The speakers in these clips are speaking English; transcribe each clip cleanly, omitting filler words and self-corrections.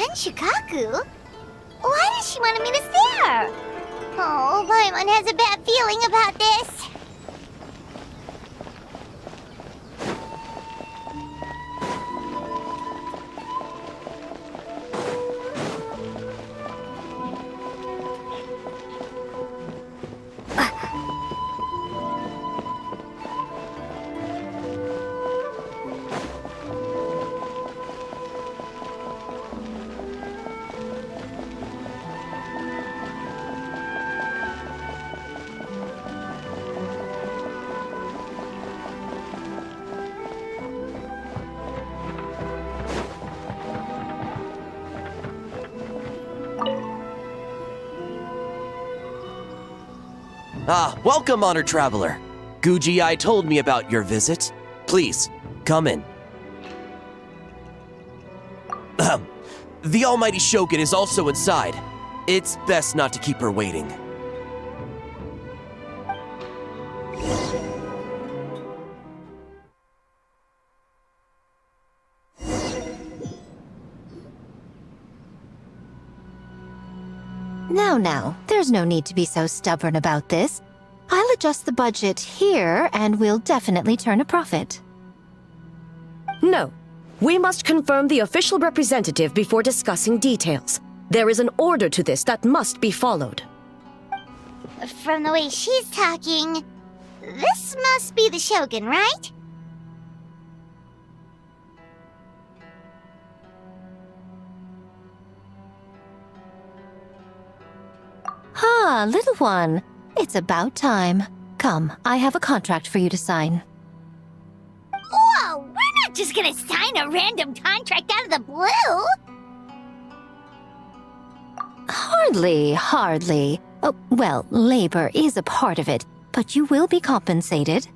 Tenshikaku? Why does she want to meet us there? Oh, Paimon has a bad feeling about this. Ah, welcome, honored traveler. Guji-ai told me about your visit. Please, come in. The almighty Shogun is also inside. It's best not to keep her waiting. Now, there's no need to be so stubborn about this. I'll adjust the budget here, and we'll definitely turn a profit. No. We must confirm the official representative before discussing details. There is an order to this that must be followed. From the way she's talking, this must be the Shogun, right? Ah, little one. It's about time. Come, I have a contract for you to sign. Whoa, we're not just gonna sign a random contract out of the blue! Hardly. Oh, well, labor is a part of it, but you will be compensated.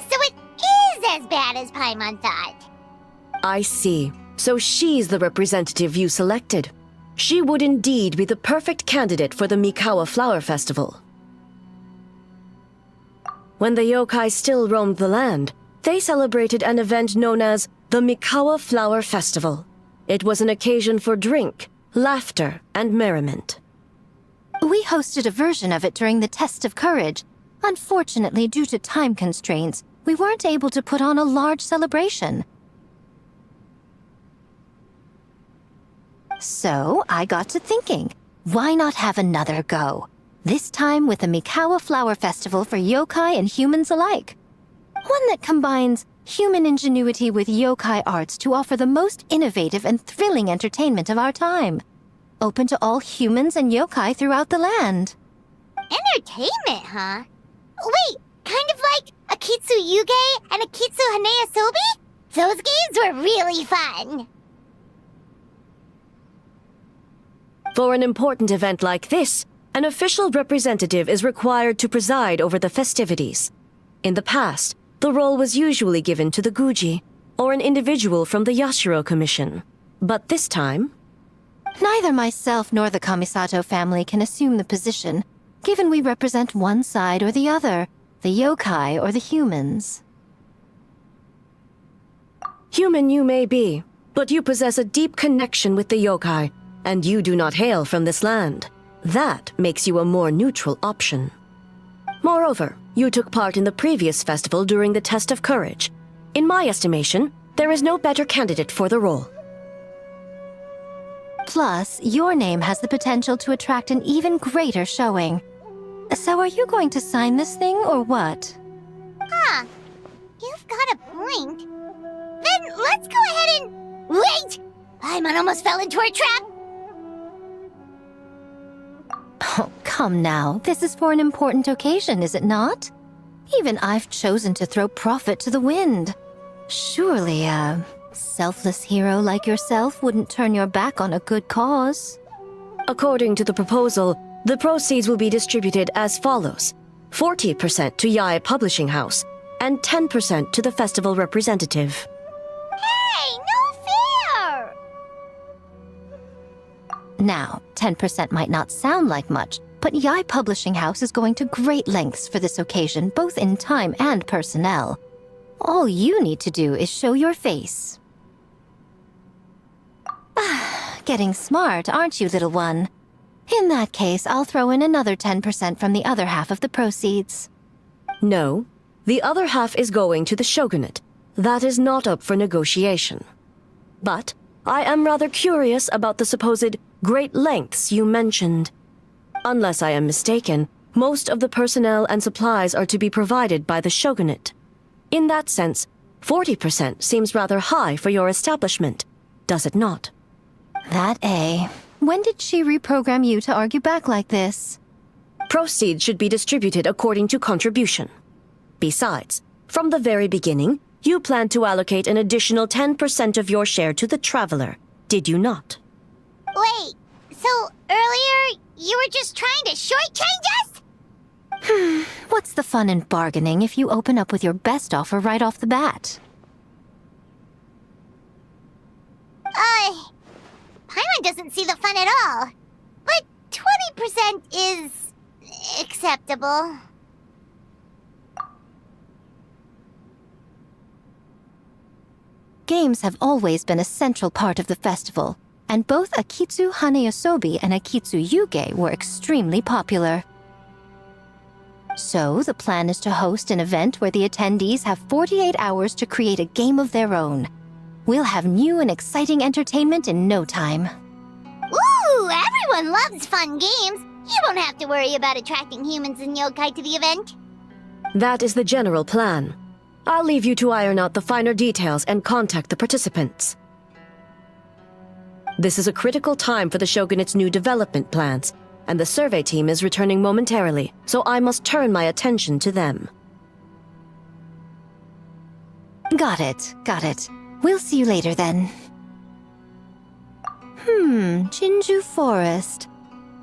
So it is as bad as Paimon thought. I see. So she's the representative you selected. She would indeed be the perfect candidate for the Mikawa Flower Festival. When the yokai still roamed the land, they celebrated an event known as the Mikawa Flower Festival. It was an occasion for drink, laughter, and merriment. We hosted a version of it during the Test of Courage. Unfortunately, due to time constraints, we weren't able to put on a large celebration. So, I got to thinking, why not have another go? This time with the Mikawa Flower Festival for yokai and humans alike. One that combines human ingenuity with yokai arts to offer the most innovative and thrilling entertainment of our time. Open to all humans and yokai throughout the land. Entertainment, huh? Wait, kind of like Akitsu Yuge and Akitsu Hanea Sobi? Those games were really fun. For an important event like this, an official representative is required to preside over the festivities. In the past, the role was usually given to the Guji, or an individual from the Yashiro Commission. But this time... Neither myself nor the Kamisato family can assume the position, given we represent one side or the other, the yokai or the humans. Human you may be, but you possess a deep connection with the yokai, and you do not hail from this land. That makes you a more neutral option. Moreover, you took part in the previous festival during the Test of Courage. In my estimation, there is no better candidate for the role. Plus, your name has the potential to attract an even greater showing. So are you going to sign this thing, or what? Huh. You've got a point. Then let's go ahead and... Wait! Paimon almost fell into our trap! Oh, come now. This is for an important occasion, is it not? Even I've chosen to throw profit to the wind. Surely a selfless hero like yourself wouldn't turn your back on a good cause. According to the proposal, the proceeds will be distributed as follows. 40% to Yae Publishing House, and 10% to the festival representative. Hey, no fair! Now, 10% might not sound like much, but Yae Publishing House is going to great lengths for this occasion, both in time and personnel. All you need to do is show your face. Getting smart, aren't you, little one? In that case, I'll throw in another 10% from the other half of the proceeds. No, the other half is going to the shogunate. That is not up for negotiation. But I am rather curious about the supposed great lengths you mentioned. Unless I am mistaken, most of the personnel and supplies are to be provided by the shogunate. In that sense, 40% seems rather high for your establishment, does it not? That A. When did she reprogram you to argue back like this? Proceeds should be distributed according to contribution. Besides, from the very beginning, you planned to allocate an additional 10% of your share to the traveler, did you not? Wait, so earlier you were just trying to shortchange us? What's the fun in bargaining if you open up with your best offer right off the bat? Paimon doesn't see the fun at all. But 20% is acceptable. Games have always been a central part of the festival, and both Akitsu Hanayosobi and Akitsu Yuge were extremely popular. So, the plan is to host an event where the attendees have 48 hours to create a game of their own. We'll have new and exciting entertainment in no time. Ooh, everyone loves fun games. You won't have to worry about attracting humans and yokai to the event. That is the general plan. I'll leave you to iron out the finer details and contact the participants. This is a critical time for the Shogunate's new development plans, and the survey team is returning momentarily, so I must turn my attention to them. Got it. We'll see you later then. Jinju Forest.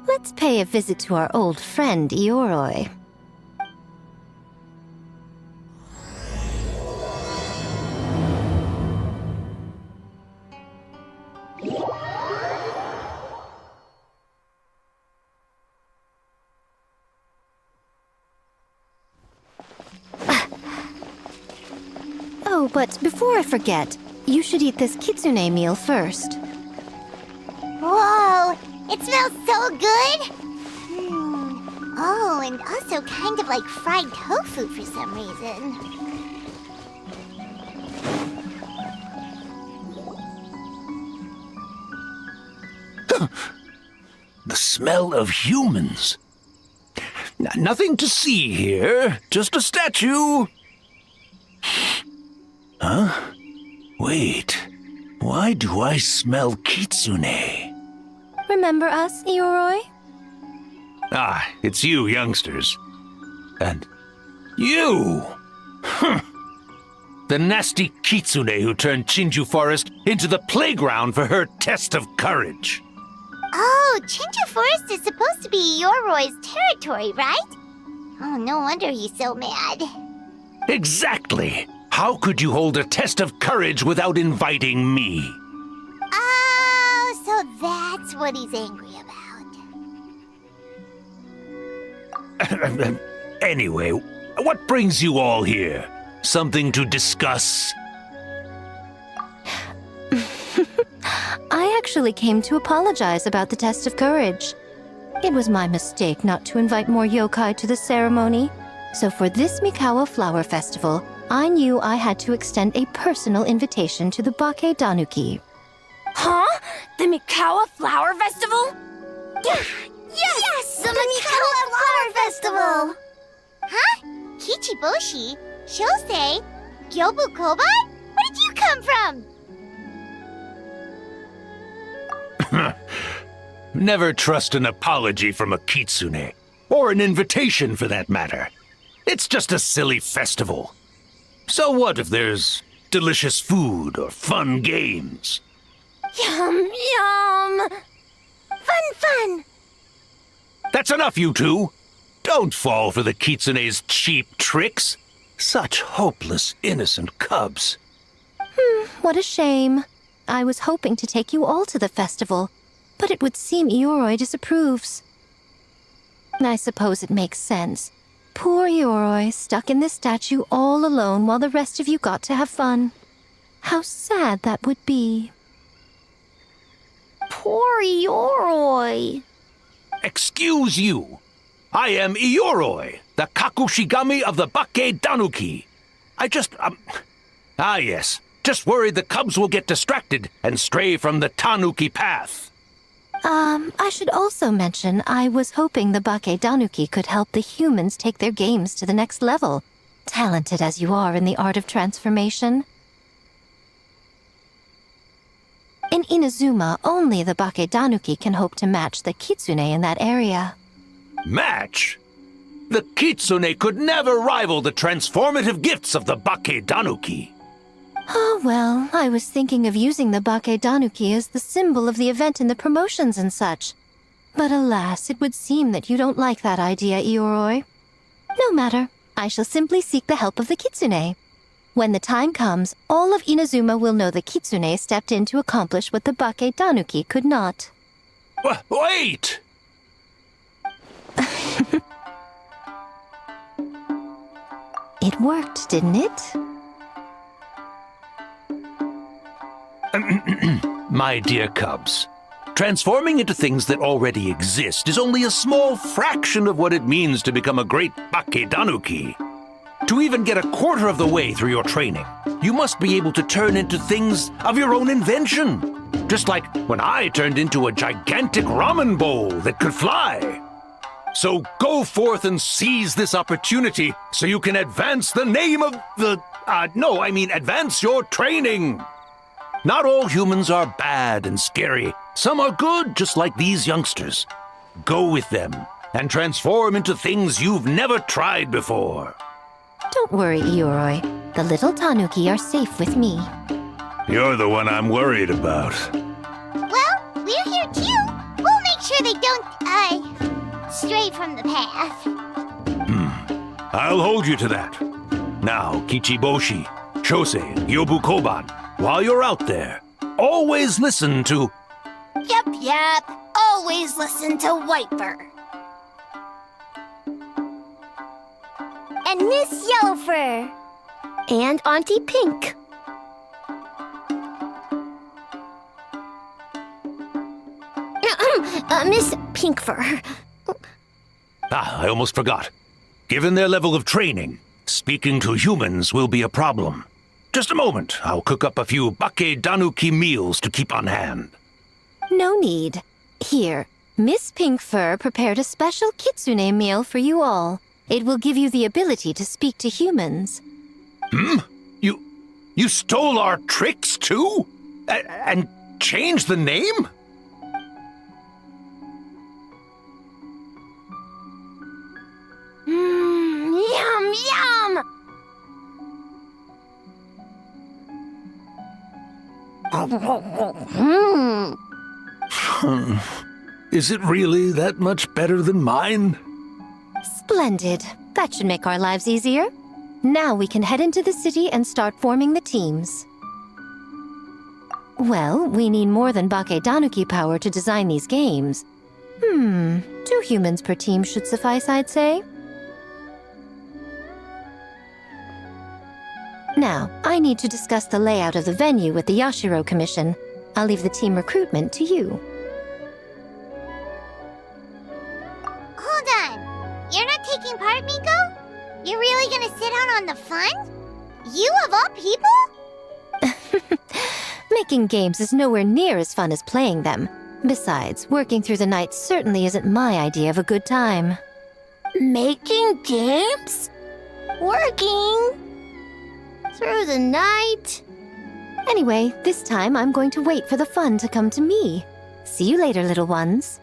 Let's pay a visit to our old friend Ioroi. Oh, but before I forget, you should eat this kitsune meal first. Whoa, it smells so good. Oh, and also kind of like fried tofu for some reason. The smell of humans. Nothing to see here, just a statue. Huh? Wait, why do I smell kitsune? Remember us, Ioroi? Ah, it's you youngsters. And you! The nasty kitsune who turned Chinju Forest into the playground for her test of courage. Oh, Chinju Forest is supposed to be Yoroi's territory, right? Oh, no wonder he's so mad. Exactly! How could you hold a test of courage without inviting me? Oh, so that's what he's angry about. Anyway, what brings you all here? Something to discuss? I actually came to apologize about the test of courage. It was my mistake not to invite more yokai to the ceremony. So for this Mikawa Flower Festival, I knew I had to extend a personal invitation to the Bake Danuki. Huh? The Mikawa Flower Festival? Yes! The Mikawa Flower Festival! Huh? Kichiboshi? Shosei? Gyobu Koban? Where did you come from? Never trust an apology from a kitsune, or an invitation for that matter. It's just a silly festival. So what if there's delicious food or fun games? Yum, yum! Fun! That's enough, you two! Don't fall for the kitsune's cheap tricks. Such hopeless, innocent cubs. What a shame. I was hoping to take you all to the festival, but it would seem Ioroi disapproves. I suppose it makes sense. Poor Yoroi, stuck in this statue all alone while the rest of you got to have fun. How sad that would be. Poor Yoroi. Excuse you. I am Ioroi, the Kakushigami of the Bakke Danuki. Yes. Just worried the cubs will get distracted and stray from the Tanuki path. I should also mention I was hoping the Bakke Danuki could help the humans take their games to the next level, talented as you are in the art of transformation. In Inazuma, only the Bakke Danuki can hope to match the Kitsune in that area. Match? The Kitsune could never rival the transformative gifts of the Bakke Danuki. Oh, well, I was thinking of using the Bakke Danuki as the symbol of the event in the promotions and such. But alas, it would seem that you don't like that idea, Ioroi. No matter. I shall simply seek the help of the Kitsune. When the time comes, all of Inazuma will know the Kitsune stepped in to accomplish what the Bakke Danuki could not. Wait! It worked, didn't it? My dear cubs, transforming into things that already exist is only a small fraction of what it means to become a great Bakke Danuki. To even get a quarter of the way through your training, you must be able to turn into things of your own invention. Just like when I turned into a gigantic ramen bowl that could fly. So go forth and seize this opportunity so you can advance the name of advance your training. Not all humans are bad and scary. Some are good, just like these youngsters. Go with them and transform into things you've never tried before. Don't worry, Ioroi. The little Tanuki are safe with me. You're the one I'm worried about. Well, we're here too. We'll make sure they don't, stray from the path. I'll hold you to that. Now, Kichiboshi, Shosei, Yobu Koban, while you're out there, always listen to... Yep. Always listen to Whitefur. And Miss Yellowfur. And Auntie Pink. Miss Pinkfur. I almost forgot. Given their level of training, speaking to humans will be a problem. Just a moment, I'll cook up a few Bakke Danuki meals to keep on hand. No need. Here, Miss Pinkfur prepared a special Kitsune meal for you all. It will give you the ability to speak to humans. You stole our tricks too? And changed the name? Yum, yum! Is it really that much better than mine? Splendid. That should make our lives easier. Now we can head into the city and start forming the teams. Well, we need more than Bakke Danuki power to design these games. 2 humans per team should suffice, I'd say. Now, I need to discuss the layout of the venue with the Yashiro Commission. I'll leave the team recruitment to you. Hold on. You're not taking part, Miko? You're really gonna sit out on the fun? You of all people? Making games is nowhere near as fun as playing them. Besides, working through the night certainly isn't my idea of a good time. Making games? Working? Through the night? Anyway, this time I'm going to wait for the fun to come to me. See you later, little ones.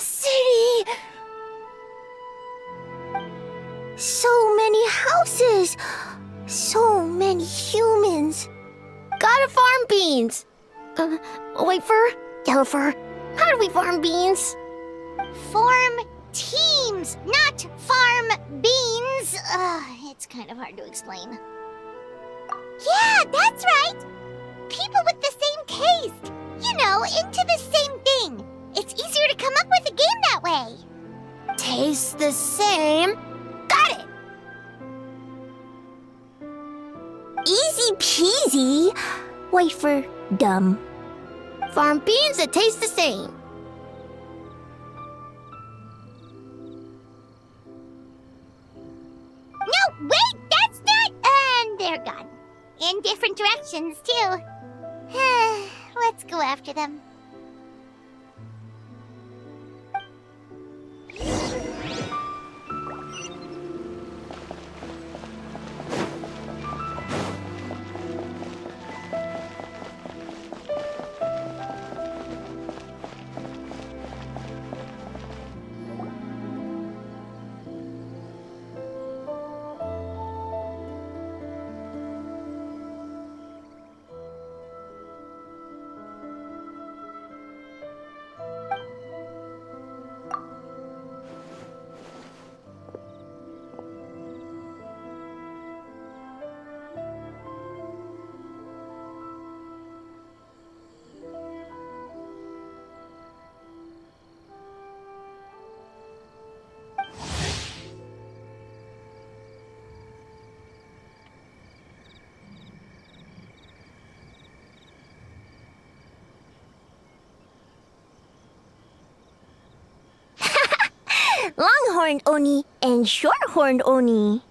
City! So many houses! So many humans. Gotta farm beans. White fur, yellow fur. How do we farm beans? Form teams, not farm beans. It's kind of hard to explain. Yeah, that's right. People with the same taste. You know, into the same thing. It's easier to come up with a game that way. Tastes the same. Got it. Easy peasy. Wait for dumb. Farm beans that taste the same. No, wait, that's not. And they're gone. In different directions, too. Let's go after them. Longhorned Oni and Shorthorned Oni.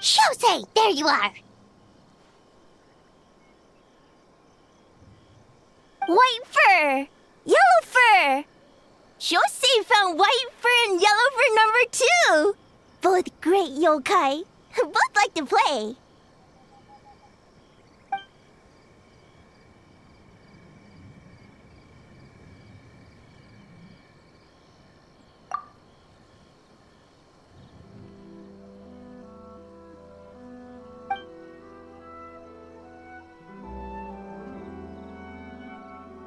Shosei, there you are. White fur, yellow fur. Shosei found white fur and yellow fur number 2. Both great yokai. Both like to play.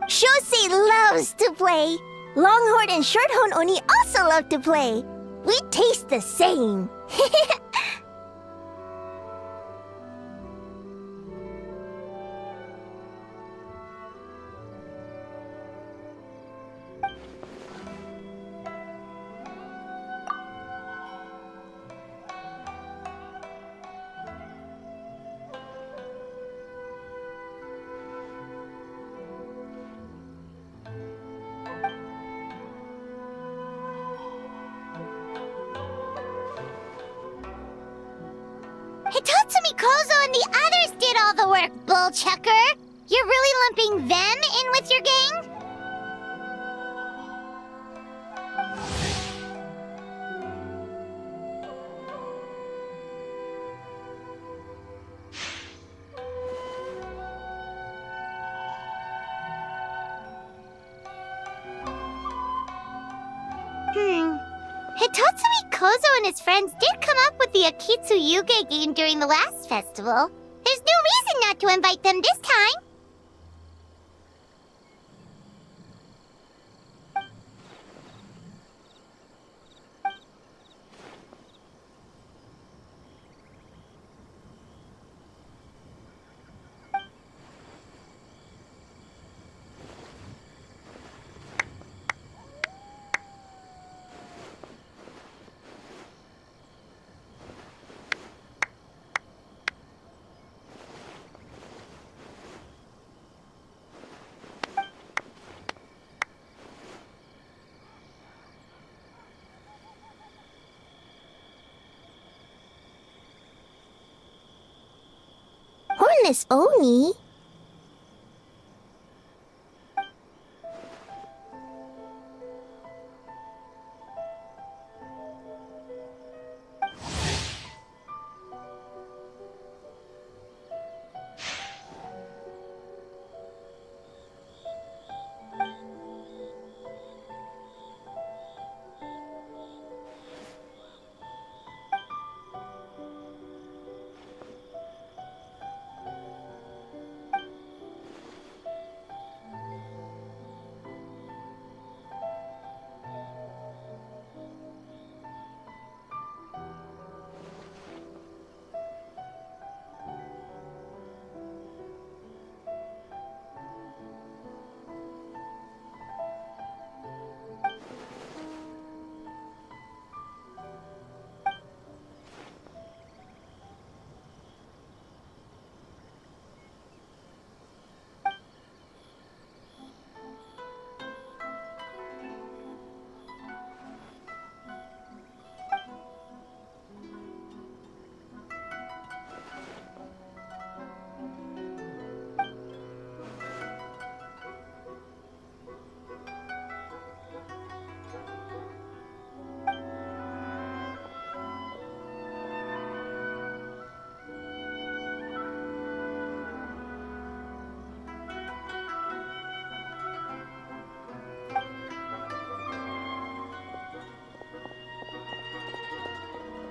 Shosei loves to play. Longhorn and Shorthorn Oni also love to play. We taste the same. Hitotsumi Kozo and the others did all the work, bullchucker. You're really lumping them in with your gang? Hitotsumi Kozo and his friends did come up with the Akitsu Yuge game during the last festival. There's no reason not to invite them this time. Hornless Oni?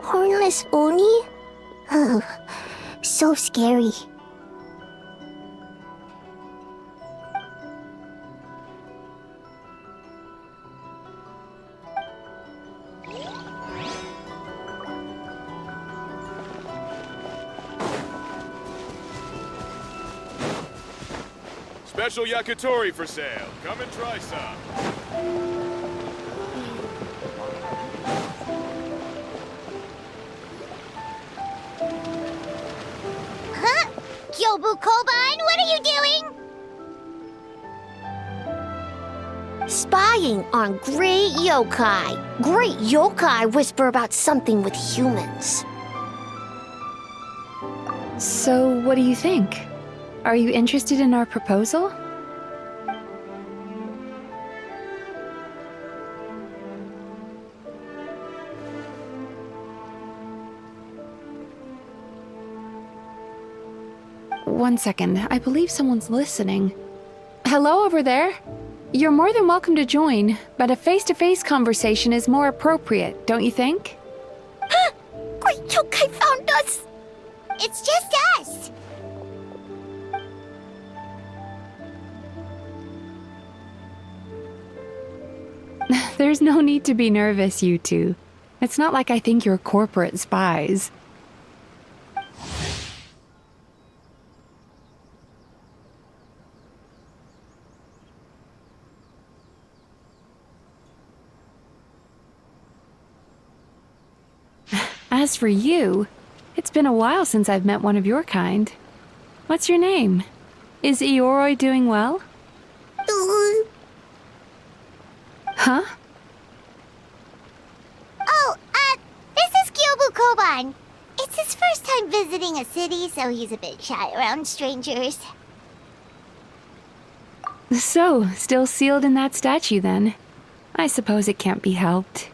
Hornless Oni? Oh, so scary. Special yakitori for sale. Come and try some. Huh? Gyobu Koban, what are you doing? Spying on great yokai. Great yokai whisper about something with humans. So, what do you think? Are you interested in our proposal? One second, I believe someone's listening. Hello over there? You're more than welcome to join, but a face-to-face conversation is more appropriate, don't you think? Great yokai found us! It's just us. There's no need to be nervous, you two. It's not like I think you're corporate spies. As for you, it's been a while since I've met one of your kind. What's your name? Is Ioroi doing well? Huh? Oh, this is Gyobu Koban. It's his first time visiting a city, so he's a bit shy around strangers. So, still sealed in that statue then. I suppose it can't be helped.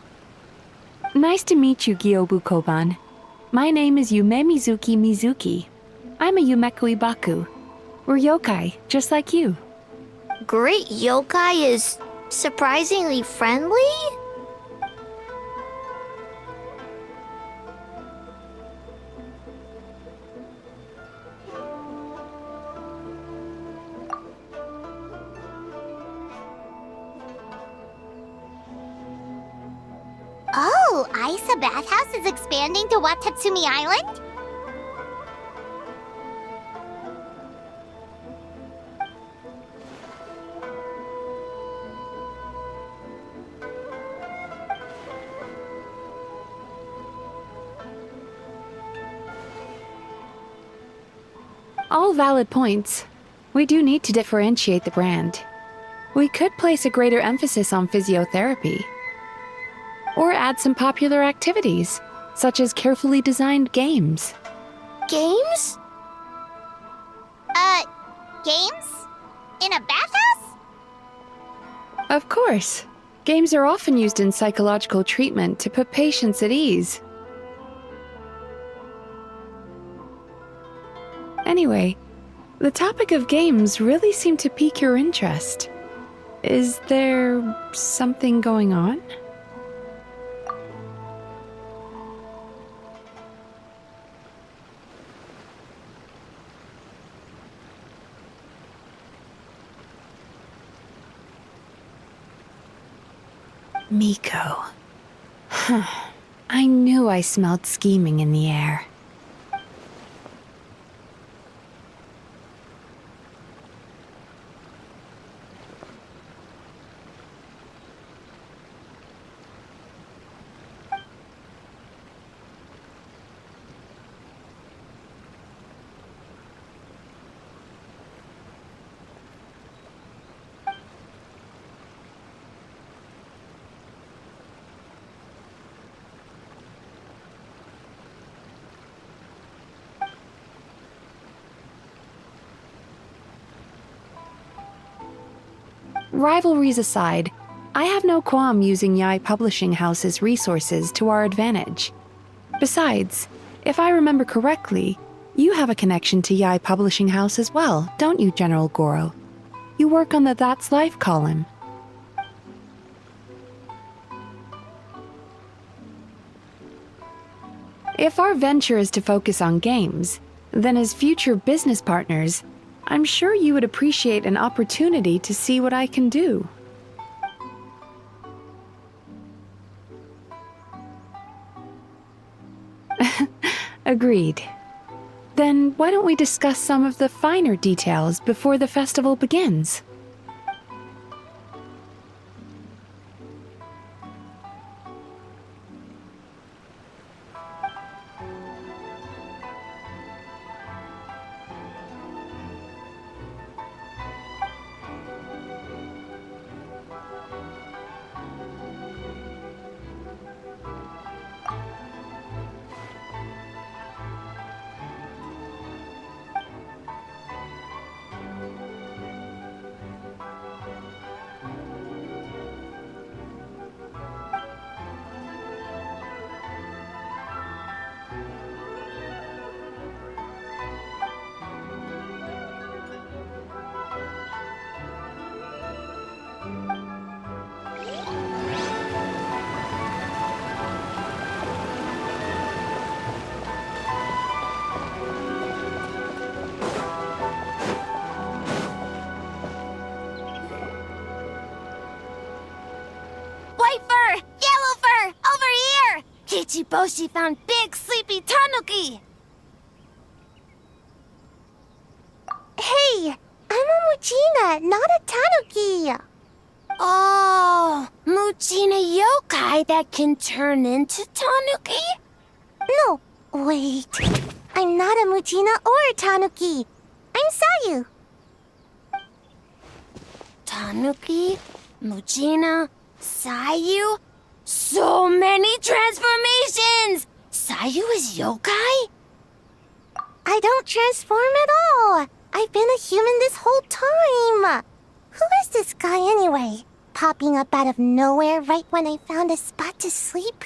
Nice to meet you, Gyobu Koban. My name is Yume Mizuki. I'm a Yumeku Ibaku. We're yokai, just like you. Great yokai is surprisingly friendly? Oh, Isa Bathhouse is expanding to Watatsumi Island? All valid points. We do need to differentiate the brand. We could place a greater emphasis on physiotherapy. Or add some popular activities, such as carefully designed games. Games? Games? In a bathhouse? Of course. Games are often used in psychological treatment to put patients at ease. Anyway, the topic of games really seemed to pique your interest. Is there something going on? Miko. I knew I smelled scheming in the air. Rivalries aside, I have no qualm using Yae Publishing House's resources to our advantage. Besides, if I remember correctly, you have a connection to Yae Publishing House as well, don't you, General Goro? You work on the That's Life column. If our venture is to focus on games, then as future business partners, I'm sure you would appreciate an opportunity to see what I can do. Agreed. Then why don't we discuss some of the finer details before the festival begins? White fur! Yellow fur! Over here! Kichiboshi found big sleepy tanuki! Hey, I'm a Muchina, not a Tanuki. Oh, Muchina yokai that can turn into tanuki? No, wait. I'm not a Muchina or a Tanuki. I'm Sayu. Tanuki, Muchina, Sayu? So many transformations! Sayu is yokai? I don't transform at all. I've been a human this whole time. Who is this guy anyway? Popping up out of nowhere right when I found a spot to sleep?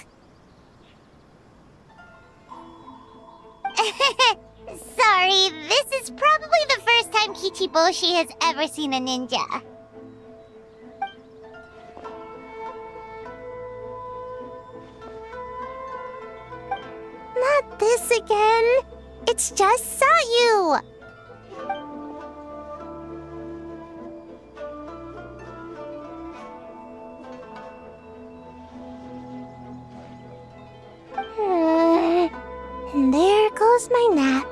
Sorry, this is probably the first time Kichiboshi has ever seen a ninja. Not this again. It's just Sayu. And there goes my nap.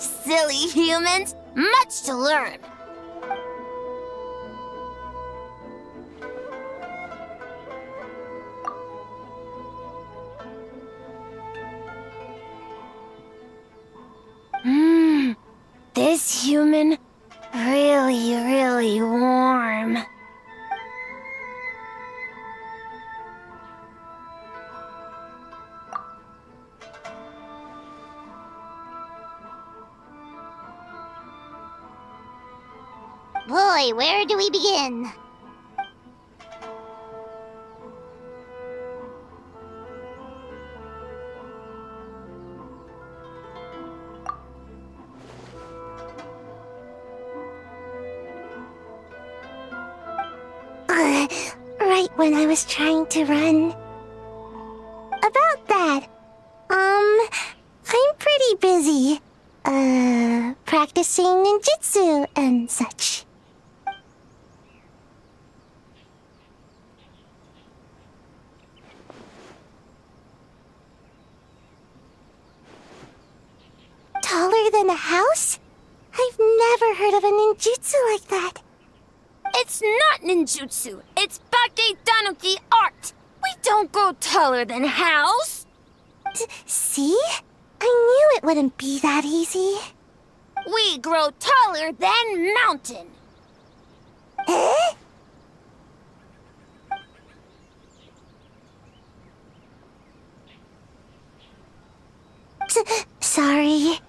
Silly humans, much to learn. This human, really warm. Boy, where do we begin? Right when I was trying to run. About that, I'm pretty busy. Practicing ninjutsu and such. Taller than a house? I've never heard of a ninjutsu like that. It's not ninjutsu, it's Bake Tanuki art. We don't grow taller than house. See? I knew it wouldn't be that easy. We grow taller than mountain. Eh? Sorry.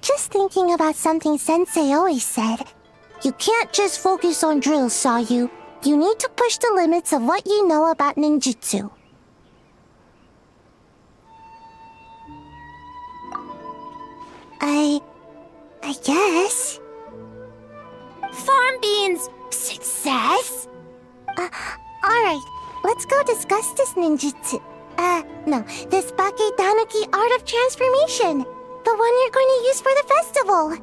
Just thinking about something Sensei always said. You can't just focus on drills, Sayu. You need to push the limits of what you know about ninjutsu. I guess. Farm beans, success. Alright, let's go discuss this ninjutsu. No, the Spake Tanuki Art of Transformation. The one you're going to use for the festival.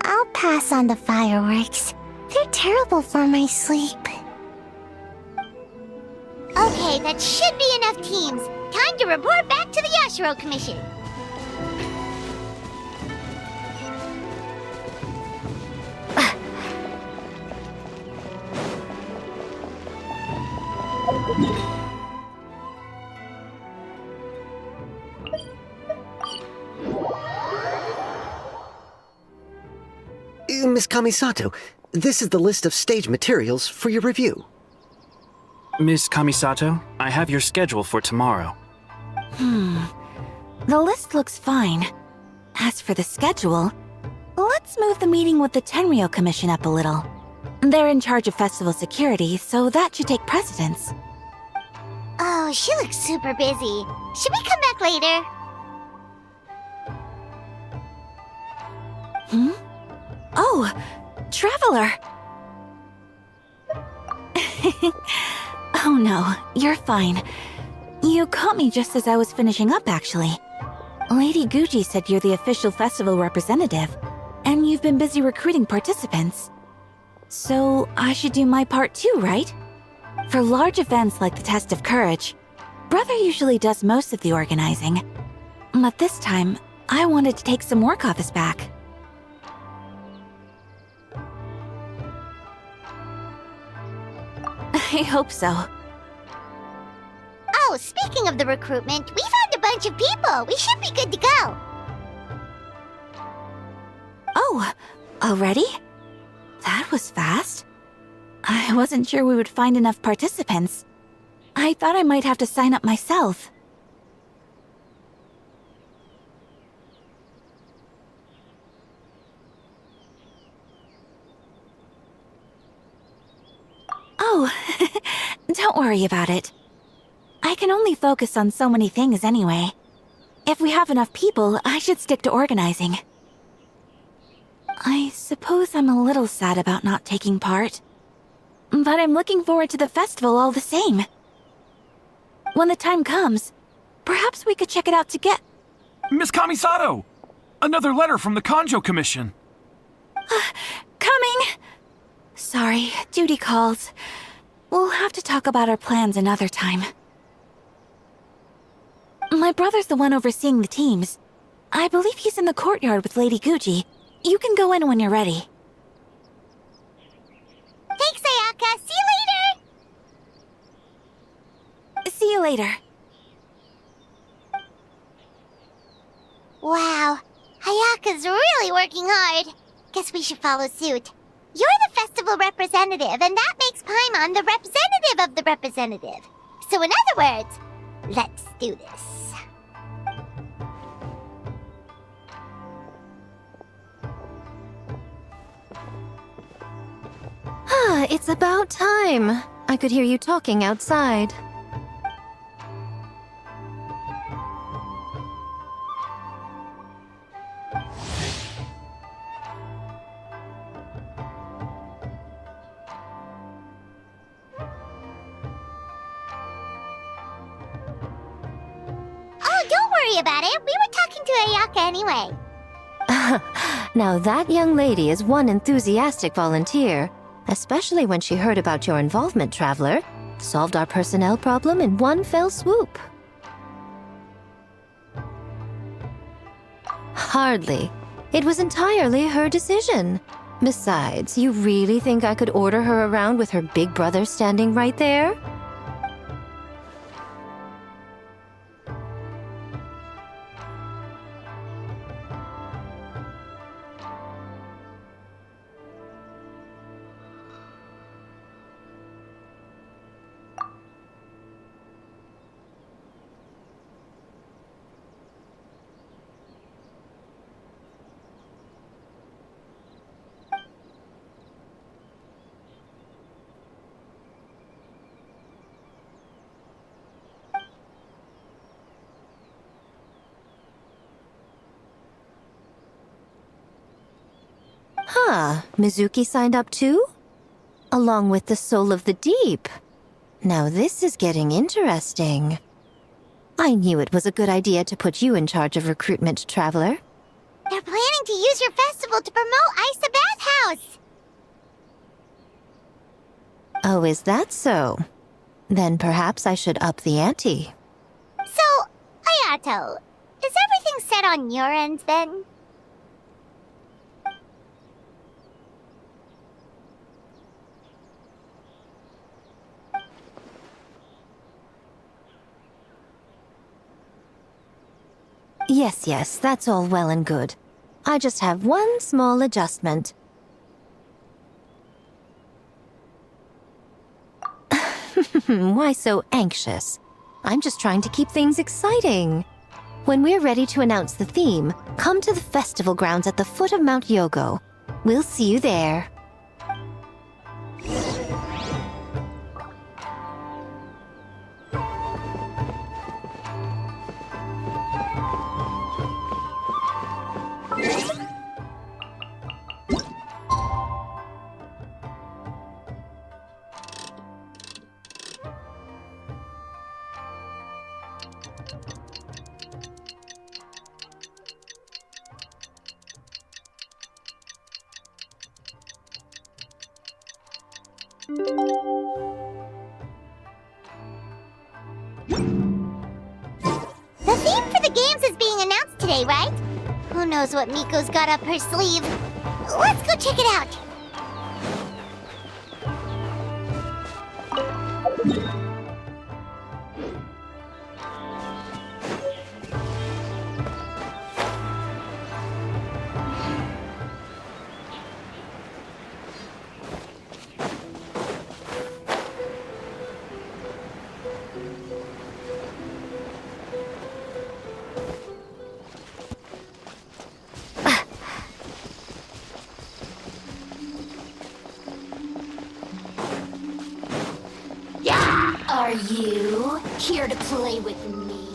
I'll pass on the fireworks. They're terrible for my sleep. Okay, that should be enough teams. Time to report back to the Yashiro Commission. Miss Kamisato, this is the list of stage materials for your review. Miss Kamisato, I have your schedule for tomorrow. The list looks fine. As for the schedule, let's move the meeting with the Tenryo Commission up a little. They're in charge of festival security, so that should take precedence. Oh, she looks super busy. Should we come back later? Oh, Traveler! Oh no, you're fine. You caught me just as I was finishing up, actually. Lady Guji said you're the official festival representative, and you've been busy recruiting participants. So I should do my part too, right? For large events like the Test of Courage, Brother usually does most of the organizing. But this time, I wanted to take some work off his back. I hope so. Oh, speaking of the recruitment, we found a bunch of people. We should be good to go. Oh, already? That was fast. I wasn't sure we would find enough participants. I thought I might have to sign up myself. Oh, don't worry about it. I can only focus on so many things anyway. If we have enough people, I should stick to organizing. I suppose I'm a little sad about not taking part. But I'm looking forward to the festival all the same. When the time comes, perhaps we could check it out together. Miss Kamisato! Another letter from the Kanjo Commission. Coming! Sorry, duty calls. We'll have to talk about our plans another time. My brother's the one overseeing the teams. I believe he's in the courtyard with Lady Guji. You can go in when you're ready. Thanks, Ayaka. See you later. See you later. Wow, Ayaka's really working hard. Guess we should follow suit. You're the festival representative, and that makes Paimon the representative of the representative. So in other words, let's do this. It's about time. I could hear you talking outside. Oh, don't worry about it. We were talking to Ayaka anyway. Now that young lady is one enthusiastic volunteer, especially when she heard about your involvement, Traveler. Solved our personnel problem in one fell swoop. Hardly. It was entirely her decision. Besides, you really think I could order her around with her big brother standing right there? Huh, Mizuki signed up too? Along with the Soul of the Deep. Now this is getting interesting. I knew it was a good idea to put you in charge of recruitment, Traveler. They're planning to use your festival to promote Isa Bathhouse! Oh, is that so? Then perhaps I should up the ante. So, Ayato, is everything set on your end then? Yes, that's all well and good. I just have one small adjustment. Why so anxious? I'm just trying to keep things exciting. When we're ready to announce the theme, come to the festival grounds at the foot of Mount Yogo. We'll see you there. The theme for the games is being announced today, right? Who knows what Miko's got up her sleeve? Let's go check it out. Are you here to play with me?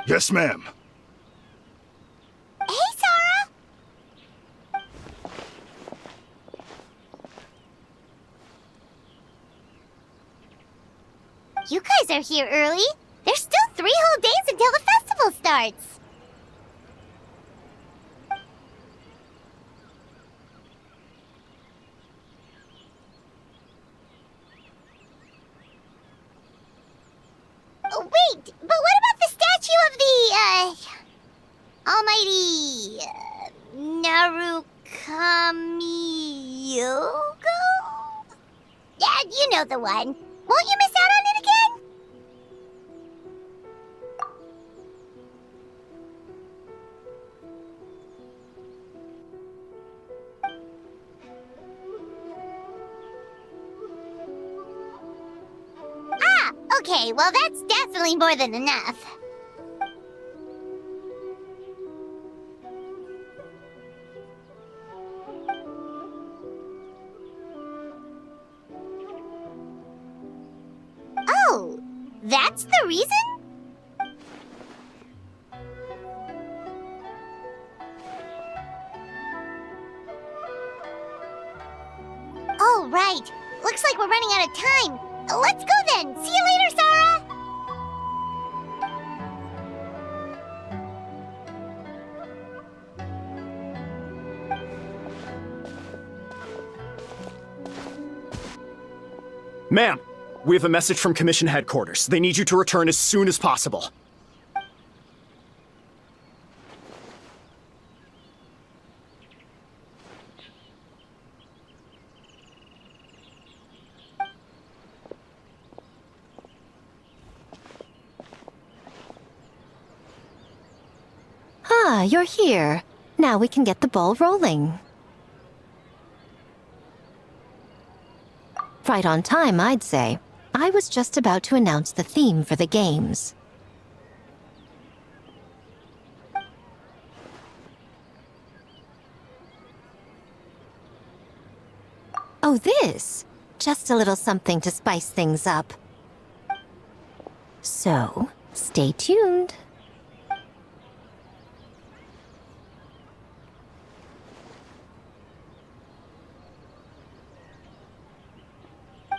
Yes, ma'am. Hey, Sora! You guys are here early. There's still 3 whole days until the festival starts. Oh, wait, but what about the statue of the, Almighty, Narukami-yogo? Yeah, you know the one. Won't you miss out on it again? Ah, okay, well that's definitely more than enough. Oh, that's the reason? Oh, right. Looks like we're running out of time. Let's go then. See you later, Sora! Ma'am, we have a message from Commission Headquarters. They need you to return as soon as possible. Ah, you're here. Now we can get the ball rolling. Right on time, I'd say. I was just about to announce the theme for the games. Oh, this! Just a little something to spice things up. So, stay tuned.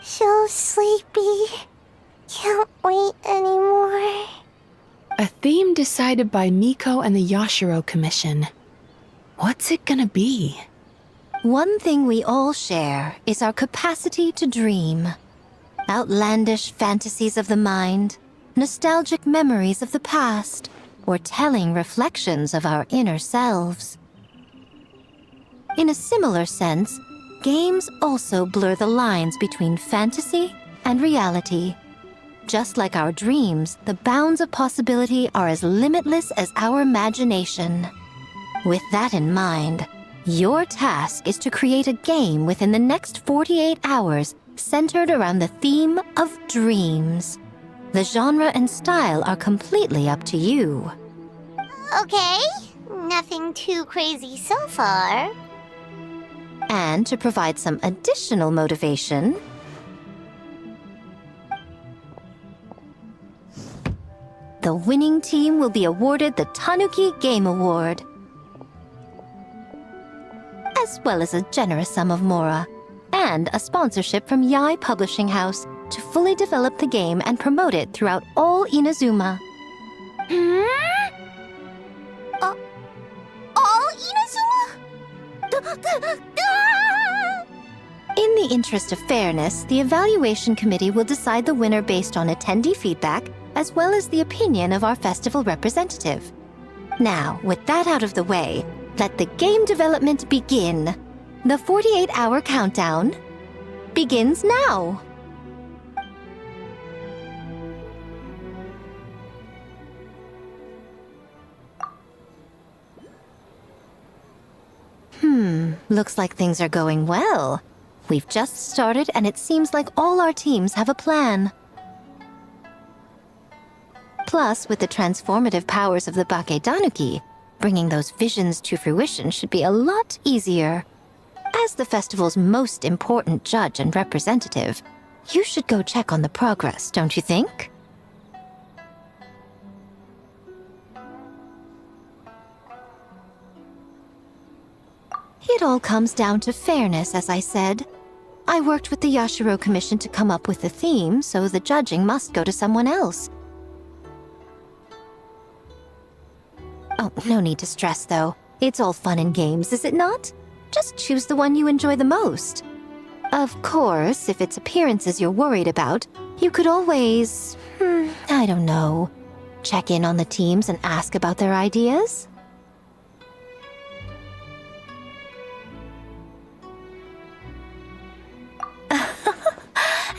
So sleepy. Can't wait anymore. A theme decided by Miko and the Yashiro Commission. What's it gonna be? One thing we all share is our capacity to dream. Outlandish fantasies of the mind, nostalgic memories of the past, or telling reflections of our inner selves. In a similar sense, games also blur the lines between fantasy and reality. Just like our dreams, the bounds of possibility are as limitless as our imagination. With that in mind, your task is to create a game within the next 48 hours centered around the theme of dreams. The genre and style are completely up to you. Okay, nothing too crazy so far. And to provide some additional motivation, the winning team will be awarded the Tanuki Game Award, as well as a generous sum of mora, and a sponsorship from Yai Publishing House to fully develop the game and promote it throughout all Inazuma. All Inazuma? In the interest of fairness, the evaluation committee will decide the winner based on attendee feedback, as well as the opinion of our festival representative. Now, with that out of the way, let the game development begin. The 48-hour countdown begins now. Looks like things are going well. We've just started and it seems like all our teams have a plan. Plus, with the transformative powers of the Bakedanuki, bringing those visions to fruition should be a lot easier. As the festival's most important judge and representative, you should go check on the progress, don't you think? It all comes down to fairness, as I said. I worked with the Yashiro Commission to come up with the theme, so the judging must go to someone else. Oh, no need to stress, though. It's all fun and games, is it not? Just choose the one you enjoy the most. Of course, if it's appearances you're worried about, you could always, I don't know, check in on the teams and ask about their ideas.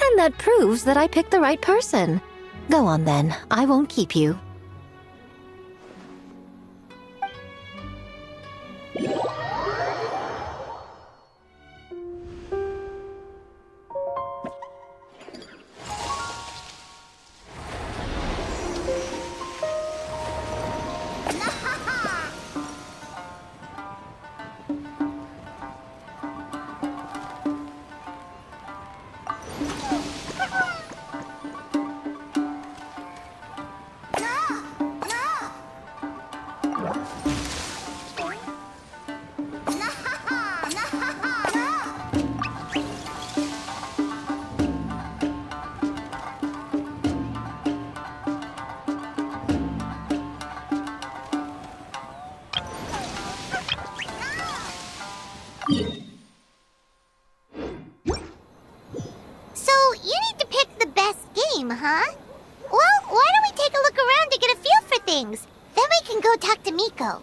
And that proves that I picked the right person. Go on then, I won't keep you. So, you need to pick the best game, huh? Well, why don't we take a look around to get a feel for things? Then we can go talk to Miko.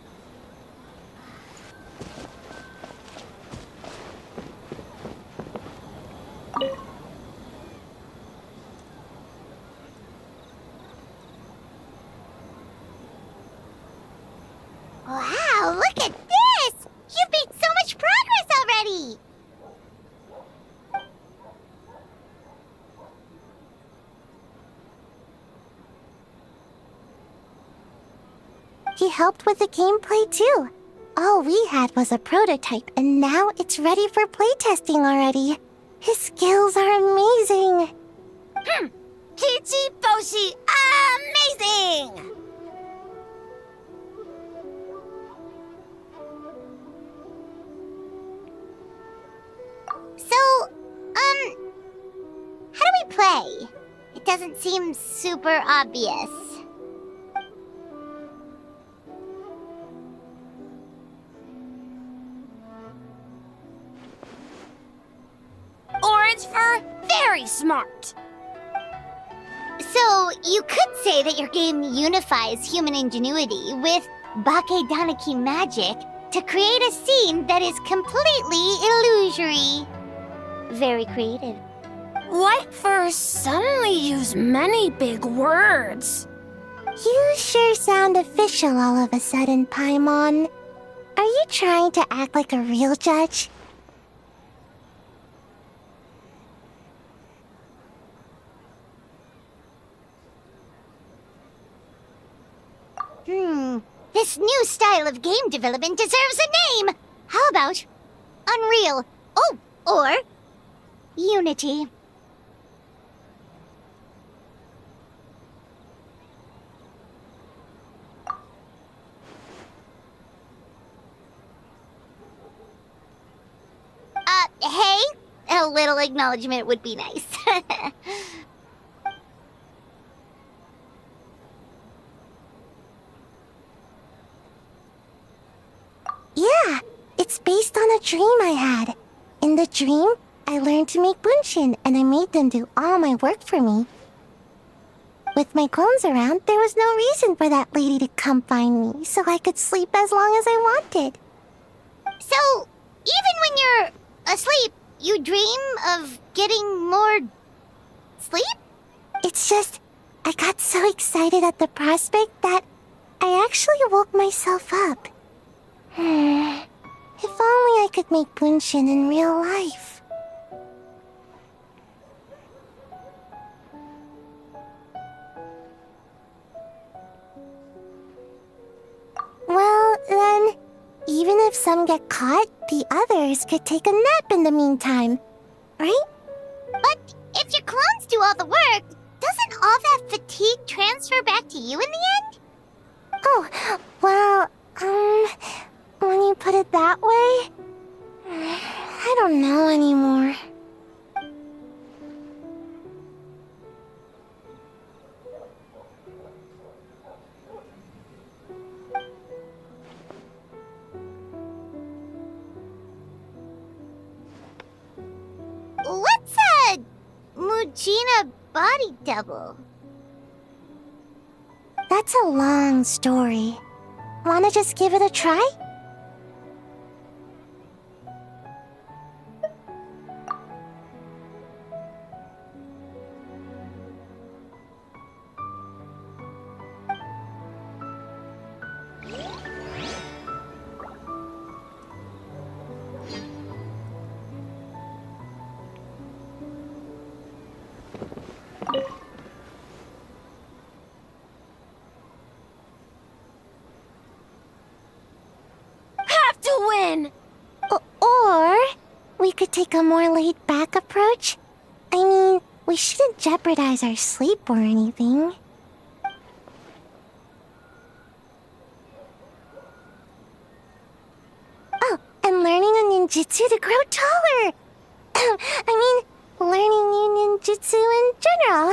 Wow, look at this! You've made so much progress already! He helped with the gameplay too. All we had was a prototype, and now it's ready for playtesting already. His skills are amazing. Kichi Boshi, amazing! So, how do we play? It doesn't seem super obvious. Orange fur, very smart. So, you could say that your game unifies human ingenuity with Bakedanaki magic to create a scene that is completely illusory. Very creative. White fur suddenly use many big words. You sure sound official all of a sudden, Paimon. Are you trying to act like a real judge? This new style of game development deserves a name! How about Unreal? Oh, or Unity. Hey? A little acknowledgement would be nice. Yeah, it's based on a dream I had. In the dream, I learned to make bunshin, and I made them do all my work for me. With my clones around, there was no reason for that lady to come find me, so I could sleep as long as I wanted. So, even when you're asleep, you dream of getting more sleep? It's just, I got so excited at the prospect that I actually woke myself up. If only I could make bunshin in real life. Well, then, even if some get caught, the others could take a nap in the meantime, right? But if your clones do all the work, doesn't all that fatigue transfer back to you in the end? Oh, well, when you put it that way, I don't know anymore. What's a Mujina body double? That's a long story. Wanna just give it a try? Have to win! Or we could take a more laid-back approach. I mean, we shouldn't jeopardize our sleep or anything. Oh, and learning a ninjutsu to grow taller! I mean, learning new ninjutsu in general.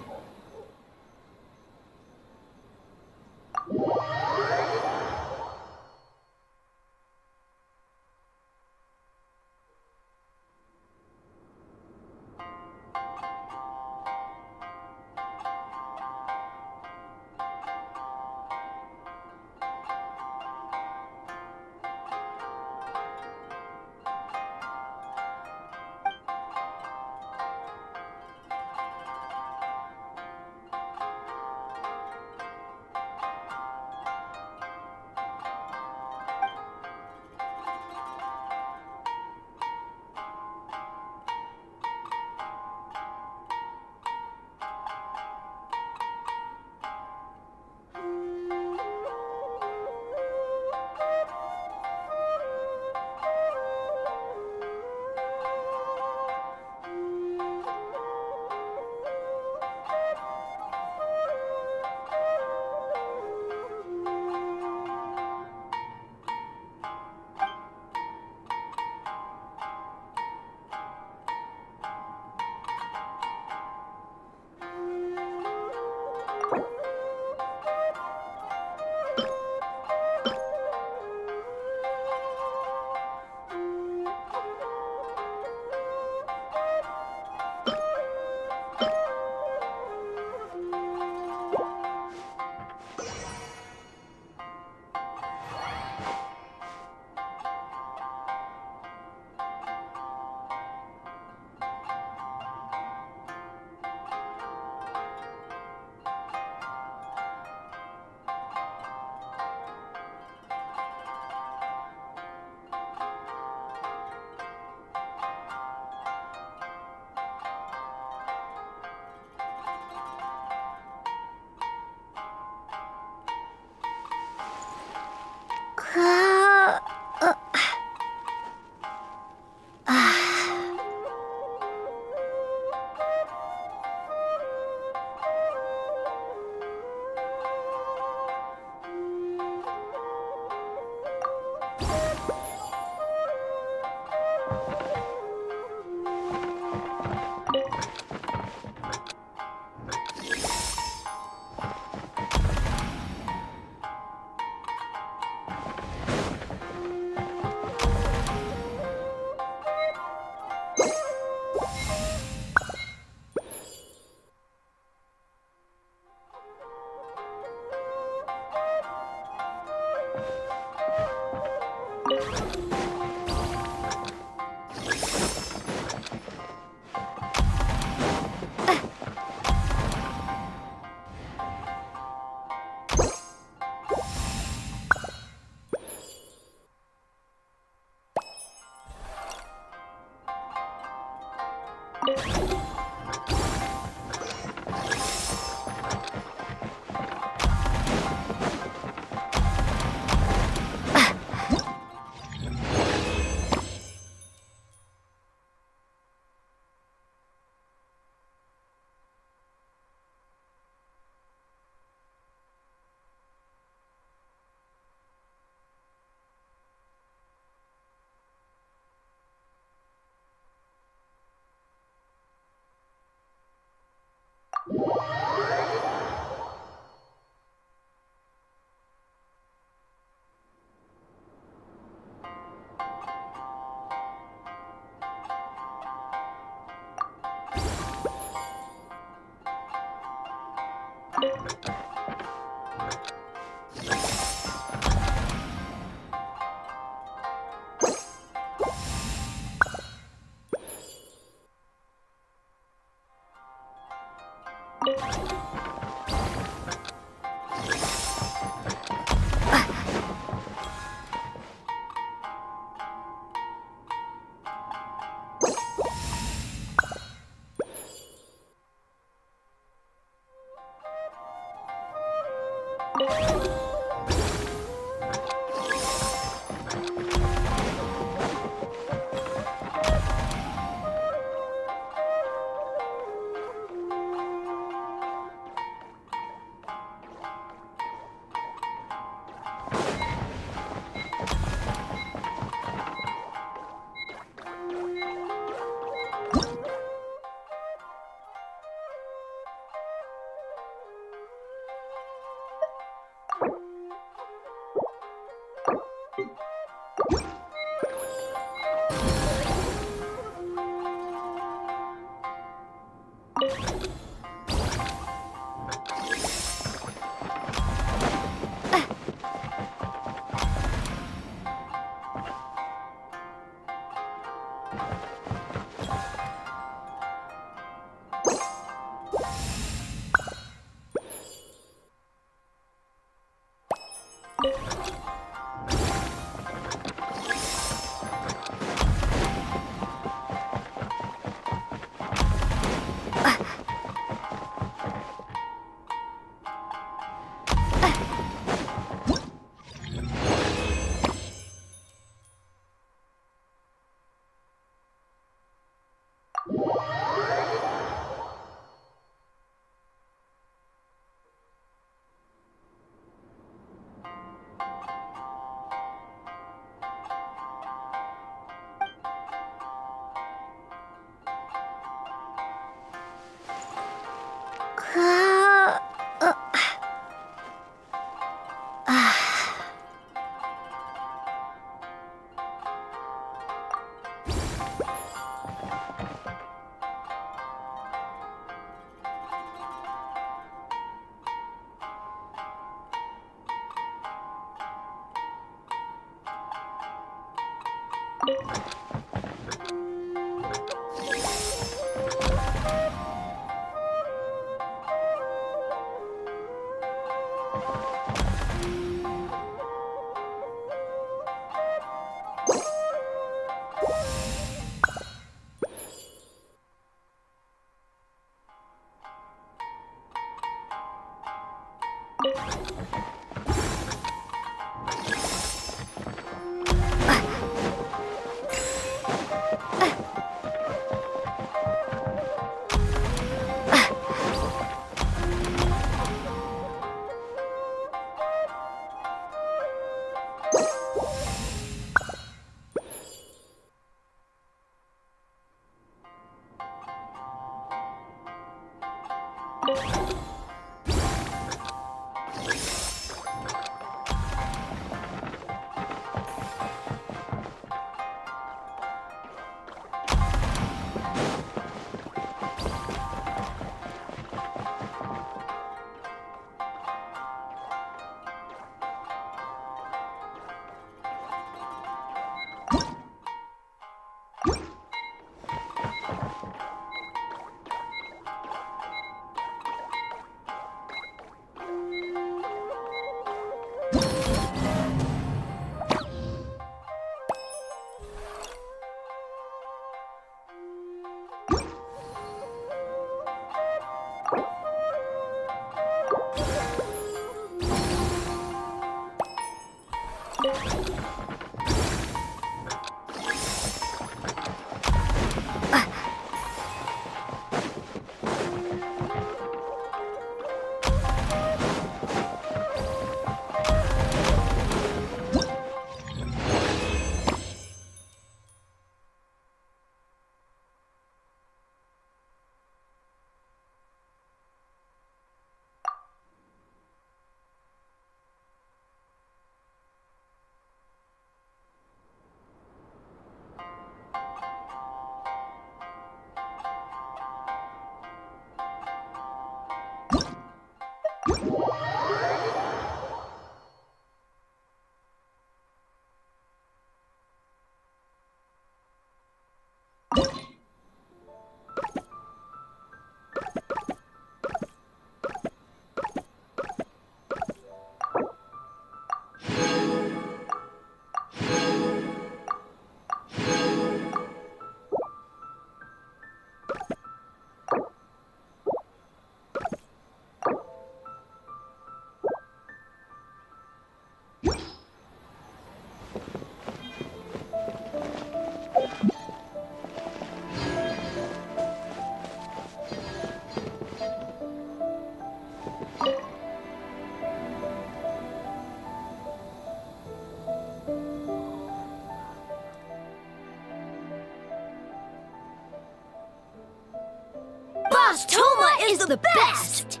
Boss Toma is the best!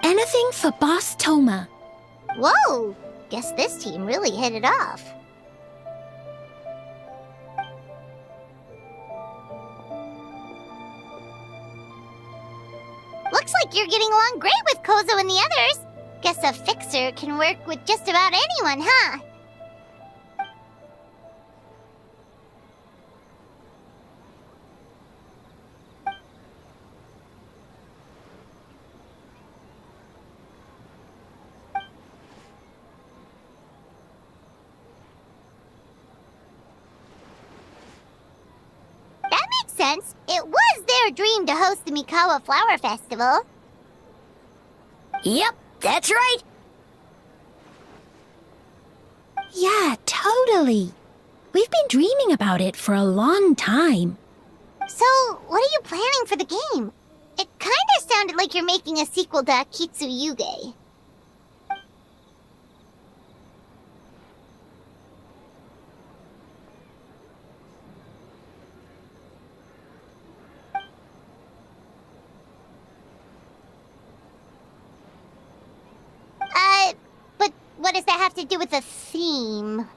Anything for Boss Toma. Whoa! Guess this team really hit it off. Looks like you're getting along great with Kozo and the others. Guess a fixer can work with just about anyone, huh? Sense. It was their dream to host the Mikawa Flower Festival. Yep, that's right. Yeah, totally. We've been dreaming about it for a long time. So, what are you planning for the game? It kinda sounded like you're making a sequel to Akitsu Yuge. But what does that have to do with the theme?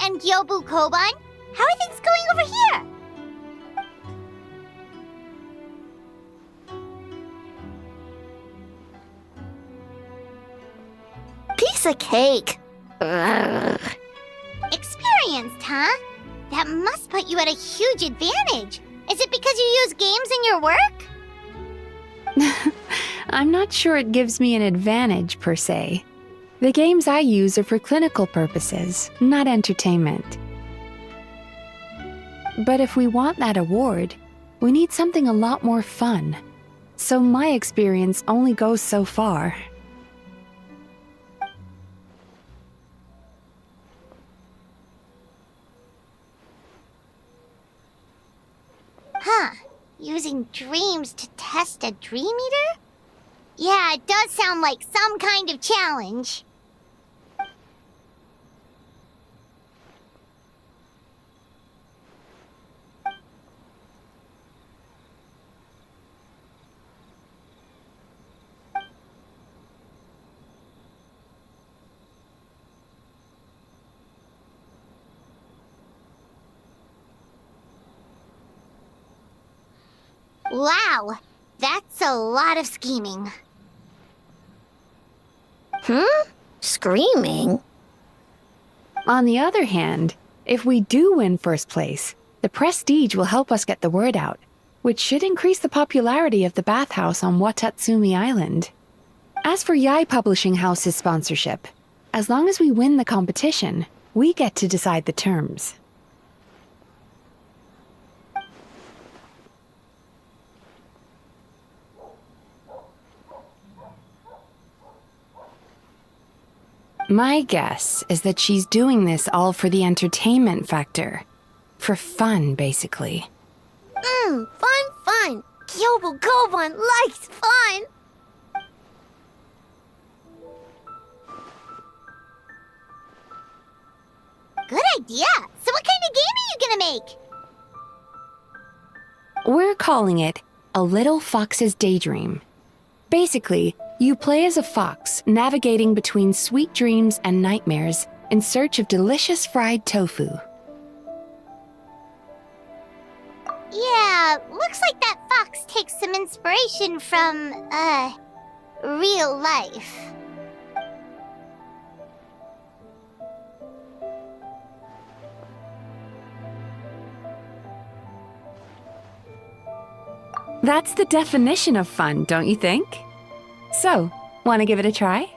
and Gyobu Koban. How are things going over here? Piece of cake. Experienced, huh? That must put you at a huge advantage. Is it because you use games in your work? I'm not sure it gives me an advantage per se. The games I use are for clinical purposes, not entertainment. But if we want that award, we need something a lot more fun. So my experience only goes so far. Huh. Using dreams to test a dream eater? Yeah, it does sound like some kind of challenge. Wow, that's a lot of scheming. Screaming? On the other hand, if we do win first place, the prestige will help us get the word out, which should increase the popularity of the bathhouse on Watatsumi Island. As for Yae Publishing House's sponsorship, as long as we win the competition, we get to decide the terms. My guess is that she's doing this all for the entertainment factor. For fun, basically. Fun. Gyobu Koban likes fun. Good idea. So what kind of game are you gonna make? We're calling it A Little Fox's Daydream. Basically, you play as a fox navigating between sweet dreams and nightmares in search of delicious fried tofu. Yeah, looks like that fox takes some inspiration from, real life. That's the definition of fun, don't you think? So, want to give it a try?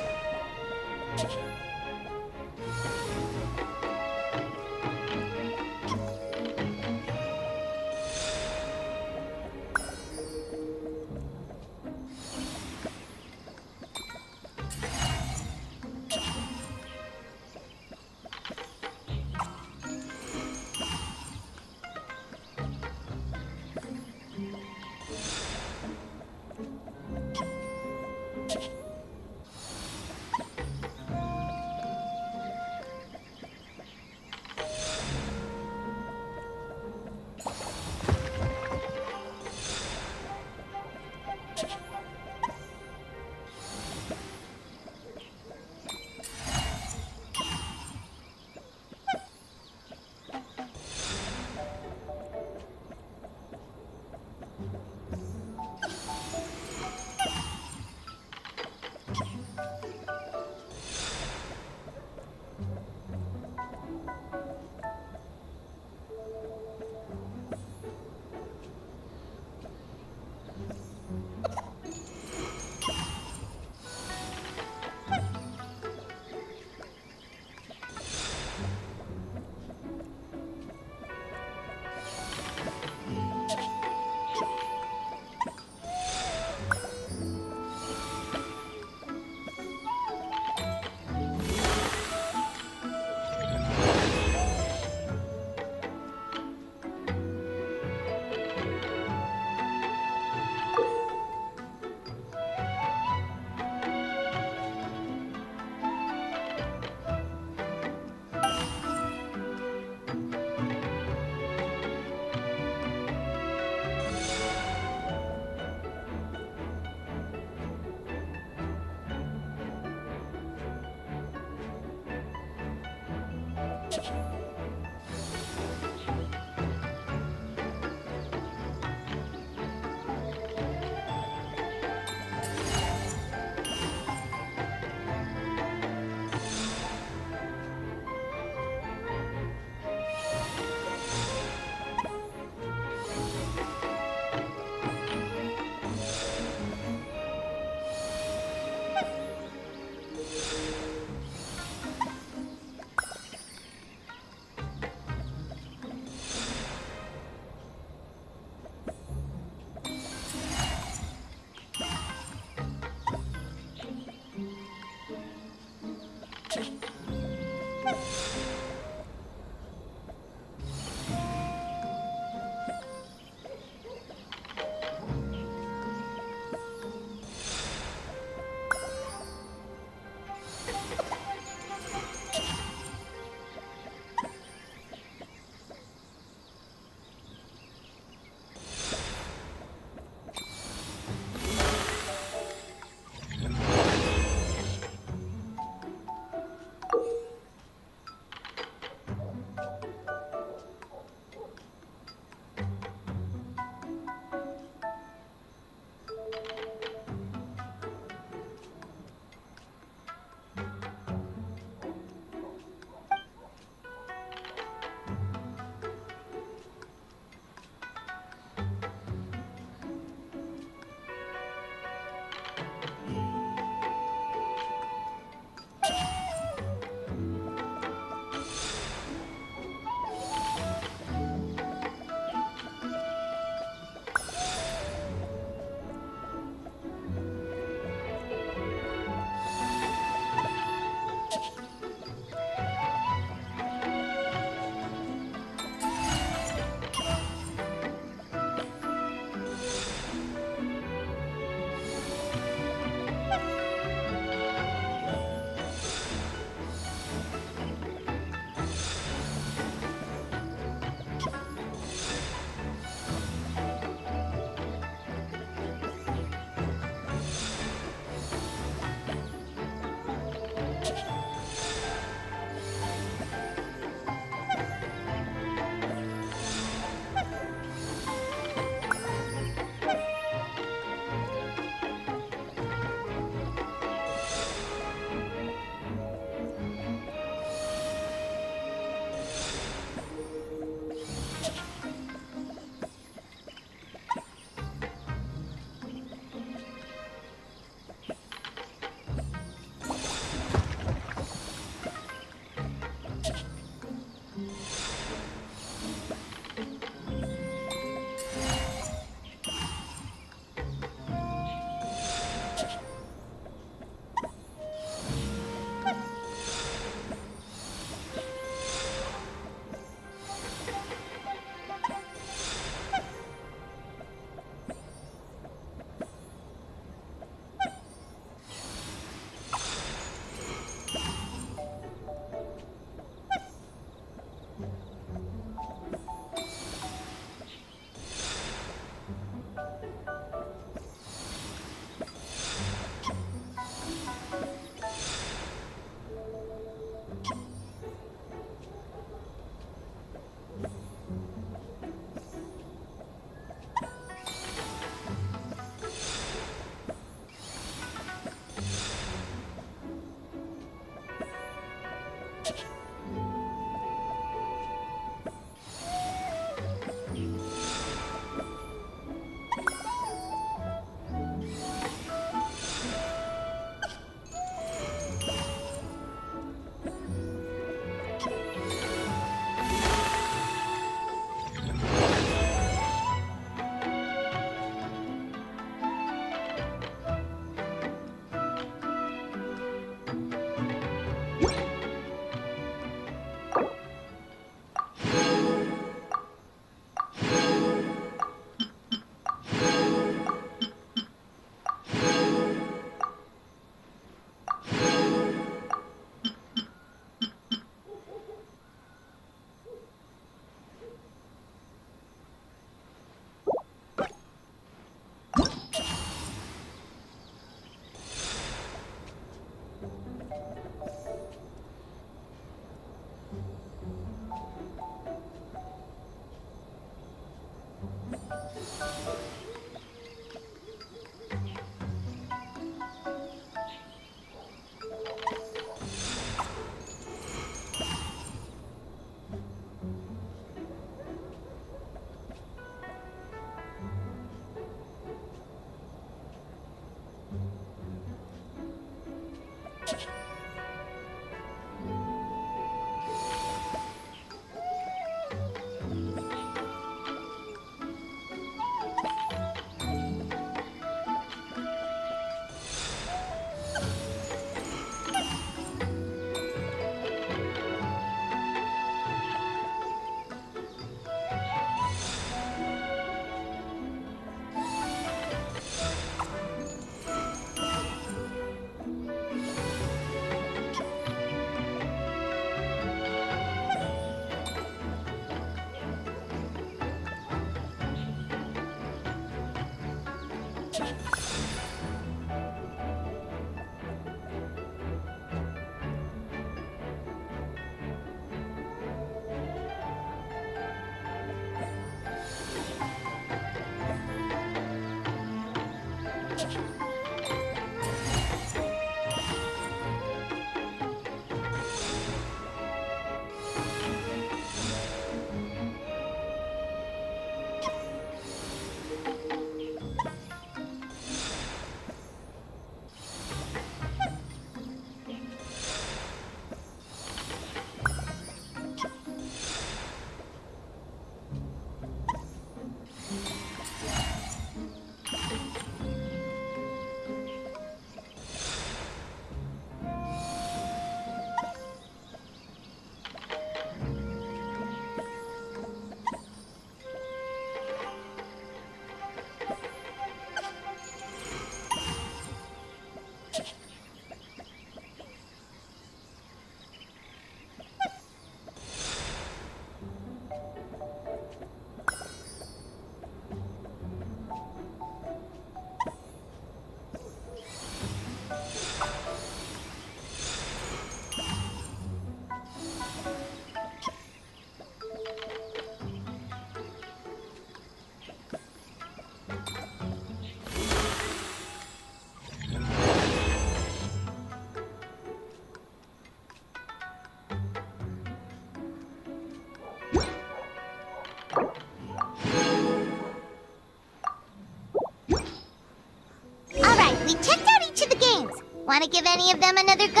We checked out each of the games. Want to give any of them another go?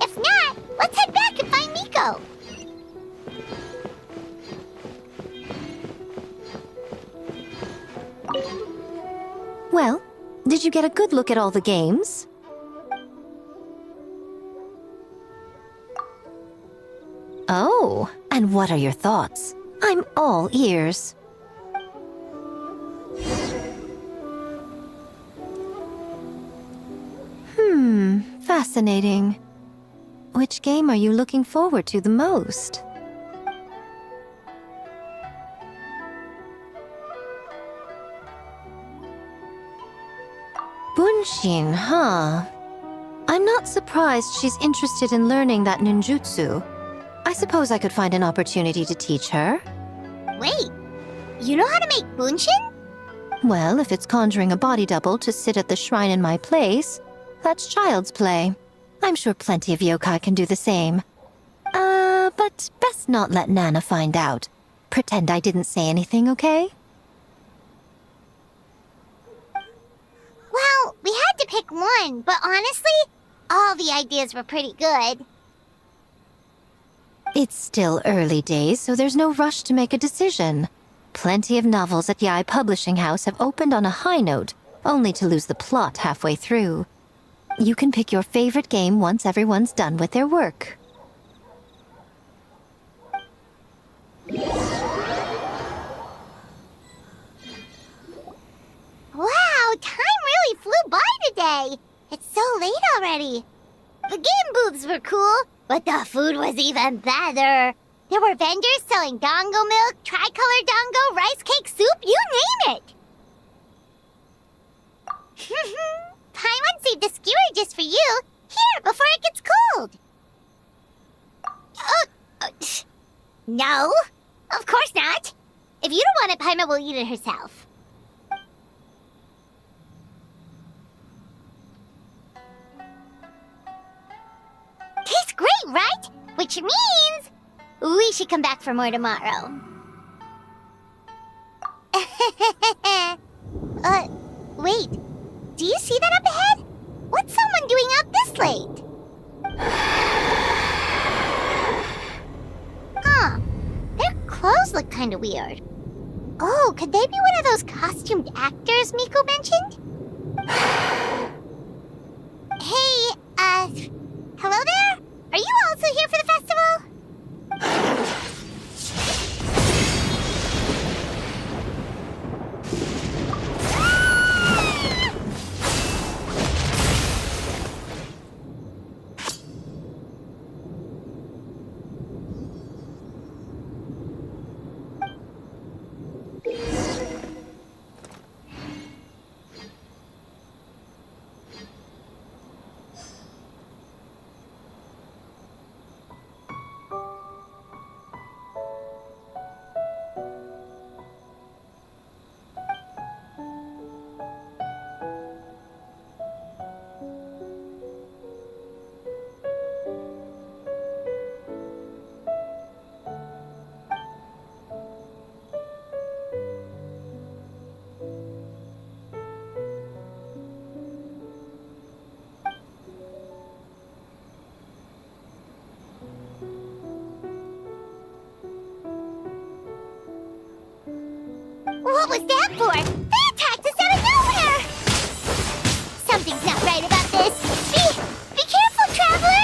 If not, let's head back and find Miko. Well, did you get a good look at all the games? Oh, and what are your thoughts? I'm all ears. Fascinating. Which game are you looking forward to the most? Bunshin, huh? I'm not surprised she's interested in learning that ninjutsu. I suppose I could find an opportunity to teach her. Wait, you know how to make bunshin? Well, if it's conjuring a body double to sit at the shrine in my place, that's child's play. I'm sure plenty of yokai can do the same. But best not let Nana find out. Pretend I didn't say anything, okay? Well, we had to pick one, but honestly, all the ideas were pretty good. It's still early days, so there's no rush to make a decision. Plenty of novels at Yae Publishing House have opened on a high note, only to lose the plot halfway through. You can pick your favorite game once everyone's done with their work. Wow, time really flew by today. It's so late already. The game booths were cool, but the food was even better. There were vendors selling dango milk, tricolor dango, rice cake soup, you name it. Paimon saved a skewer just for you. Here, before it gets cold. No, of course not. If you don't want it, Paimon will eat it herself. Tastes great, right? Which means we should come back for more tomorrow. Wait. Do you see that up ahead? What's someone doing up this late? Huh. Their clothes look kind of weird. Oh, could they be one of those costumed actors Miko mentioned? Hey, hello there? Are you also here for the festival? What was that for? They attacked us out of nowhere! Something's not right about this. Be careful, traveler!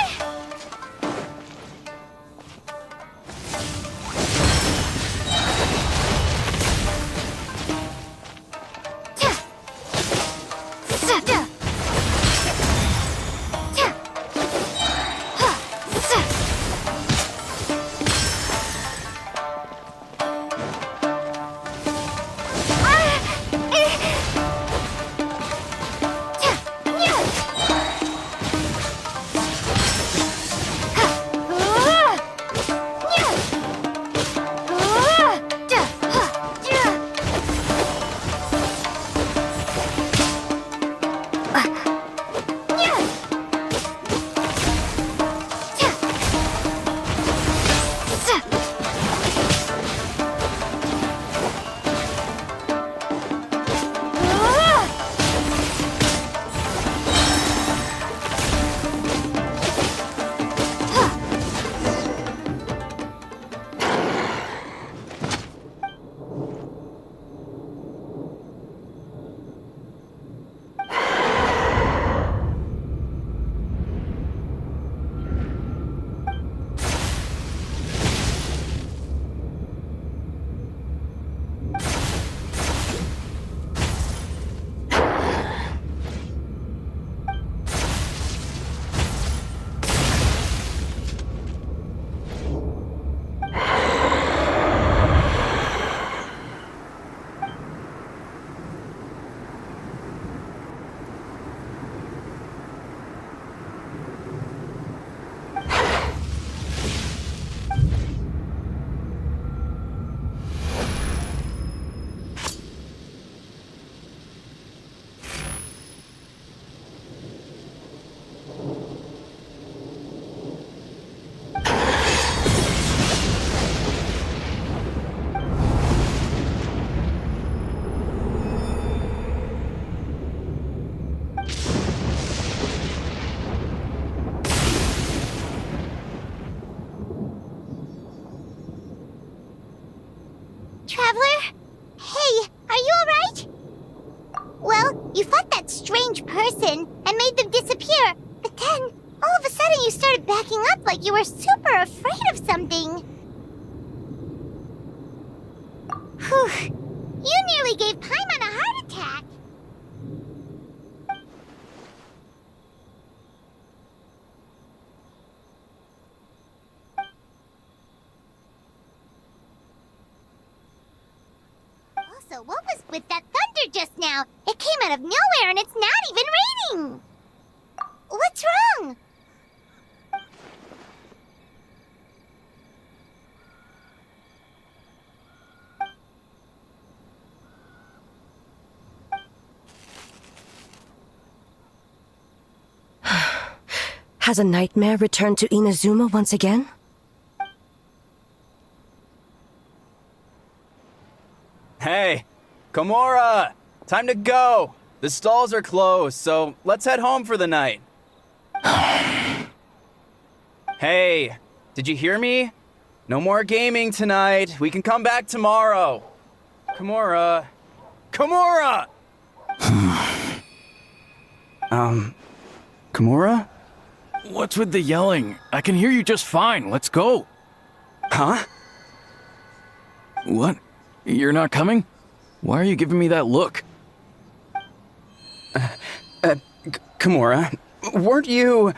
listen and made them disappear. But then, all of a sudden you started backing up like you were super afraid of something. Whew. You nearly gave Paimon a heart attack. Also, what was with that thunder just now? It came out of nowhere and it's not even raining. What's wrong? Has a nightmare returned to Inazuma once again? Hey, Komura! Time to go! The stalls are closed, so let's head home for the night. Hey, did you hear me? No more gaming tonight. We can come back tomorrow. Komura. Komura! Komura? What's with the yelling? I can hear you just fine. Let's go. Huh? What? You're not coming? Why are you giving me that look? Komura, weren't you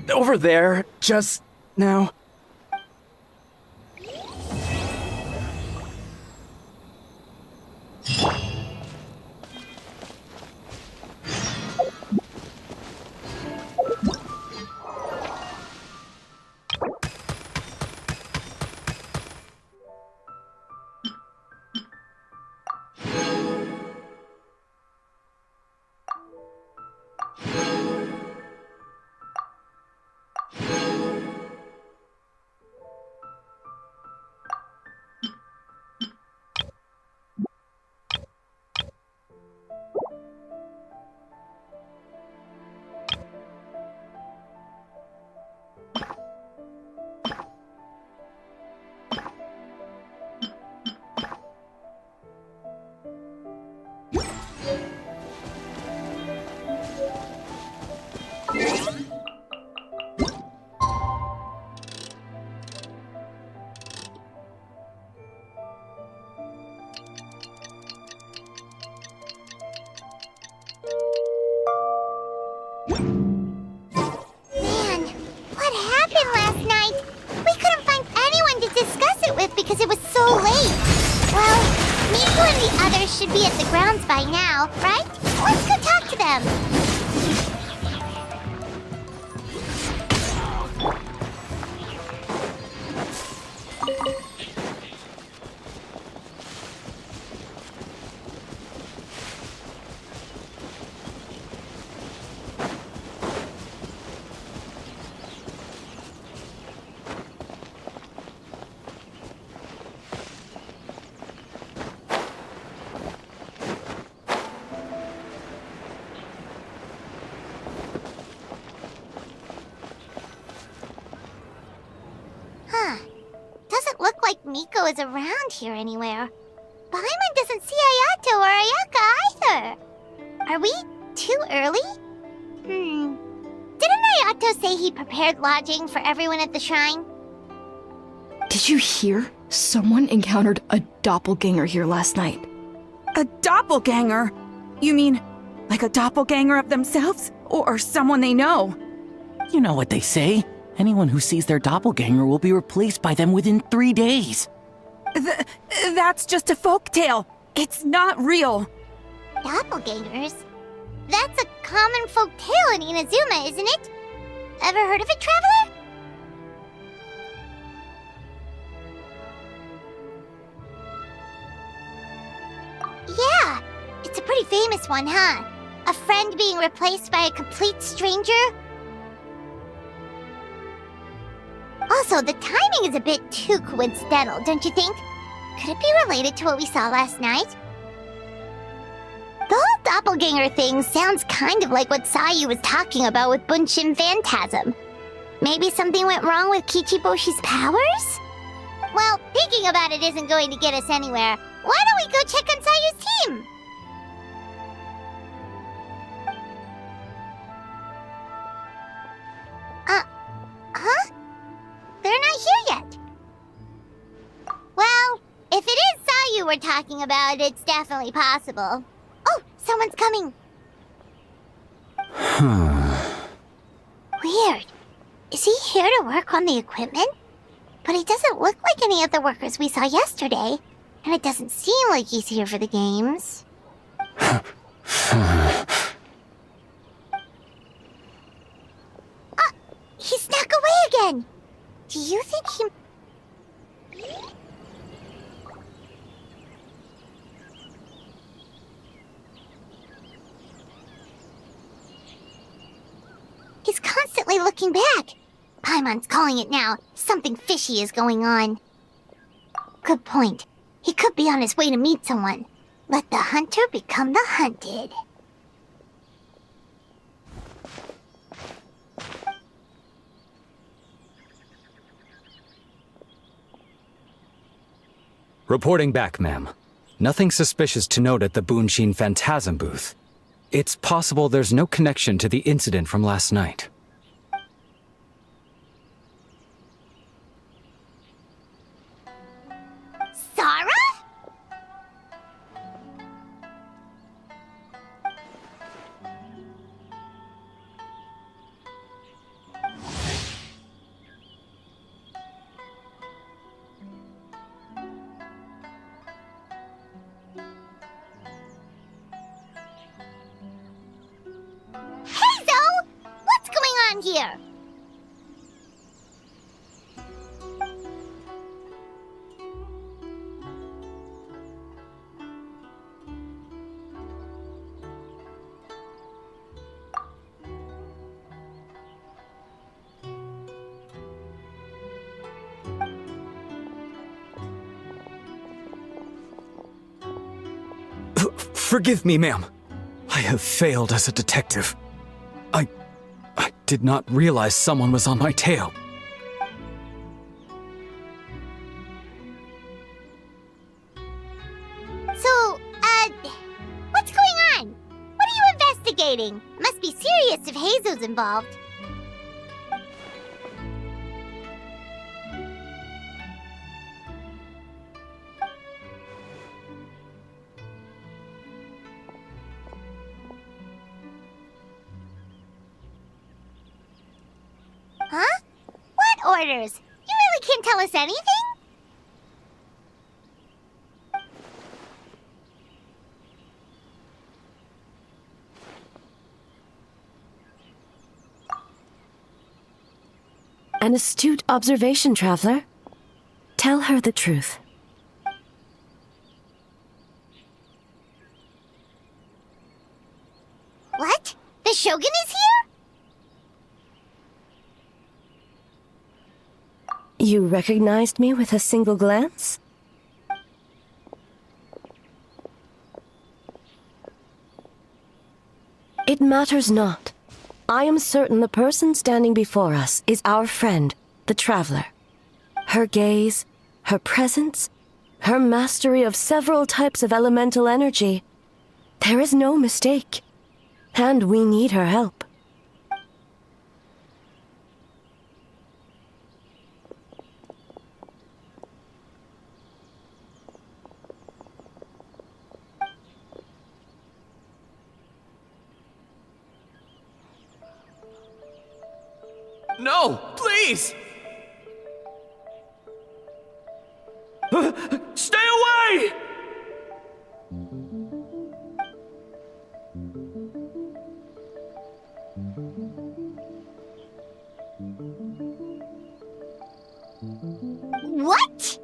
over there just now? because it was so late. Well, Miko and the others should be at the grounds by now, right? Let's go talk to them. Doesn't look like Miko is around here anywhere. Paimon doesn't see Ayato or Ayaka either. Are we too early? Didn't Ayato say he prepared lodging for everyone at the shrine? Did you hear? Someone encountered a doppelganger here last night. A doppelganger? You mean like a doppelganger of themselves? Or someone they know? You know what they say. Anyone who sees their doppelganger will be replaced by them within 3 days. That's just a folktale. It's not real. Doppelgangers? That's a common folk tale in Inazuma, isn't it? Ever heard of it, traveler? Yeah, it's a pretty famous one, huh? A friend being replaced by a complete stranger? Also, the timing is a bit too coincidental, don't you think? Could it be related to what we saw last night? The whole doppelganger thing sounds kind of like what Sayu was talking about with Bunshin Phantasm. Maybe something went wrong with Kichiboshi's powers? Well, thinking about it isn't going to get us anywhere. Why don't we go check on Sayu's team? were talking about, it's definitely possible. Oh, someone's coming. Weird. Is he here to work on the equipment? But he doesn't look like any of the workers we saw yesterday. And it doesn't seem like he's here for the games. He snuck away again! Do you think he... He's constantly looking back. Paimon's calling it now. Something fishy is going on. Good point. He could be on his way to meet someone. Let the hunter become the hunted. Reporting back, ma'am. Nothing suspicious to note at the Bunshin Phantasm booth. It's possible there's no connection to the incident from last night. Sarah? What's going on here? Forgive me, ma'am. I have failed as a detective. I did not realize someone was on my tail. So, what's going on? What are you investigating? Must be serious if Heizo's involved. Huh? What orders? You really can't tell us anything? An astute observation, traveler. Tell her the truth. What? The Shogun is here? You recognized me with a single glance? It matters not. I am certain the person standing before us is our friend, the traveler. Her gaze, her presence, her mastery of several types of elemental energy. There is no mistake. And we need her help. No, please! Stay away! What?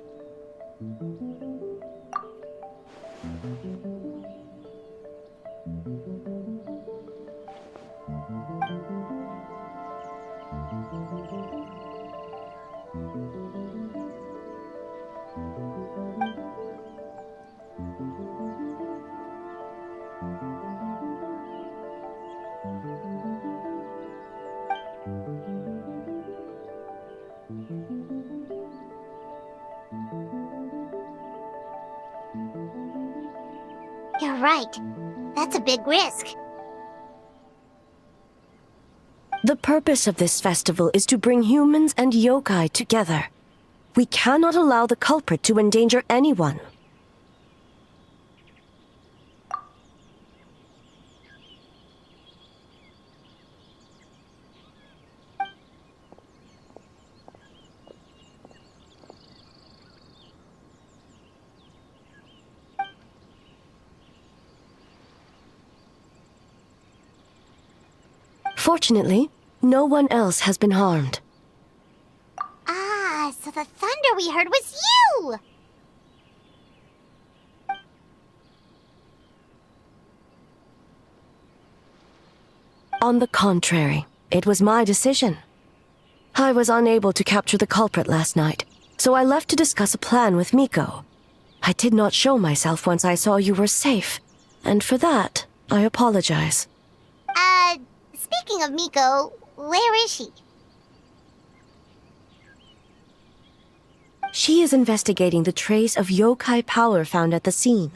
You're right. That's a big risk. The purpose of this festival is to bring humans and yokai together. We cannot allow the culprit to endanger anyone. Fortunately, no one else has been harmed. Ah, so the thunder we heard was you! On the contrary, it was my decision. I was unable to capture the culprit last night, so I left to discuss a plan with Miko. I did not show myself once I saw you were safe, and for that, I apologize. Speaking of Miko, where is she? She is investigating the trace of yokai power found at the scene.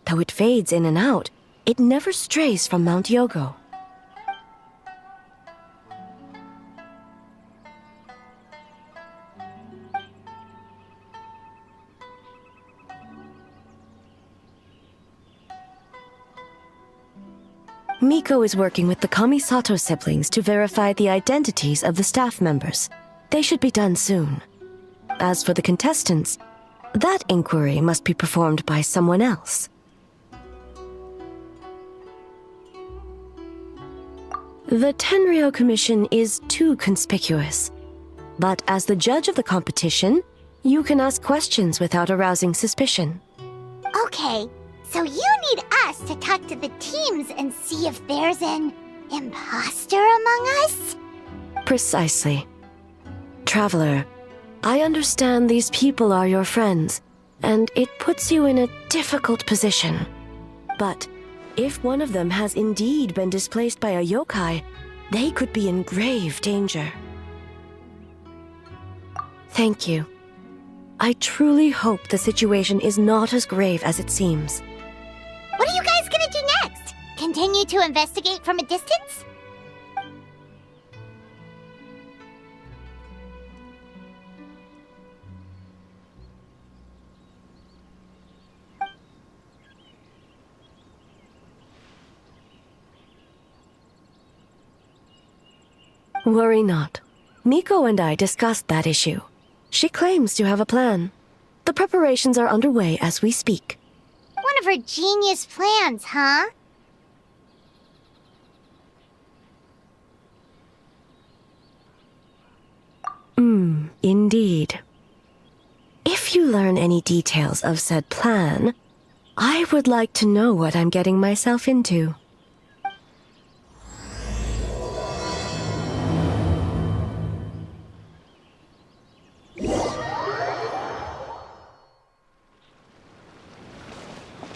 Though it fades in and out, it never strays from Mount Yogo. Miko is working with the Kamisato siblings to verify the identities of the staff members. They should be done soon. As for the contestants, that inquiry must be performed by someone else. The Tenryo Commission is too conspicuous. But as the judge of the competition, you can ask questions without arousing suspicion. Okay, so you need us to talk to the teams and see if there's an imposter among us? Precisely. Traveler, I understand these people are your friends, and it puts you in a difficult position. But if one of them has indeed been displaced by a yokai, they could be in grave danger. Thank you. I truly hope the situation is not as grave as it seems. What are you guys gonna do next? Continue to investigate from a distance? Worry not. Miko and I discussed that issue. She claims to have a plan. The preparations are underway as we speak. One of her genius plans, huh? Indeed. If you learn any details of said plan, I would like to know what I'm getting myself into.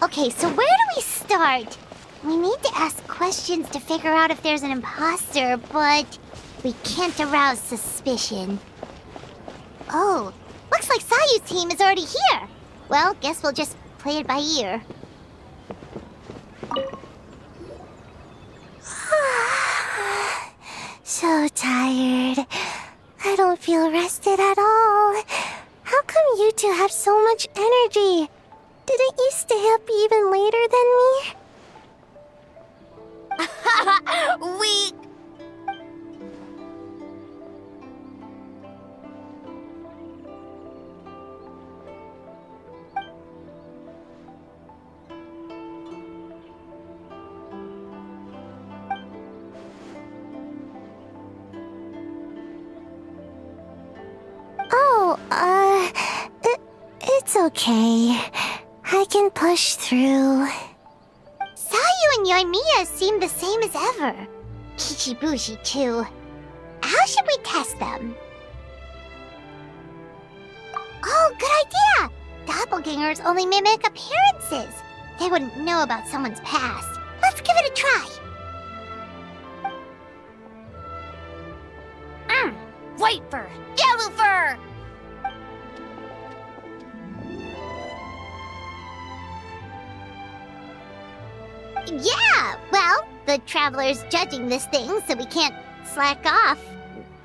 Okay, so where do we start? We need to ask questions to figure out if there's an imposter, but we can't arouse suspicion. Oh, looks like Sayu's team is already here. Well, guess we'll just play it by ear. So tired. I don't feel rested at all. How come you two have so much energy? Didn't you stay up even later than me? Weak. It's okay. I can push through. Sayu and Yoimiya seem the same as ever. Kichibushi, too. How should we test them? Oh, good idea! Doppelgangers only mimic appearances. They wouldn't know about someone's past. Let's give it a try. White fur! Yellow fur! Yeah, well, the Traveler's judging this thing, so we can't slack off,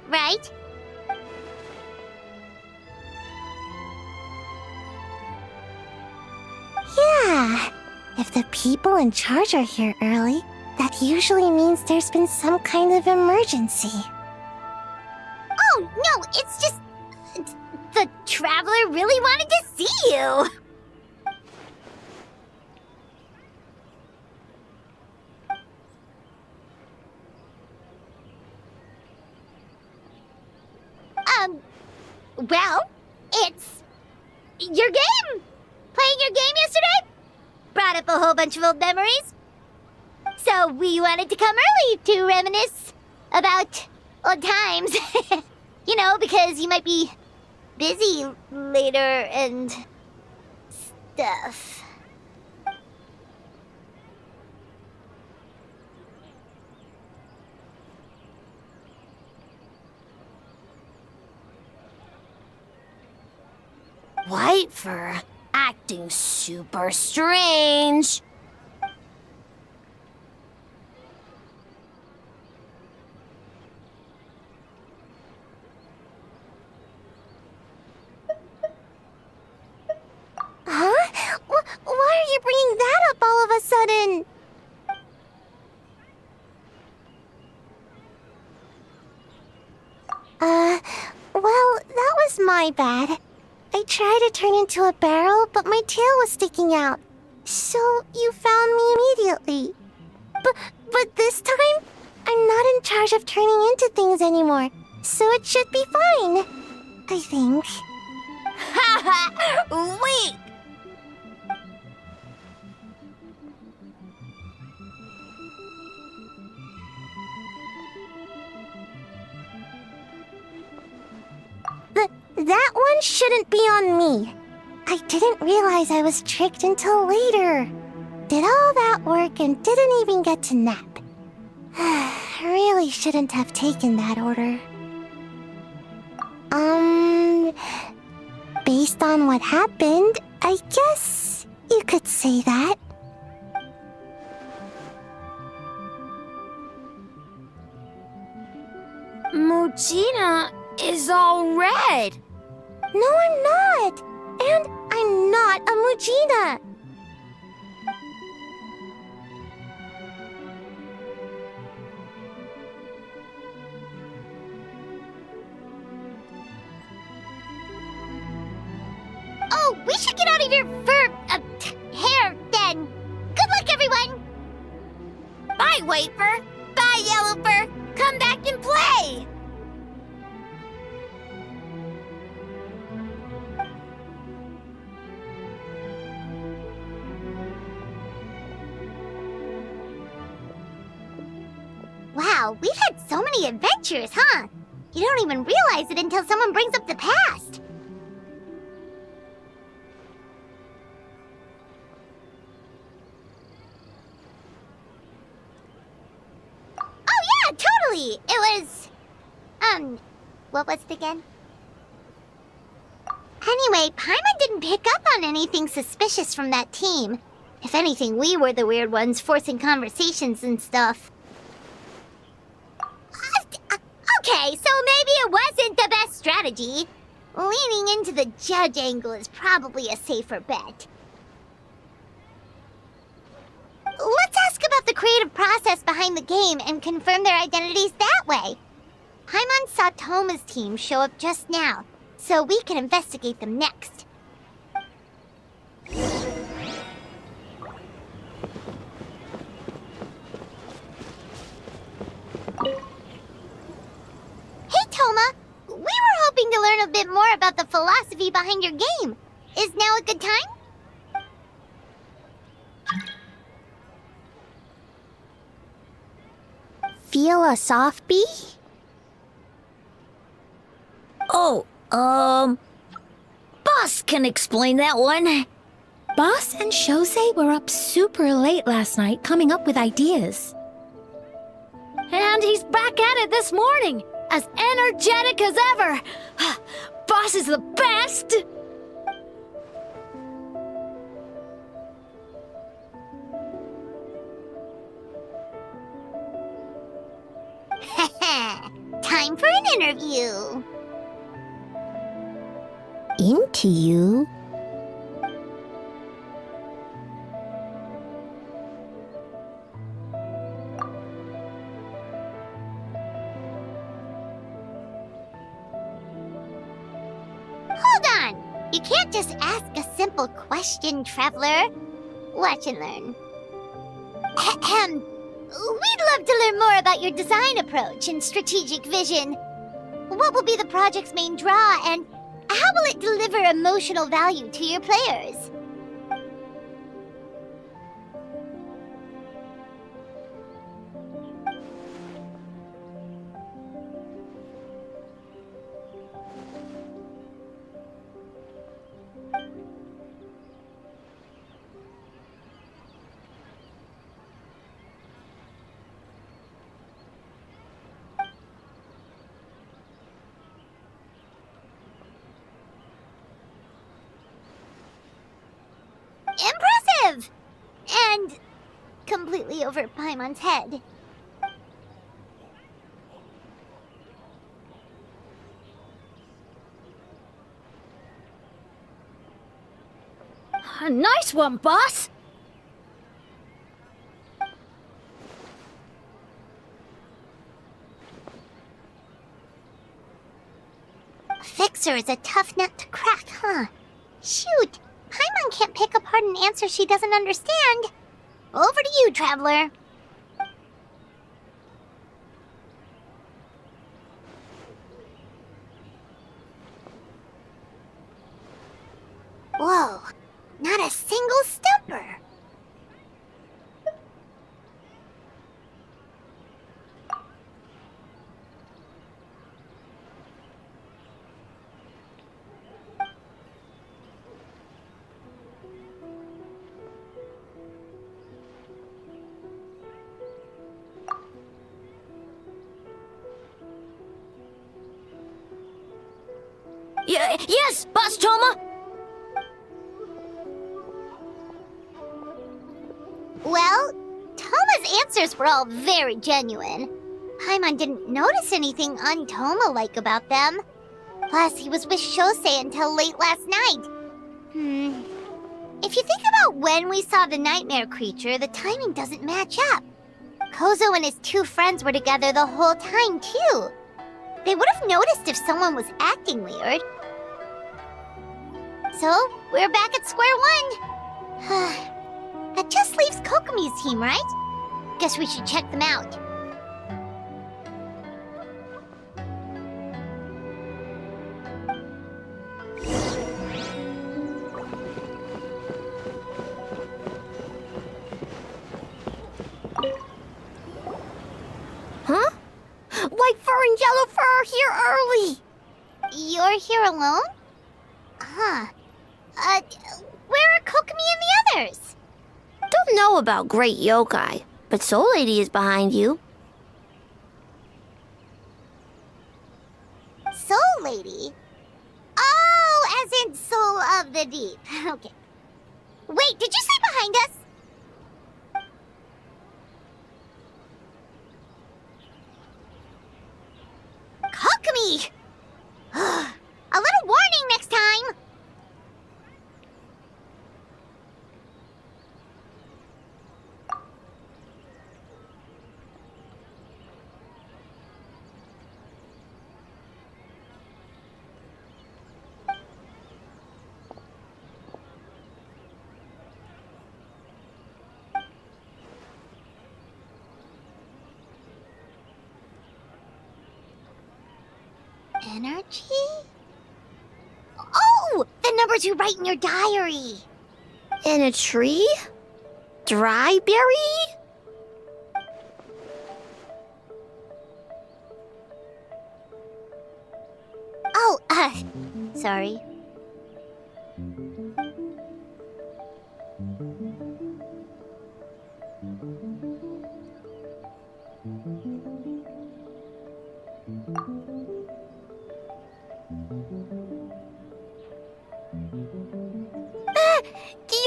right? Yeah, if the people in charge are here early, that usually means there's been some kind of emergency. Oh, no, it's just... the Traveler really wanted to see you! Well, it's your game! Playing your game yesterday? Brought up a whole bunch of old memories. So we wanted to come early to reminisce about old times. You know, because you might be busy later and stuff. White fur acting super strange. Huh? Why are you bringing that up all of a sudden? Well, that was my bad. I tried to turn into a barrel, but my tail was sticking out. So you found me immediately. But this time, I'm not in charge of turning into things anymore. So it should be fine. I think. Haha! Wait! That one shouldn't be on me. I didn't realize I was tricked until later. Did all that work and didn't even get to nap. Really shouldn't have taken that order. Based on what happened, I guess you could say that. Mujina is all red. No, I'm not. And I'm not a Mujina. Oh, we should get out of your hair then. Good luck, everyone. Bye, White Fur. Bye, Yellow Fur. Come back and play. Wow, we've had so many adventures, huh? You don't even realize it until someone brings up the past. Oh yeah, totally! It was... what was it again? Anyway, Paimon didn't pick up on anything suspicious from that team. If anything, we were the weird ones forcing conversations and stuff. Okay, so maybe it wasn't the best strategy. Leaning into the judge angle is probably a safer bet. Let's ask about the creative process behind the game and confirm their identities that way. Paimon saw Toma's team show up just now, so we can investigate them next. Hey, Toma! We were hoping to learn a bit more about the philosophy behind your game. Is now a good time? Philosophy? Oh, Boss can explain that one. Boss and Shosei were up super late last night coming up with ideas. And he's back at it this morning, as energetic as ever. Boss is the best! Time for an interview. Into you? Hold on! You can't just ask a simple question, traveler. Watch and learn. We'd love to learn more about your design approach and strategic vision. What will be the project's main draw, and How will it deliver emotional value to your players? Impressive! And completely over Paimon's head. Nice one, boss! Fixer is a tough nut to crack, huh? Shoot! Paimon can't pick apart an answer she doesn't understand. Over to you, Traveler. Whoa, not a single stumper. Yes, Boss Toma! Well, Toma's answers were all very genuine. Paimon didn't notice anything un-Toma-like about them. Plus, he was with Shosei until late last night. If you think about when we saw the nightmare creature, the timing doesn't match up. Kozo and his two friends were together the whole time, too. They would have noticed if someone was acting weird. So, we're back at square one. That just leaves Kokomi's team, right? Guess we should check them out. Huh? White fur and yellow fur are here early! You're here alone? Huh. Where are Kokomi and the others? Don't know about Great Yokai, but Soul Lady is behind you. Soul Lady? Oh, as in Soul of the Deep. Okay. Wait, did you say behind us? Kokomi! A little warning next time! Energy? Oh! The numbers you write in your diary! In a tree? Dryberry? Oh, sorry.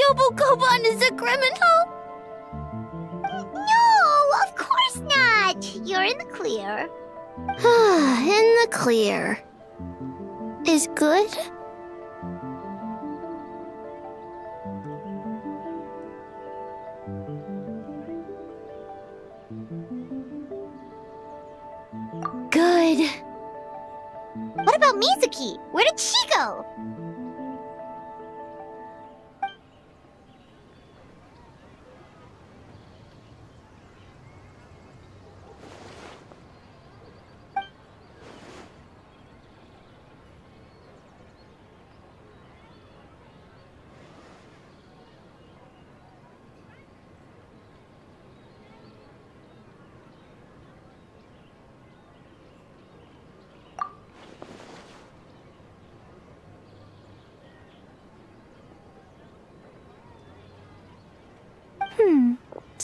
Yobukoban is a criminal? No, of course not! You're in the clear. In the clear. Is good? Good. What about Mizuki? Where did she go?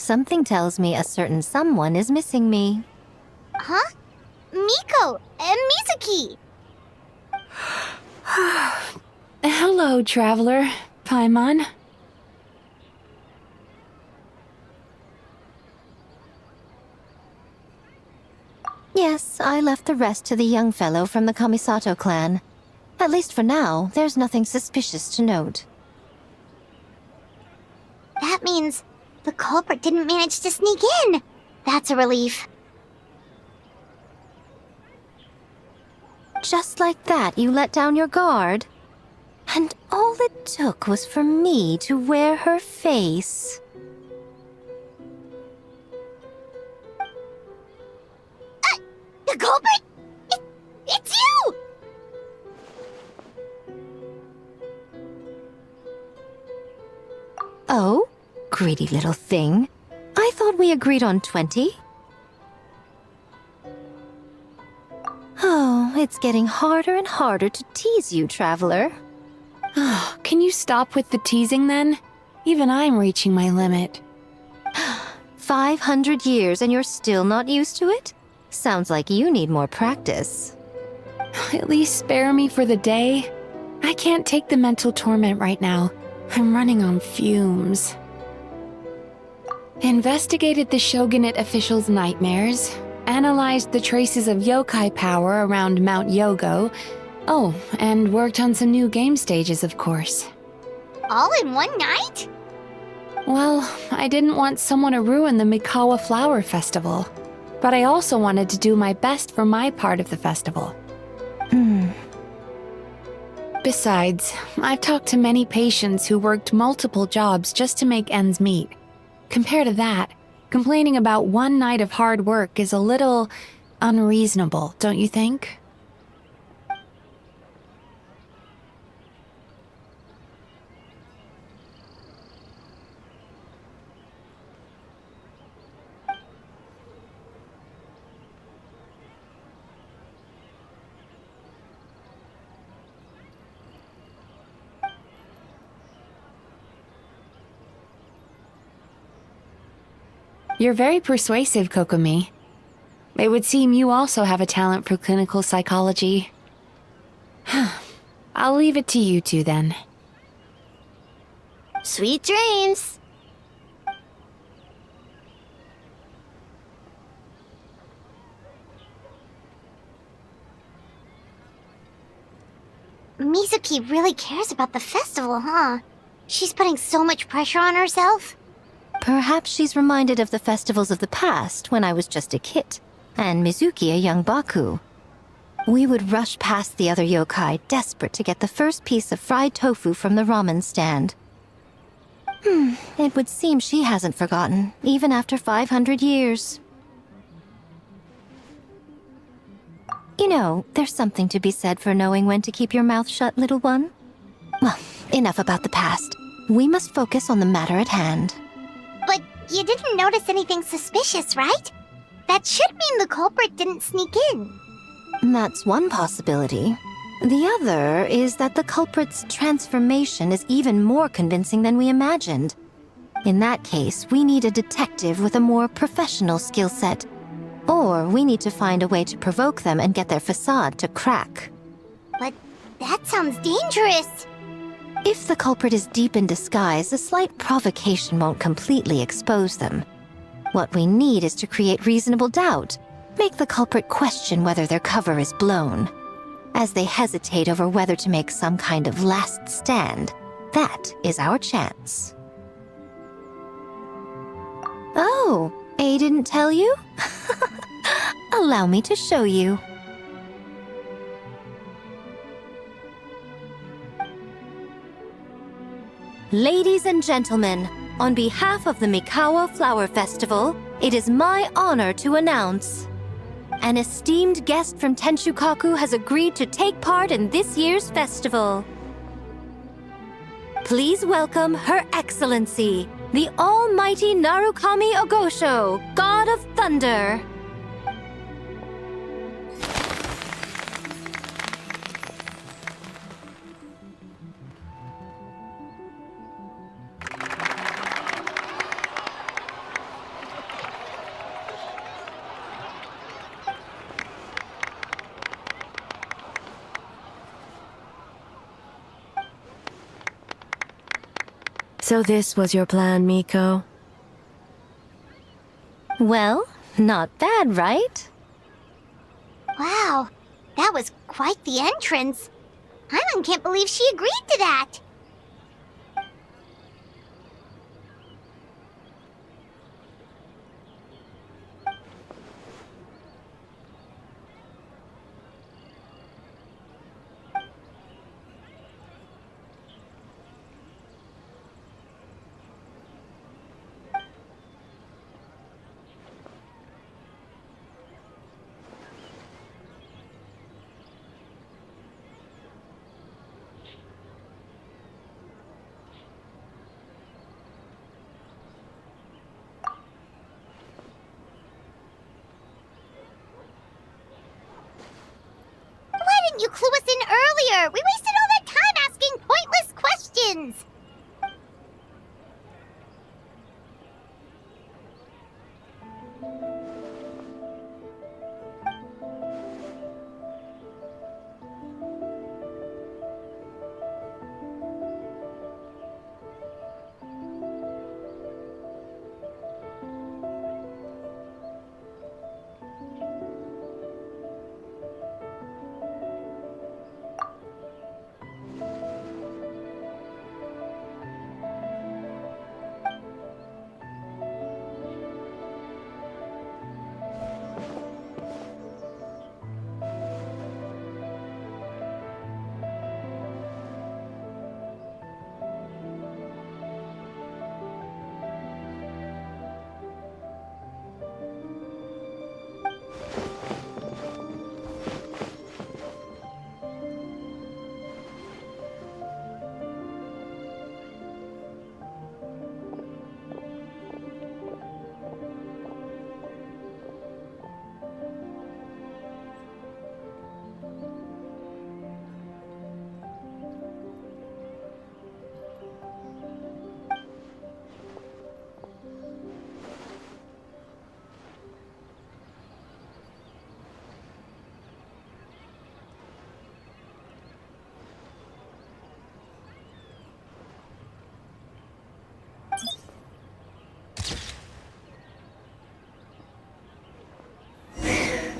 Something tells me a certain someone is missing me. Huh? Miko and Mizuki! Hello, traveler. Paimon. Yes, I left the rest to the young fellow from the Kamisato clan. At least for now, there's nothing suspicious to note. That means the culprit didn't manage to sneak in. That's a relief. Just like that, you let down your guard? And all it took was for me to wear her face. The culprit? It's you! Oh? Greedy little thing. I thought we agreed on 20. Oh, it's getting harder and harder to tease you, traveler. Oh, can you stop with the teasing then? Even I'm reaching my limit. 500 years and you're still not used to it? Sounds like you need more practice. At least spare me for the day. I can't take the mental torment right now. I'm running on fumes. Investigated the shogunate officials' nightmares. Analyzed the traces of yokai power around Mount Yogo. Oh, and worked on some new game stages, of course. All in one night? Well, I didn't want someone to ruin the Mikawa Flower Festival. But I also wanted to do my best for my part of the festival. Besides, I've talked to many patients who worked multiple jobs just to make ends meet. Compared to that, complaining about one night of hard work is a little unreasonable, don't you think? You're very persuasive, Kokomi. It would seem you also have a talent for clinical psychology. I'll leave it to you two then. Sweet dreams! Mizuki really cares about the festival, huh? She's putting so much pressure on herself. Perhaps she's reminded of the festivals of the past when I was just a kid, and Mizuki a young Baku. We would rush past the other yokai, desperate to get the first piece of fried tofu from the ramen stand. It would seem she hasn't forgotten, even after 500 years. You know, there's something to be said for knowing when to keep your mouth shut, little one. Well, enough about the past. We must focus on the matter at hand. But you didn't notice anything suspicious, right? That should mean the culprit didn't sneak in. That's one possibility. The other is that the culprit's transformation is even more convincing than we imagined. In that case, we need a detective with a more professional skill set. Or we need to find a way to provoke them and get their facade to crack. But that sounds dangerous. If the culprit is deep in disguise, a slight provocation won't completely expose them. What we need is to create reasonable doubt. Make the culprit question whether their cover is blown. As they hesitate over whether to make some kind of last stand, that is our chance. Oh, A didn't tell you? Allow me to show you. Ladies and gentlemen, on behalf of the Mikawa Flower Festival, it is my honor to announce an esteemed guest from Tenshukaku has agreed to take part in this year's festival. Please welcome Her Excellency, the Almighty Narukami Ogosho, God of Thunder. So this was your plan, Miko? Well, not bad, right? Wow, that was quite the entrance. Paimon can't believe she agreed to that. Why didn't you clue us in earlier? We wasted all that time asking pointless questions.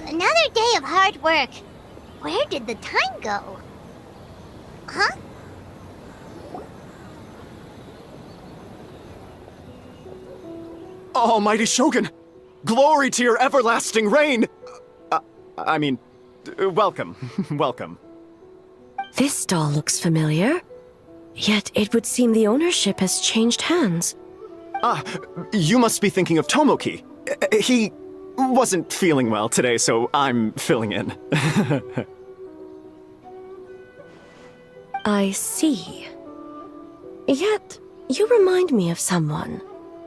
Another day of hard work. Where did the time go? Huh? Almighty Shogun! Glory to your everlasting reign! Welcome. Welcome. This stall looks familiar. Yet it would seem the ownership has changed hands. Ah, you must be thinking of Tomoki. He wasn't feeling well today, so I'm filling in. I see. Yet, you remind me of someone.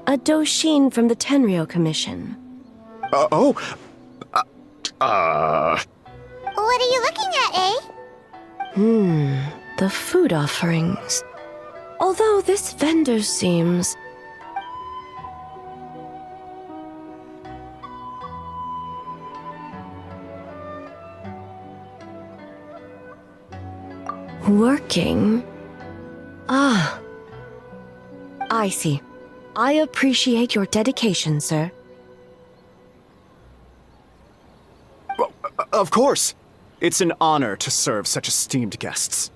A Doshin from the Tenryo Commission. What are you looking at, eh? The food offerings. Although this vendor seems... working? Ah. I see. I appreciate your dedication, sir. Of course. It's an honor to serve such esteemed guests.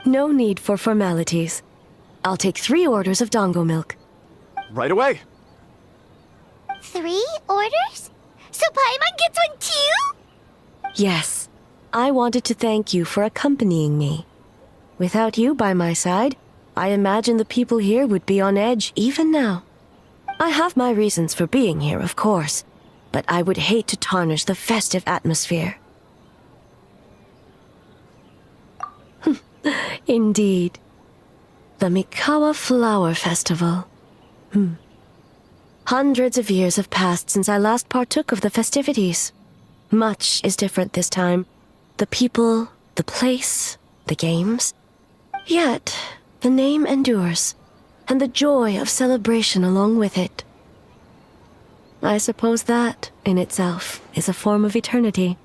No need for formalities. I'll take 3 orders of dango milk. Right away. 3 orders? So Paimon gets one too? Yes. I wanted to thank you for accompanying me. Without you by my side, I imagine the people here would be on edge even now. I have my reasons for being here, of course, but I would hate to tarnish the festive atmosphere. Indeed. The Mikawa Flower Festival. Hundreds of years have passed since I last partook of the festivities. Much is different this time. The people, the place, the games. Yet, the name endures, and the joy of celebration along with it. I suppose that, in itself, is a form of eternity.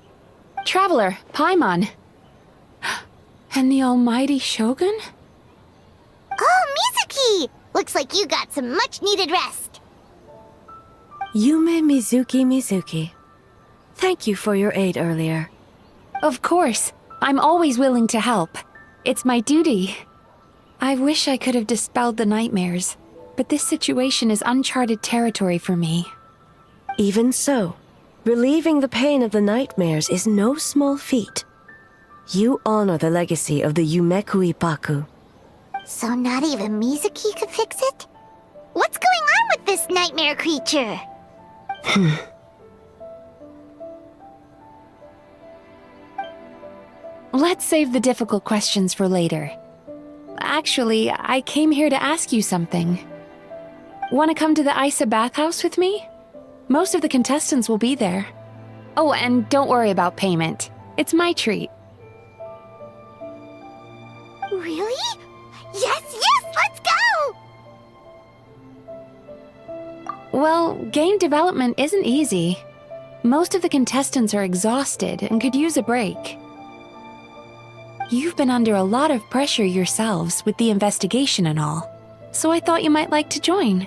Traveler, Paimon. And the almighty Shogun? Oh, Mizuki! Mizuki! Looks like you got some much-needed rest. Yume Mizuki. Thank you for your aid earlier. Of course. I'm always willing to help. It's my duty. I wish I could have dispelled the nightmares, but this situation is uncharted territory for me. Even so, relieving the pain of the nightmares is no small feat. You honor the legacy of the Yumekui Baku. So not even Mizuki could fix it? What's going on with this nightmare creature? Let's save the difficult questions for later. Actually, I came here to ask you something. Want to come to the Isa bathhouse with me? Most of the contestants will be there. Oh, and don't worry about payment. It's my treat. Really? Yes, let's go! Well, game development isn't easy. Most of the contestants are exhausted and could use a break. You've been under a lot of pressure yourselves with the investigation and all, so I thought you might like to join.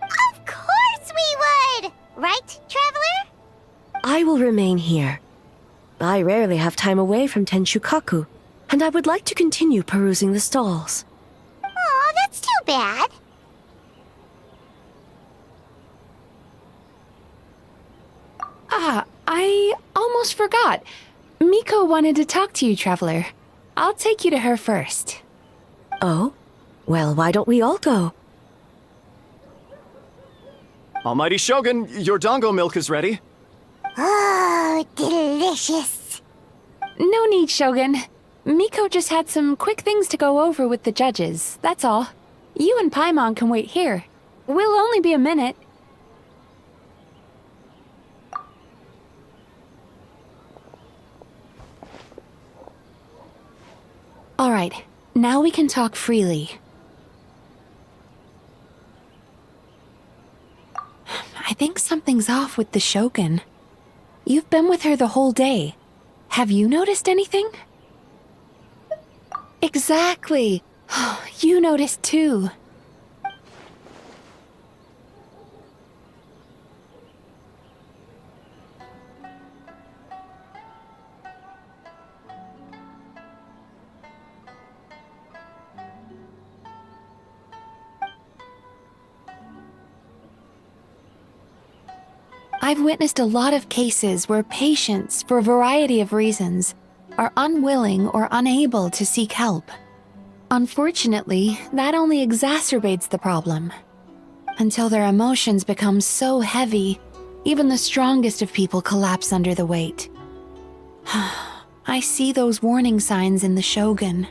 Of course we would! Right, Traveler? I will remain here. I rarely have time away from Tenshukaku, and I would like to continue perusing the stalls. Aw, that's too bad. I almost forgot. Miko wanted to talk to you, Traveler. I'll take you to her first. Oh? Well, why don't we all go? Almighty Shogun, your dango milk is ready. Oh, delicious. No need, Shogun. Miko just had some quick things to go over with the judges, that's all. You and Paimon can wait here. We'll only be a minute. All right, now we can talk freely. I think something's off with the Shogun. You've been with her the whole day. Have you noticed anything? Exactly. You noticed too. I've witnessed a lot of cases where patients, for a variety of reasons, are unwilling or unable to seek help. Unfortunately, that only exacerbates the problem. Until their emotions become so heavy, even the strongest of people collapse under the weight. I see those warning signs in the Shogun.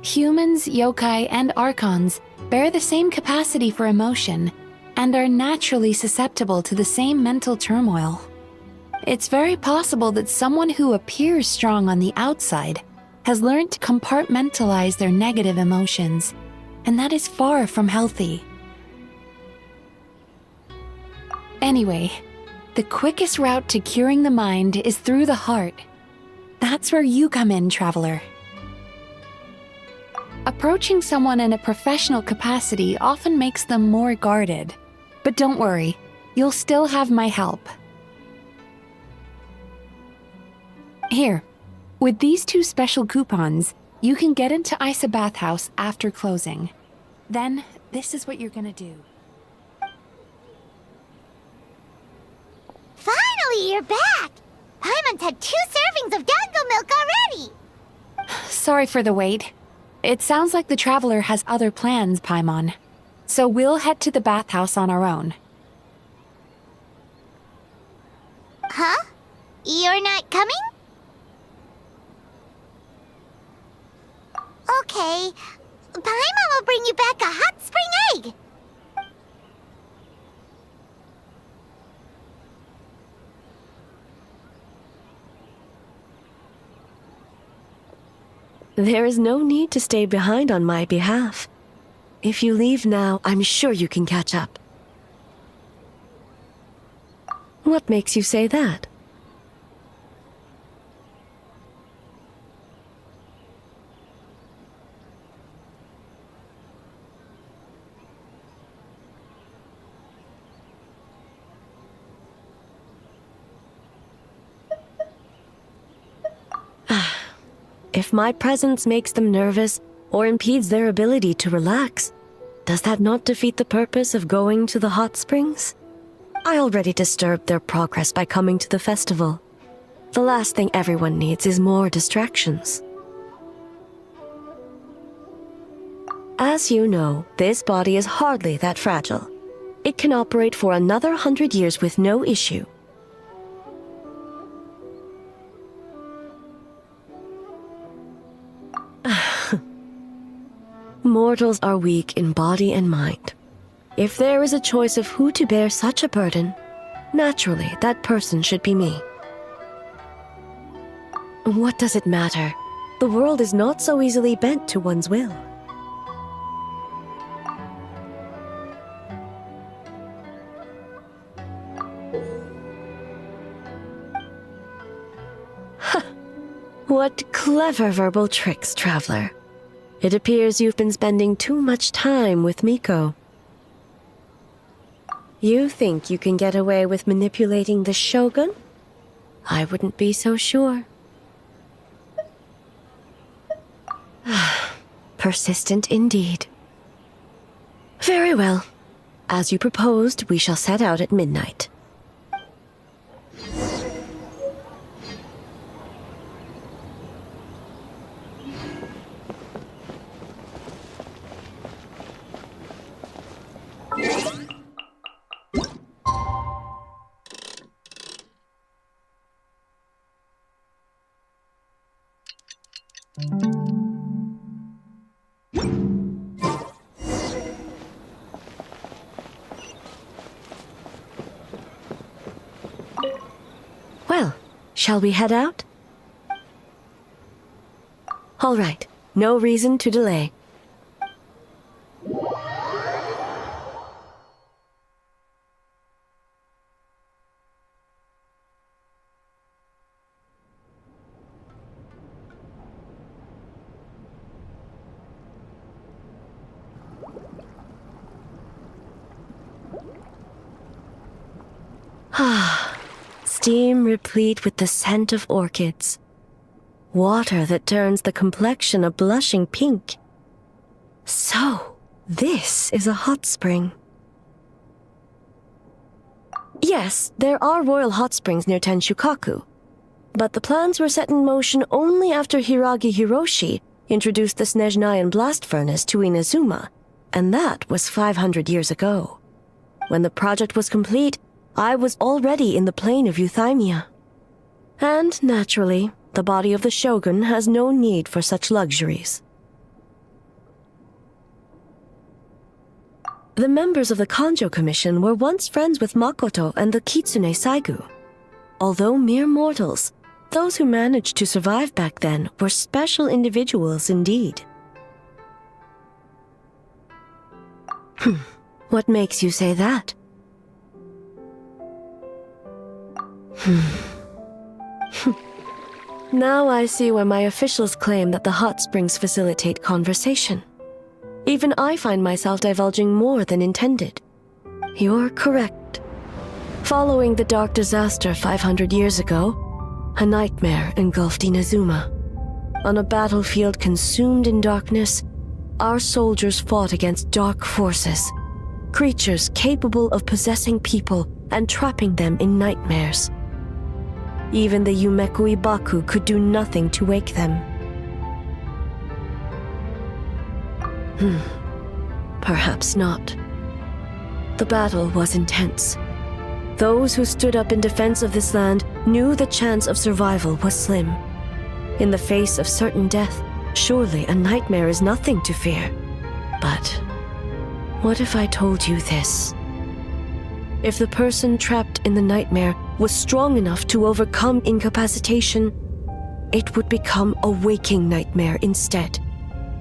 Humans, yokai, and archons bear the same capacity for emotion and are naturally susceptible to the same mental turmoil. It's very possible that someone who appears strong on the outside has learned to compartmentalize their negative emotions, and that is far from healthy. Anyway, the quickest route to curing the mind is through the heart. That's where you come in, Traveler. Approaching someone in a professional capacity often makes them more guarded. But don't worry, you'll still have my help. Here, with these 2 special coupons, you can get into Isa Bathhouse after closing. Then, this is what you're gonna do. Finally, you're back! Paimon's had 2 servings of dango milk already! Sorry for the wait. It sounds like the Traveler has other plans, Paimon. So we'll head to the bathhouse on our own. Huh? You're not coming? Okay. Paimon will bring you back a hot spring egg! There is no need to stay behind on my behalf. If you leave now, I'm sure you can catch up. What makes you say that? if my presence makes them nervous or impedes their ability to relax, does that not defeat the purpose of going to the hot springs? I already disturbed their progress by coming to the festival. The last thing everyone needs is more distractions. As you know, this body is hardly that fragile. It can operate for another 100 years with no issue. Mortals are weak in body and mind. If there is a choice of who to bear such a burden, naturally that person should be me. What does it matter? The world is not so easily bent to one's will. What clever verbal tricks, traveler. It appears you've been spending too much time with Miko. You think you can get away with manipulating the Shogun? I wouldn't be so sure. Persistent indeed. Very well. As you proposed, we shall set out at midnight. Well, shall we head out? All right, no reason to delay. Steam replete with the scent of orchids. Water that turns the complexion a blushing pink. So, this is a hot spring. Yes, there are royal hot springs near Tenshukaku, but the plans were set in motion only after Hiragi Hiroshi introduced the Snezhnayan blast furnace to Inazuma, and that was 500 years ago. When the project was complete, I was already in the plain of Euthymia. And, naturally, the body of the Shogun has no need for such luxuries. The members of the Kanjo Commission were once friends with Makoto and the Kitsune Saigu. Although mere mortals, those who managed to survive back then were special individuals indeed. What makes you say that? Now I see why my officials claim that the hot springs facilitate conversation. Even I find myself divulging more than intended. You're correct. Following the dark disaster 500 years ago, a nightmare engulfed Inazuma. On a battlefield consumed in darkness, our soldiers fought against dark forces, creatures capable of possessing people and trapping them in nightmares. Even the Yumeku Ibaku could do nothing to wake them. Perhaps not. The battle was intense. Those who stood up in defense of this land knew the chance of survival was slim. In the face of certain death, surely a nightmare is nothing to fear. But what if I told you this? If the person trapped in the nightmare was strong enough to overcome incapacitation, it would become a waking nightmare instead.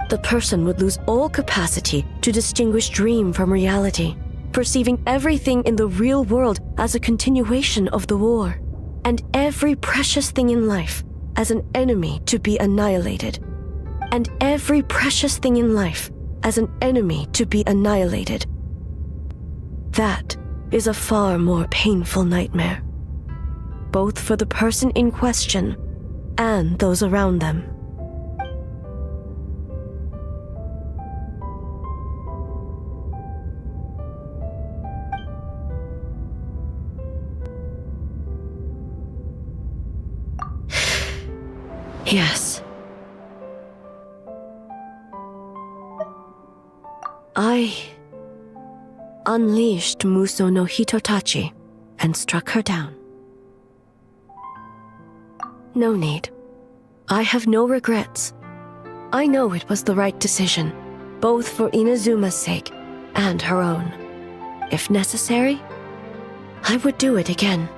The person would lose all capacity to distinguish dream from reality, perceiving everything in the real world as a continuation of the war, and every precious thing in life as an enemy to be annihilated, and every precious thing in life as an enemy to be annihilated. That is a far more painful nightmare, both for the person in question and those around them. Yes. I unleashed Muso no Hitotachi and struck her down. No need. I have no regrets. I know it was the right decision, both for Inazuma's sake and her own. If necessary, I would do it again.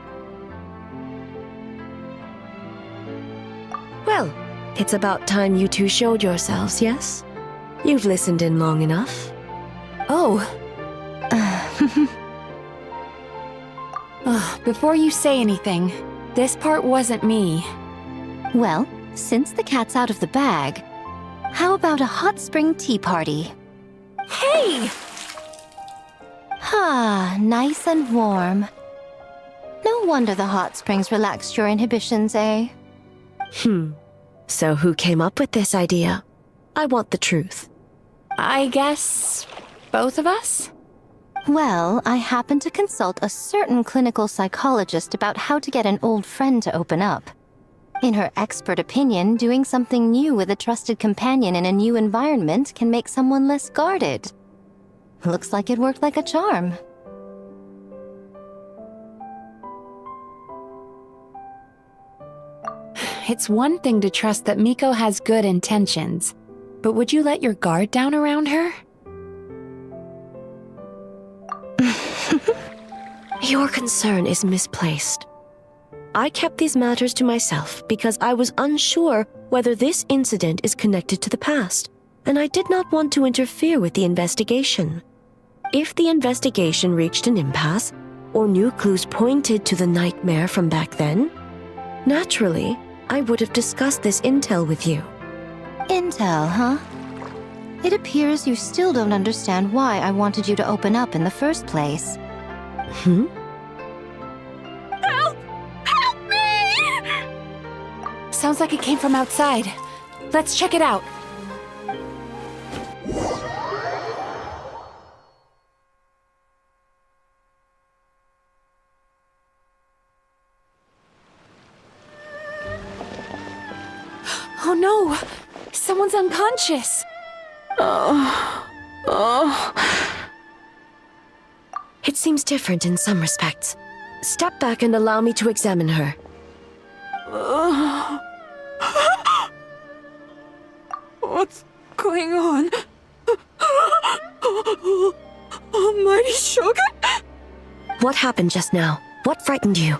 Well, it's about time you two showed yourselves, yes? You've listened in long enough. Oh. Before you say anything, this part wasn't me. Well, since the cat's out of the bag, how about a hot spring tea party? Hey! Ah, nice and warm. No wonder the hot springs relaxed your inhibitions, eh? So who came up with this idea? I want the truth. I guess both of us? Well, I happened to consult a certain clinical psychologist about how to get an old friend to open up. In her expert opinion, doing something new with a trusted companion in a new environment can make someone less guarded. Looks like it worked like a charm. It's one thing to trust that Miko has good intentions, but would you let your guard down around her? Your concern is misplaced. I kept these matters to myself because I was unsure whether this incident is connected to the past, and I did not want to interfere with the investigation. If the investigation reached an impasse, or new clues pointed to the nightmare from back then, naturally, I would have discussed this intel with you. Intel, huh? It appears you still don't understand why I wanted you to open up in the first place. Help! Help me! Sounds like it came from outside. Let's check it out. Oh no! Someone's unconscious! It seems different in some respects. Step back and allow me to examine her. What's going on? Almighty Shogun? What happened just now? What frightened you?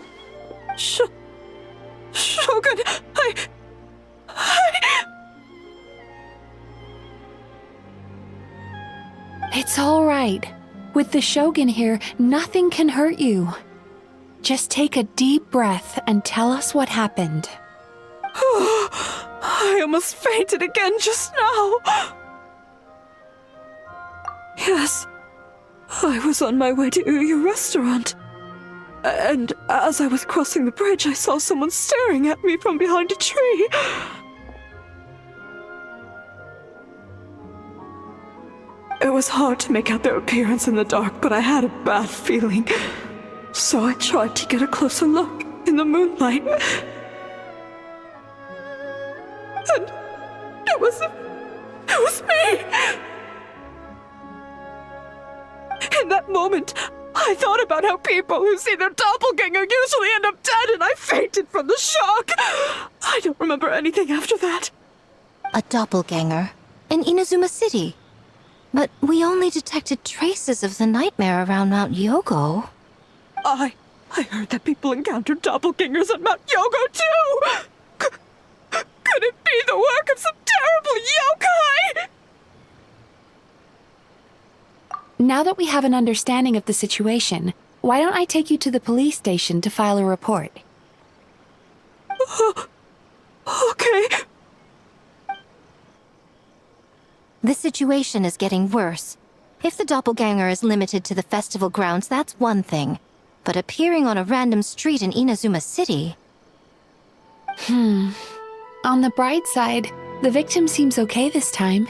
Shogun, It's all right. With the Shogun here, nothing can hurt you. Just take a deep breath and tell us what happened. I almost fainted again just now. Yes, I was on my way to Uyu restaurant. And as I was crossing the bridge, I saw someone staring at me from behind a tree. It was hard to make out their appearance in the dark, but I had a bad feeling. So I tried to get a closer look in the moonlight. And it was me! In that moment, I thought about how people who see their doppelganger usually end up dead, and I fainted from the shock. I don't remember anything after that. A doppelganger? In Inazuma City? But we only detected traces of the nightmare around Mount Yogo. I heard that people encountered doppelgangers at Mount Yogo too! Could it be the work of some terrible yokai? Now that we have an understanding of the situation, why don't I take you to the police station to file a report? Okay. The situation is getting worse. If the doppelganger is limited to the festival grounds, that's one thing. But appearing on a random street in Inazuma City... On the bright side, the victim seems okay this time.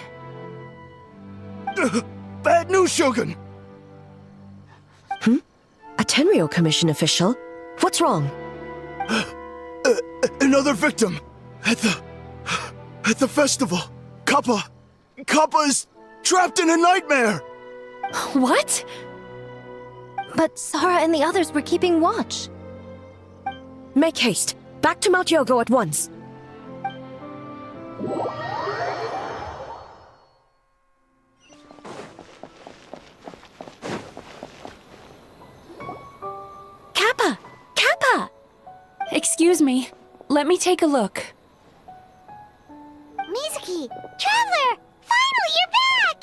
Bad news, Shogun! A Tenryo Commission official? What's wrong? Another victim! At At the festival, Kappa is trapped in a nightmare! What? But Sara and the others were keeping watch. Make haste. Back to Mount Yogo at once. Kappa! Kappa! Excuse me. Let me take a look. Mizuki! Traveler! Finally, you're back!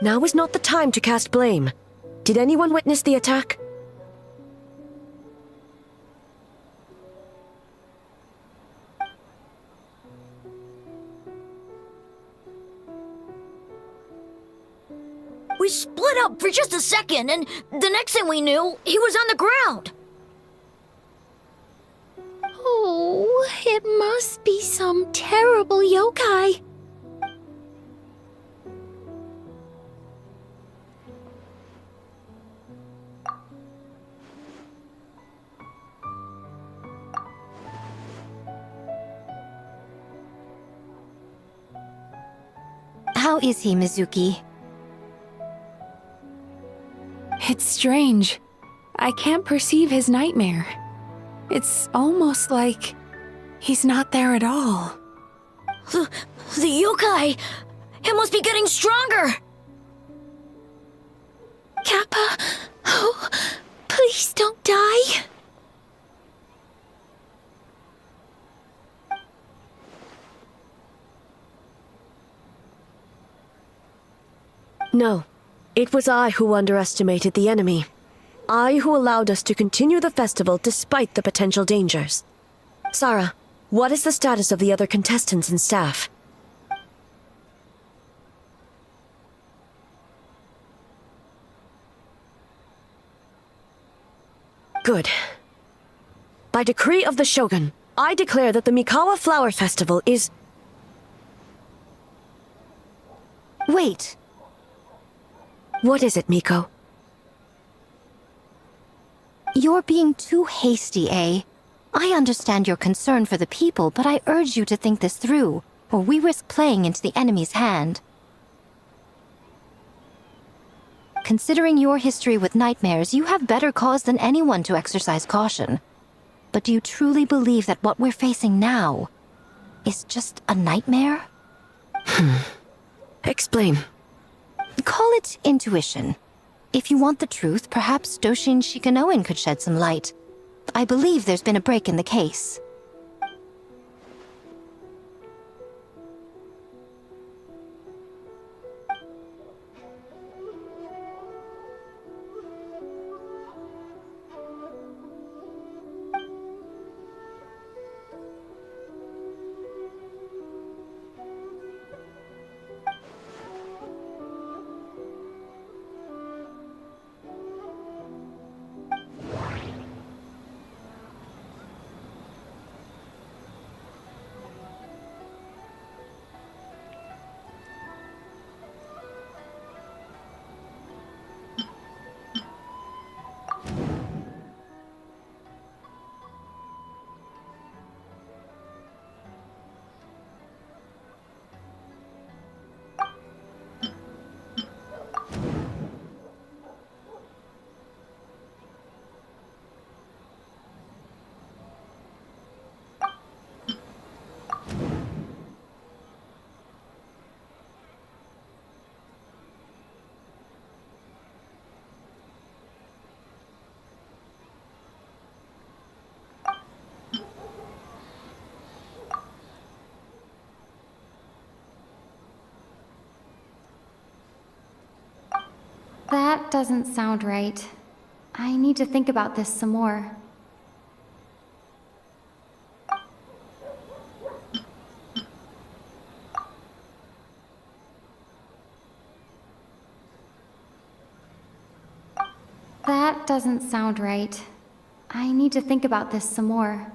Now is not the time to cast blame. Did anyone witness the attack? We split up for just a second, and the next thing we knew, he was on the ground. Oh, it must be some terrible yokai. How is he, Mizuki? It's strange. I can't perceive his nightmare. It's almost like he's not there at all. The yokai! It must be getting stronger! Kappa, oh, please don't die. No. It was I who underestimated the enemy. I who allowed us to continue the festival despite the potential dangers. Sara, what is the status of the other contestants and staff? Good. By decree of the Shogun, I declare that the Mikawa Flower Festival is... Wait. What is it, Miko? You're being too hasty, eh? I understand your concern for the people, but I urge you to think this through, or we risk playing into the enemy's hand. Considering your history with nightmares, you have better cause than anyone to exercise caution. But do you truly believe that what we're facing now is just a nightmare? Explain. Call it intuition. If you want the truth, perhaps Doshin Shikanoin could shed some light. I believe there's been a break in the case. That doesn't sound right. I need to think about this some more. That doesn't sound right. I need to think about this some more.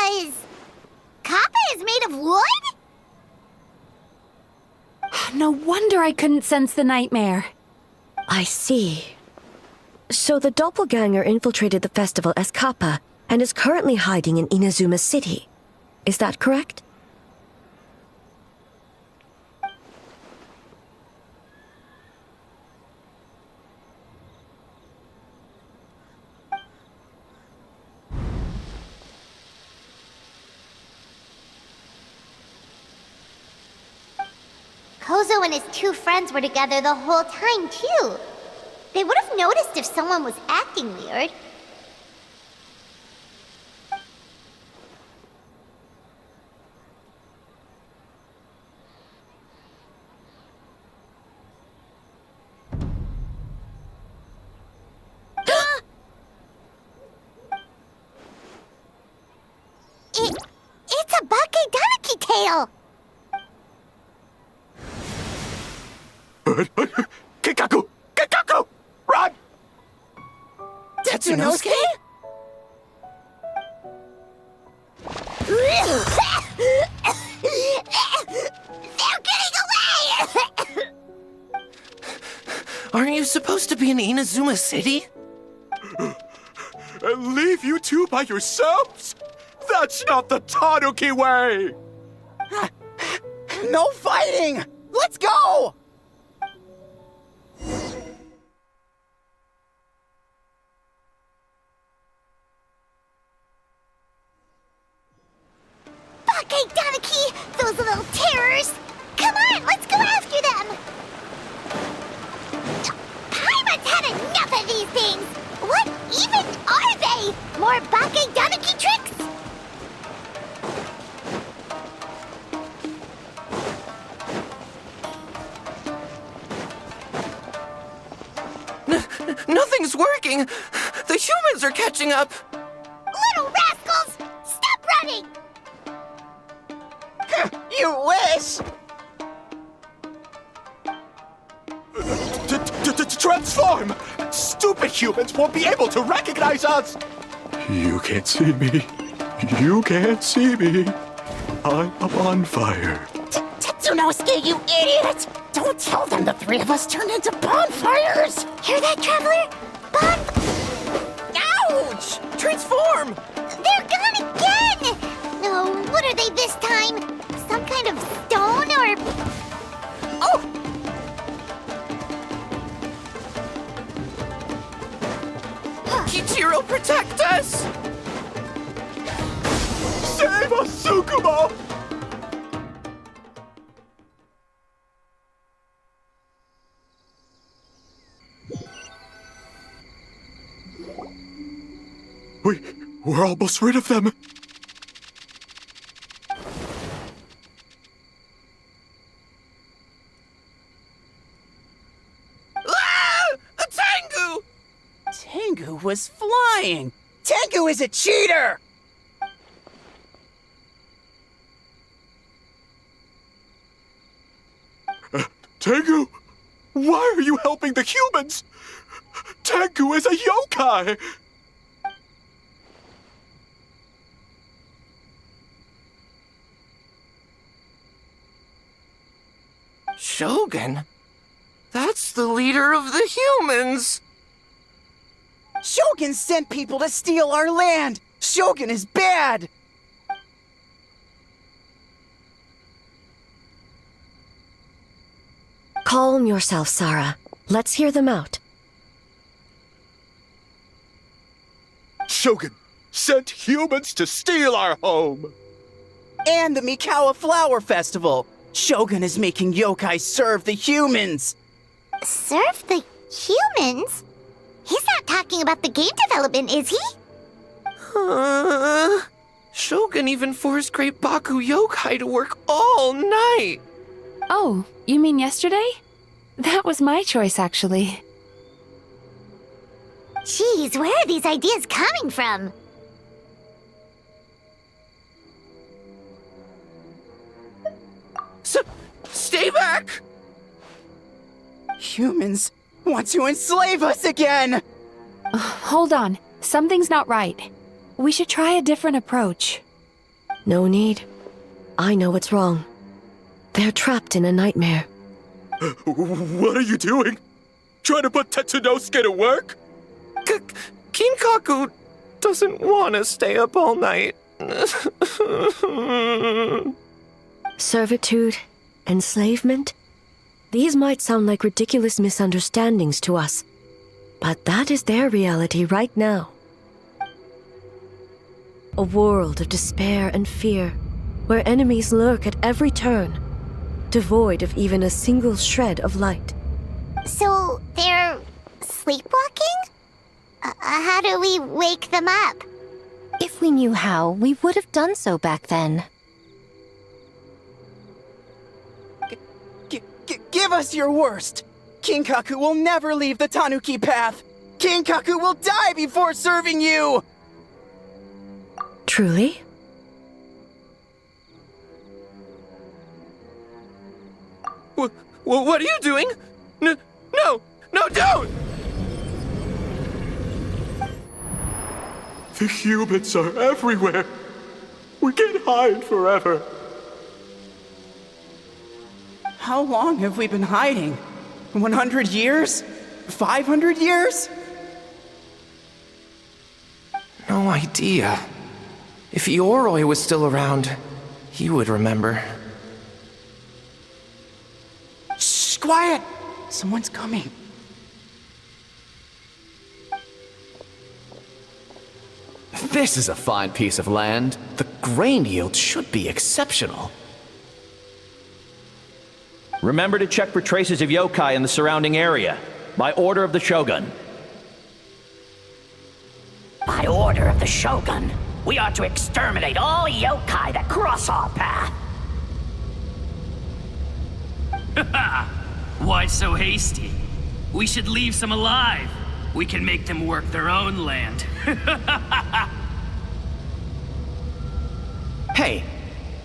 because... Kappa is made of wood? No wonder I couldn't sense the nightmare. I see. So the doppelganger infiltrated the festival as Kappa and is currently hiding in Inazuma City. Is that correct? Kozo and his two friends were together the whole time, too. They would have noticed if someone was acting weird. It's a Bakedaniki tail! Kikaku! Kikaku! Run! Tetsunosuke? They're getting away! Aren't you supposed to be in Inazuma City? And leave you two by yourselves? That's not the Tanuki way! No fighting! Let's go! Bakedaniki! Those little terrors! Come on, let's go after them! Paimon's had enough of these things! What even are they? More Bakedaniki tricks? Nothing's working! The humans are catching up! Little rascals! Stop running! You wish! Transform! Stupid humans won't be able to recognize us! You can't see me. You can't see me. I'm up on fire. Tetsunosuke, you idiot! Don't tell them the three of us turned into bonfires! Hear that, Traveler? Ouch! Transform! They're gone again! Oh, what are they this time? Some kind of stone or... Oh! Kichiro, protect us! Save us, Tsukumo! We're almost rid of them. Ah! A Tengu! Tengu was flying! Tengu is a cheater! Tengu, why are you helping the humans? Tengu is a yokai! Shogun? That's the leader of the humans! Shogun sent people to steal our land! Shogun is bad! Calm yourself, Sarah. Let's hear them out. Shogun sent humans to steal our home! And the Mikawa Flower Festival! Shogun is making yokai serve the humans! Serve the humans? He's not talking about the game development, is he? Shogun even forced Great Baku Yokai to work all night! Oh, you mean yesterday? That was my choice, actually. Jeez, where are these ideas coming from? Stay back! Humans want to enslave us again! Hold on. Something's not right. We should try a different approach. No need. I know what's wrong. They're trapped in a nightmare. What are you doing? Trying to put Tetsunosuke to work? Kinkaku doesn't want to stay up all night. Servitude, enslavement? These might sound like ridiculous misunderstandings to us, but that is their reality right now. A world of despair and fear, where enemies lurk at every turn, devoid of even a single shred of light. So, they're sleepwalking? How do we wake them up? If we knew how, we would have done so back then. Give us your worst! Kinkaku will never leave the Tanuki path! Kinkaku will die before serving you! Truly? What are you doing? No, don't! The humans are everywhere. We can't hide forever. How long have we been hiding? 100 years? 500 years? No idea. If Yoroi was still around, he would remember. Shh, quiet! Someone's coming. This is a fine piece of land. The grain yield should be exceptional. Remember to check for traces of yokai in the surrounding area, by order of the Shogun. By order of the Shogun, we are to exterminate all yokai that cross our path. Why so hasty? We should leave some alive. We can make them work their own land. Hey,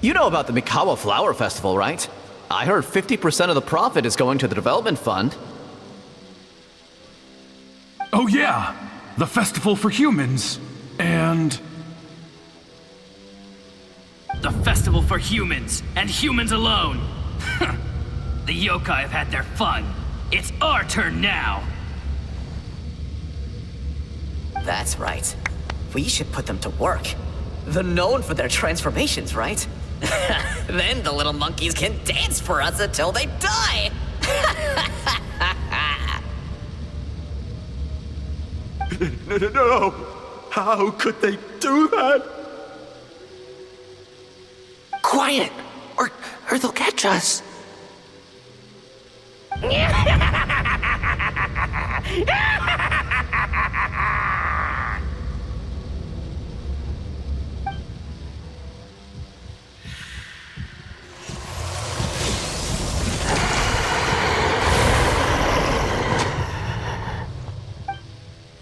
you know about the Mikawa Flower Festival, right? I heard 50% of the profit is going to the development fund. Oh yeah, the festival for humans. And... The festival for humans, and humans alone. The yokai have had their fun. It's our turn now. That's right. We should put them to work. They're known for their transformations, right? Then the little monkeys can dance for us until they die! No! How could they do that? Quiet, or they'll catch us.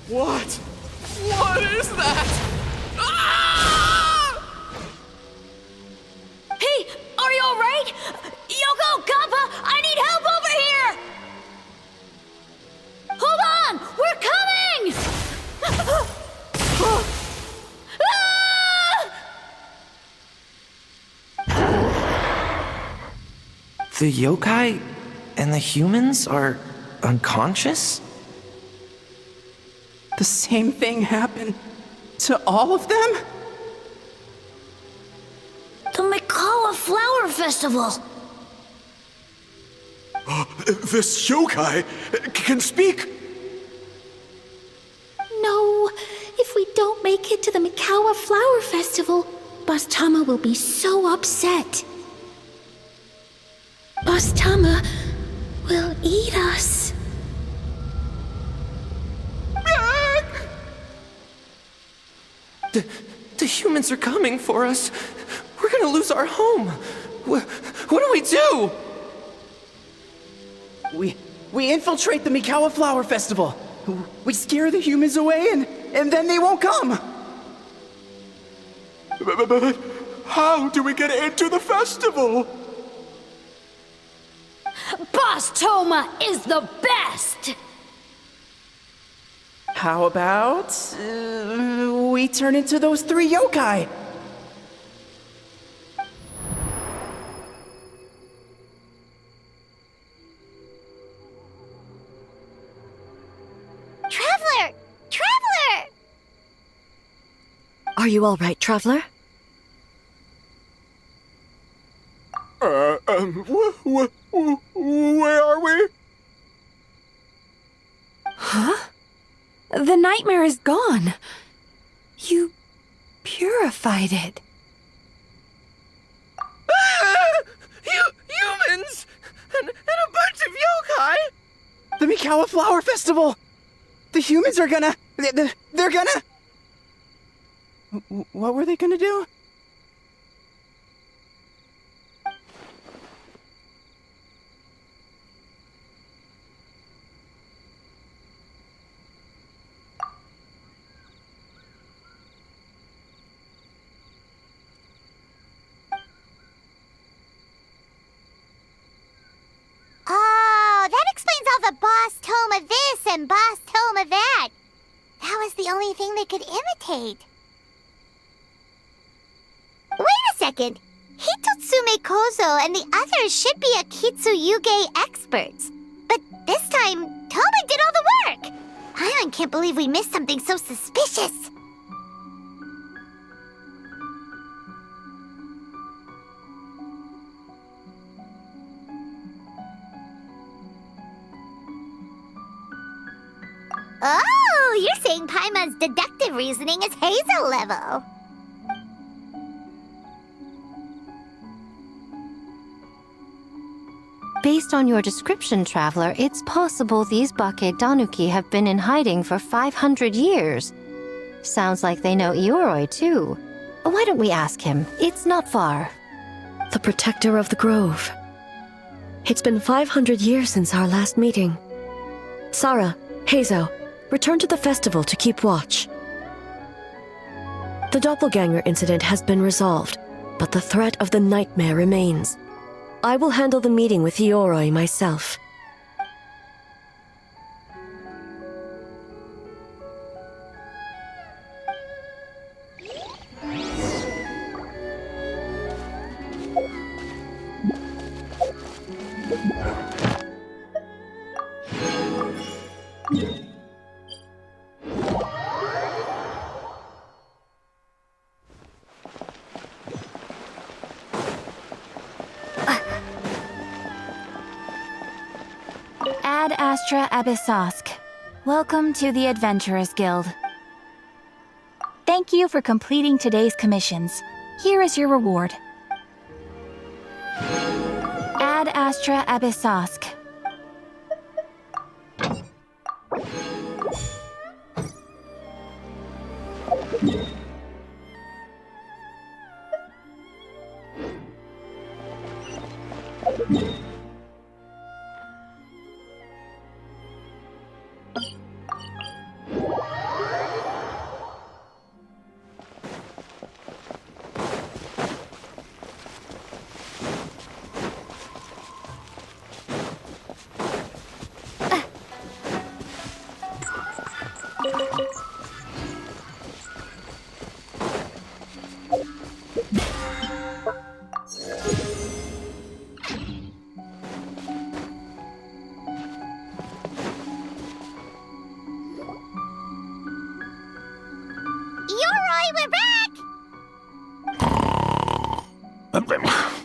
What? What is that? Hey, are you alright? Yoko, Kappa, I need help over here! Hold on! We're coming! The yokai and the humans are unconscious? The same thing happened to all of them? The Mikawa Flower Festival! This yokai can speak! No, if we don't make it to the Mikawa Flower Festival, Boss Tama will be so upset. Boss Tama will eat us. The humans are coming for us. We're gonna lose our home. What do we do? We infiltrate the Mikawa Flower Festival. We scare the humans away and then they won't come. But how do we get into the festival? Boss Toma is the best! How about we turn into those 3 yokai? Are you all right, traveler? Where are we? Huh? The nightmare is gone. You purified it. Humans! And a bunch of yokai! The Mikawa Flower Festival! The humans are gonna... They're gonna... What were they gonna do? Oh, that explains all the boss tome of this and boss tome of that. That was the only thing they could imitate. Wait a second. Hitotsume Kozo and the others should be Akitsuyuge experts. But this time, Toma did all the work. Paimon can't believe we missed something so suspicious. Oh, you're saying Paimon's deductive reasoning is Hazel level. Based on your description, Traveler, it's possible these Bake Danuki have been in hiding for 500 years. Sounds like they know Ioroi, too. Why don't we ask him? It's not far. The protector of the grove. It's been 500 years since our last meeting. Sarah, Hazel, return to the festival to keep watch. The doppelganger incident has been resolved, but the threat of the nightmare remains. I will handle the meeting with Ioroi myself. Ad Astra Abyssosk. Welcome to the Adventurers Guild. Thank you for completing today's commissions. Here is your reward. Ad Astra Abyssosk.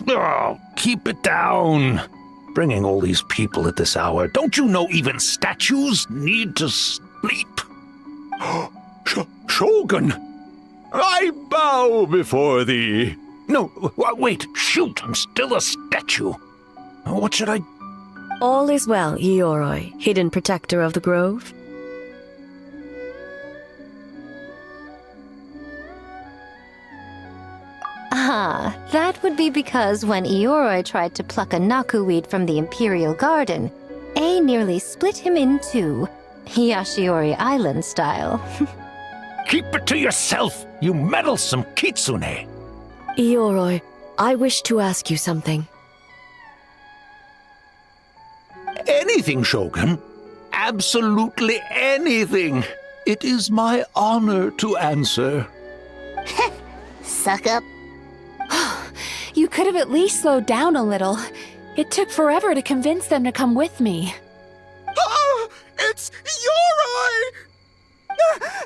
Oh, keep it down. Bringing all these people at this hour. Don't you know even statues need to sleep? Shogun! I bow before thee. No, wait, shoot, I'm still a statue. What should I... All is well, Ioroi, hidden protector of the grove. Ah, that would be because when Ioroi tried to pluck a Nakuweed from the Imperial Garden, A nearly split him in two, Yashiori Island style. Keep it to yourself, you meddlesome kitsune. Ioroi, I wish to ask you something. Anything, Shogun. Absolutely anything. It is my honor to answer. Suck up. You could have at least slowed down a little. It took forever to convince them to come with me. Oh, it's Ioroi!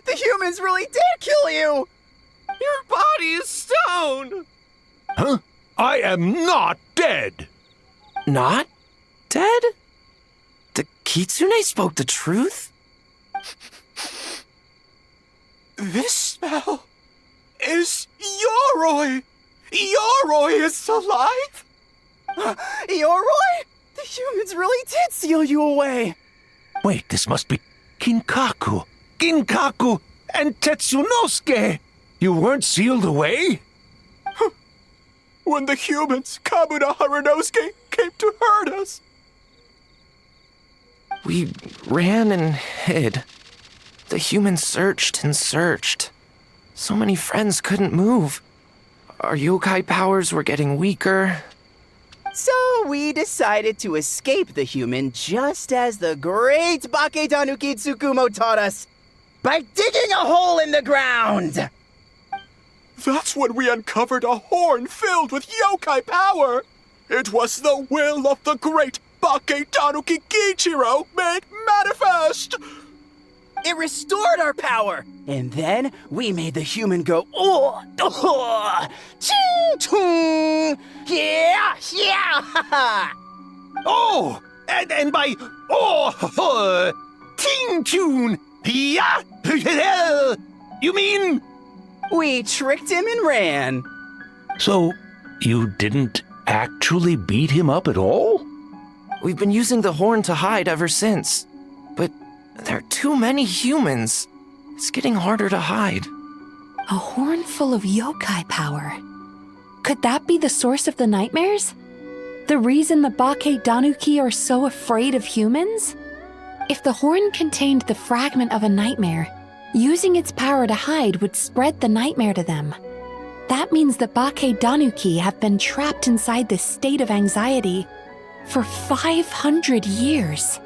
The humans really did kill you! Your body is stone! Huh? I am not dead! Not dead? The Kitsune spoke the truth? This smell is Yoroi! Yoroi is alive! Yoroi? The humans really did seal you away! Wait, this must be Kinkaku! Kinkaku and Tetsunosuke! You weren't sealed away? When the humans, Kamuna Harunosuke, came to hurt us. We ran and hid. The humans searched and searched. So many friends couldn't move. Our yokai powers were getting weaker. So we decided to escape the human just as the great Bakedanuki Tsukumo taught us, by digging a hole in the ground! That's when we uncovered a horn filled with yokai power. It was the will of the great Bakedanuki Kichiro made manifest. It restored our power, and then we made the human go, oh, oh, ching, chung, yeah, yeah, ha, ha. Oh, and by, oh, ting, tune, yeah, you mean? We tricked him and ran. So, you didn't actually beat him up at all? We've been using the horn to hide ever since. But there are too many humans. It's getting harder to hide. A horn full of yokai power. Could that be the source of the nightmares? The reason the Bakedanuki are so afraid of humans? If the horn contained the fragment of a nightmare, using its power to hide would spread the nightmare to them. That means the Bakedanuki have been trapped inside this state of anxiety for 500 years.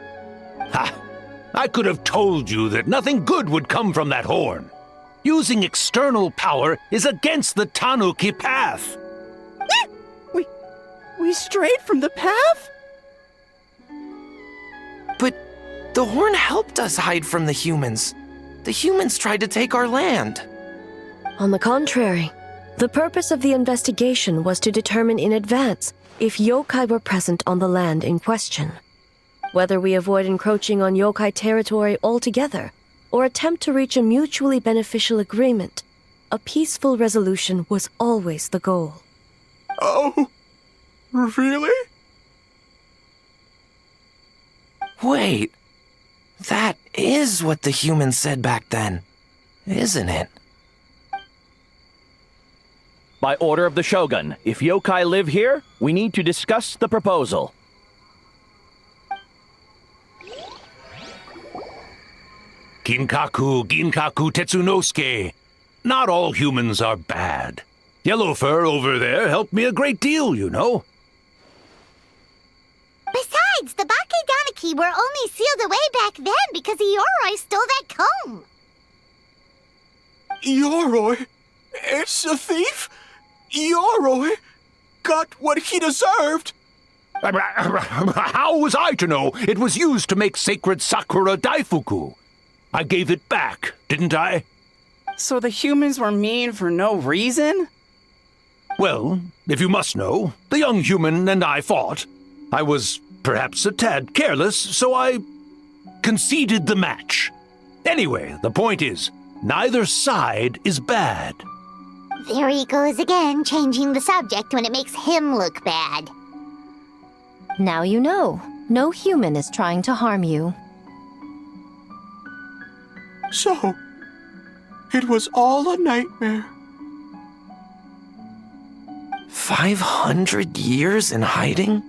Ha! I could have told you that nothing good would come from that horn. Using external power is against the Tanuki path. We strayed from the path? But the horn helped us hide from the humans. The humans tried to take our land. On the contrary, the purpose of the investigation was to determine in advance if yokai were present on the land in question. Whether we avoid encroaching on yokai territory altogether, or attempt to reach a mutually beneficial agreement, a peaceful resolution was always the goal. Oh, really? Wait, that is what the humans said back then, isn't it? By order of the Shogun, if yokai live here, we need to discuss the proposal. Ginkaku Tetsunosuke. Not all humans are bad. Yellow Fur over there helped me a great deal, you know. Besides, the Bakedanuki were only sealed away back then because Yoroi stole that comb. Yoroi? It's a thief? Yoroi got what he deserved. How was I to know it was used to make sacred Sakura Daifuku? I gave it back, didn't I? So the humans were mean for no reason? Well, if you must know, the young human and I fought. I was perhaps a tad careless, so I conceded the match. Anyway, the point is, neither side is bad. There he goes again, changing the subject when it makes him look bad. Now you know. No human is trying to harm you. So, it was all a nightmare. 500 years in hiding?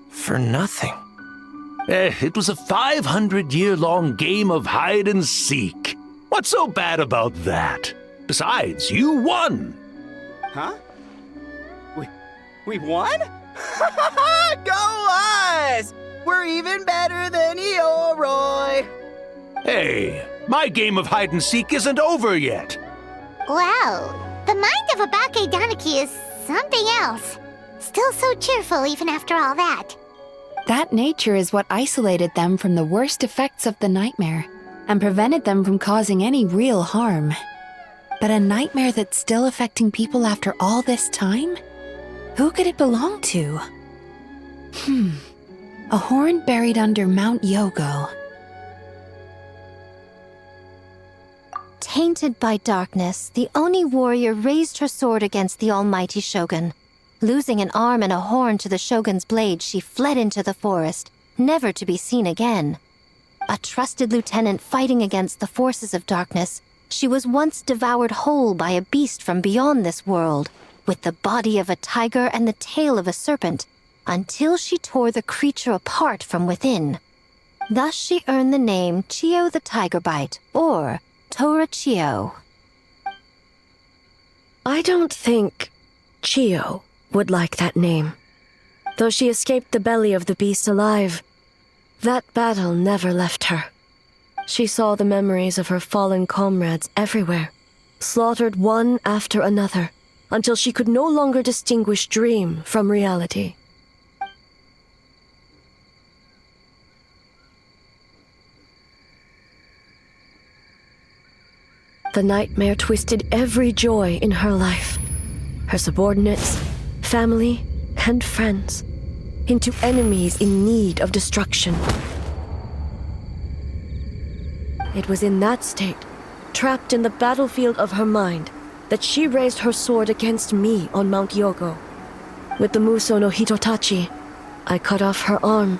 For nothing. It was a 500-year-long game of hide and seek. What's so bad about that? Besides, you won. Huh? We won? Go us! We're even better than Yoroi! Hey, my game of hide and seek isn't over yet. Wow, the mind of a Bakedanuki is something else. Still so cheerful even after all that. That nature is what isolated them from the worst effects of the nightmare and prevented them from causing any real harm. But a nightmare that's still affecting people after all this time? Who could it belong to? A horn buried under Mount Yogo. Tainted by darkness, the Oni warrior raised her sword against the almighty shogun. Losing an arm and a horn to the shogun's blade, she fled into the forest, never to be seen again. A trusted lieutenant fighting against the forces of darkness, she was once devoured whole by a beast from beyond this world, with the body of a tiger and the tail of a serpent, until she tore the creature apart from within. Thus she earned the name Chiyo the Tigerbite, or Tora Chiyo. I don't think Chiyo would like that name. Though she escaped the belly of the beast alive, that battle never left her. She saw the memories of her fallen comrades everywhere, slaughtered one after another, until she could no longer distinguish dream from reality. The nightmare twisted every joy in her life, her subordinates, family, and friends, into enemies in need of destruction. It was in that state, trapped in the battlefield of her mind, that she raised her sword against me on Mount Yogo. With the Muso no Hitotachi, I cut off her arm,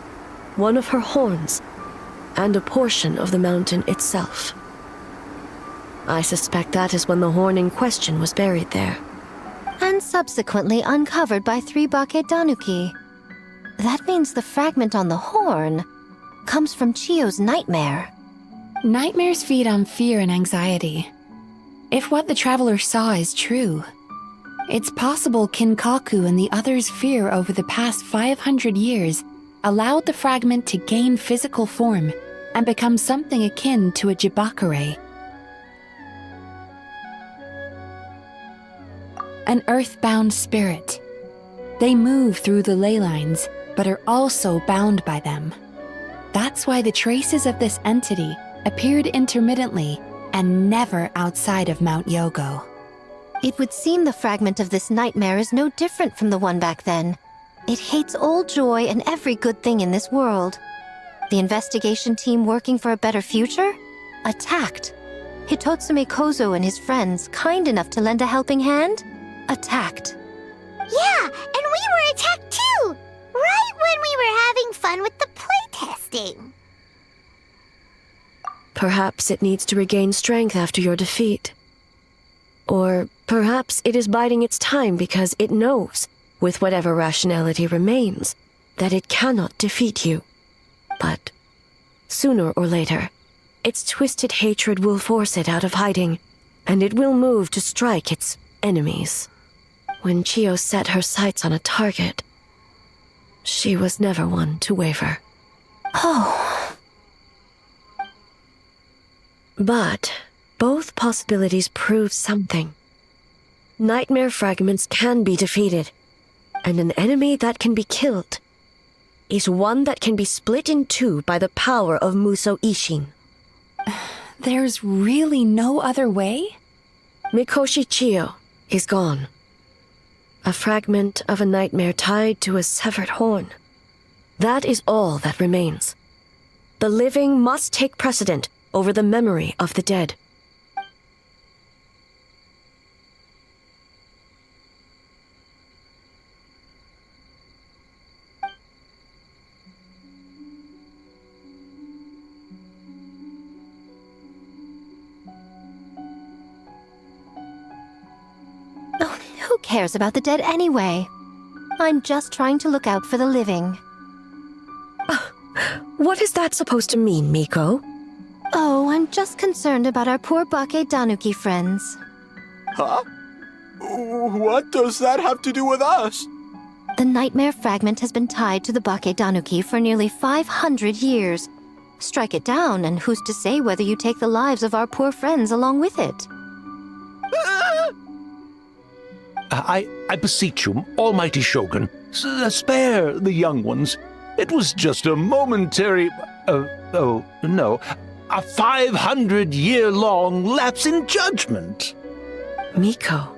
one of her horns, and a portion of the mountain itself. I suspect that is when the horn in question was buried there. And subsequently uncovered by 3 Bake Danuki. That means the fragment on the horn comes from Chiyo's nightmare. Nightmares feed on fear and anxiety. If what the traveler saw is true, it's possible Kinkaku and the others' fear over the past 500 years allowed the fragment to gain physical form and become something akin to a jibakure. An earthbound spirit. They move through the ley lines, but are also bound by them. That's why the traces of this entity appeared intermittently and never outside of Mount Yogo. It would seem the fragment of this nightmare is no different from the one back then. It hates all joy and every good thing in this world. The investigation team working for a better future? Attacked. Hitotsume Kozo and his friends, kind enough to lend a helping hand? Attacked. Yeah, and we were attacked too! Right when we were having fun with the playtesting. Perhaps it needs to regain strength after your defeat. Or perhaps it is biding its time because it knows, with whatever rationality remains, that it cannot defeat you. But sooner or later, its twisted hatred will force it out of hiding, and it will move to strike its enemies. When Chiyo set her sights on a target, she was never one to waver. Oh. But both possibilities prove something. Nightmare fragments can be defeated, and an enemy that can be killed is one that can be split in two by the power of Muso Ishin. There's really no other way? Mikoshi Chiyo is gone. A fragment of a nightmare tied to a severed horn. That is all that remains. The living must take precedent over the memory of the dead. Oh, who cares about the dead anyway? I'm just trying to look out for the living. What is that supposed to mean, Miko? Oh, I'm just concerned about our poor Bake Danuki friends. Huh? What does that have to do with us? The nightmare fragment has been tied to the Bake Danuki for nearly 500 years. Strike it down, and who's to say whether you take the lives of our poor friends along with it? I beseech you, Almighty Shogun, spare the young ones. It was just a momentary... a 500-year-long lapse in judgment. Miko,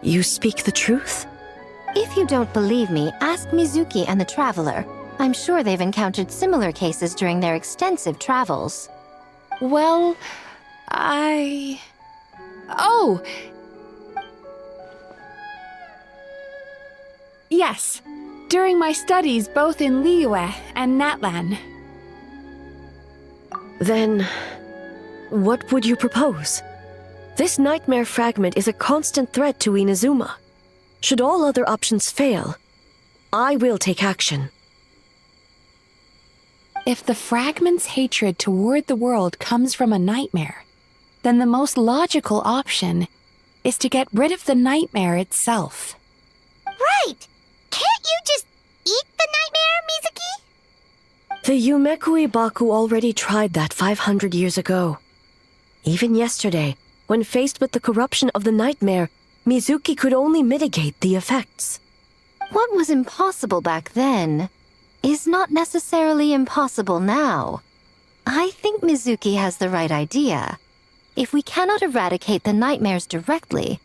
you speak the truth? If you don't believe me, ask Mizuki and the Traveler. I'm sure they've encountered similar cases during their extensive travels. Well, Oh! Yes, during my studies both in Liyue and Natlan. Then, what would you propose? This nightmare fragment is a constant threat to Inazuma. Should all other options fail, I will take action. If the fragment's hatred toward the world comes from a nightmare, then the most logical option is to get rid of the nightmare itself. Right! Can't you just eat the nightmare, Mizuki? The Yumekui Baku already tried that 500 years ago. Even yesterday, when faced with the corruption of the nightmare, Mizuki could only mitigate the effects. What was impossible back then is not necessarily impossible now. I think Mizuki has the right idea. If we cannot eradicate the nightmares directly,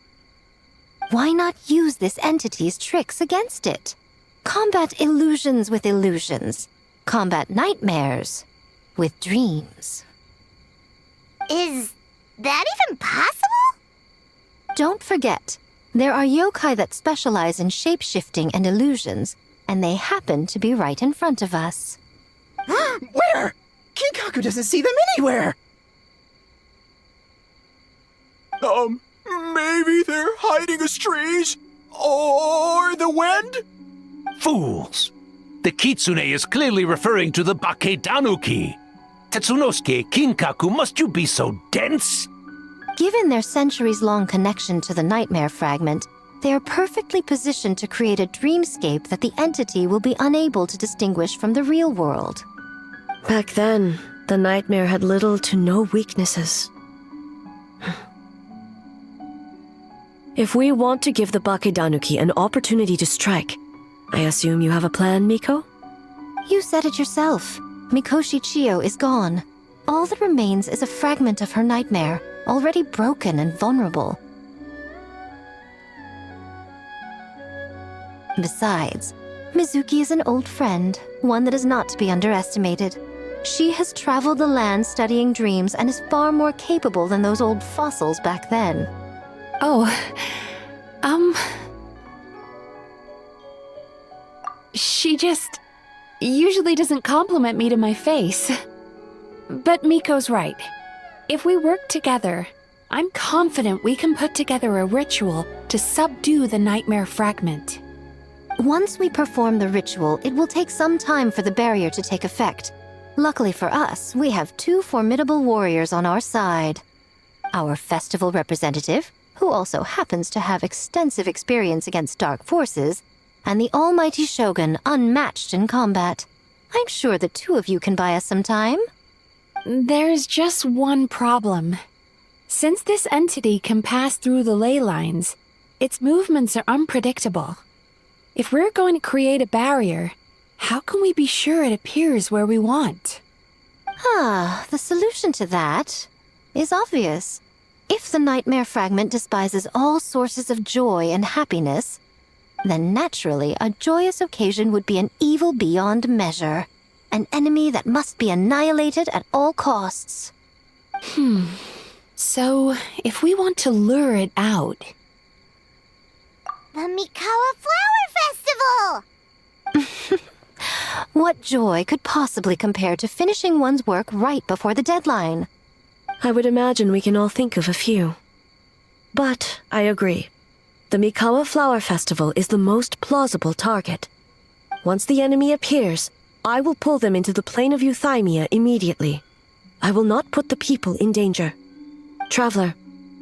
why not use this entity's tricks against it? Combat illusions with illusions. Combat nightmares with dreams. Is that even possible? Don't forget, there are yokai that specialize in shape-shifting and illusions, and they happen to be right in front of us. Where? Kinkaku doesn't see them anywhere! Maybe they're hiding us trees? Or the wind? Fools! The kitsune is clearly referring to the Bakedanuki. Tetsunosuke, Kinkaku, must you be so dense? Given their centuries-long connection to the nightmare fragment, they are perfectly positioned to create a dreamscape that the entity will be unable to distinguish from the real world. Back then, the nightmare had little to no weaknesses. If we want to give the Bakedanuki an opportunity to strike, I assume you have a plan, Miko? You said it yourself. Mikoshi Chiyo is gone. All that remains is a fragment of her nightmare, already broken and vulnerable. Besides, Mizuki is an old friend, one that is not to be underestimated. She has traveled the land studying dreams and is far more capable than those old fossils back then. She just usually doesn't compliment me to my face. But Miko's right. If we work together, I'm confident we can put together a ritual to subdue the nightmare fragment. Once we perform the ritual, it will take some time for the barrier to take effect. Luckily for us, we have two formidable warriors on our side. Our festival representative, who also happens to have extensive experience against dark forces, and the almighty Shogun, unmatched in combat. I'm sure the two of you can buy us some time. There's just one problem. Since this entity can pass through the ley lines, its movements are unpredictable. If we're going to create a barrier, how can we be sure it appears where we want? The solution to that is obvious. If the nightmare fragment despises all sources of joy and happiness, then naturally a joyous occasion would be an evil beyond measure. An enemy that must be annihilated at all costs. So, if we want to lure it out... The Mikawa Flower Festival! What joy could possibly compare to finishing one's work right before the deadline? I would imagine we can all think of a few. But I agree. The Mikawa Flower Festival is the most plausible target. Once the enemy appears, I will pull them into the plain of Euthymia immediately. I will not put the people in danger. Traveler,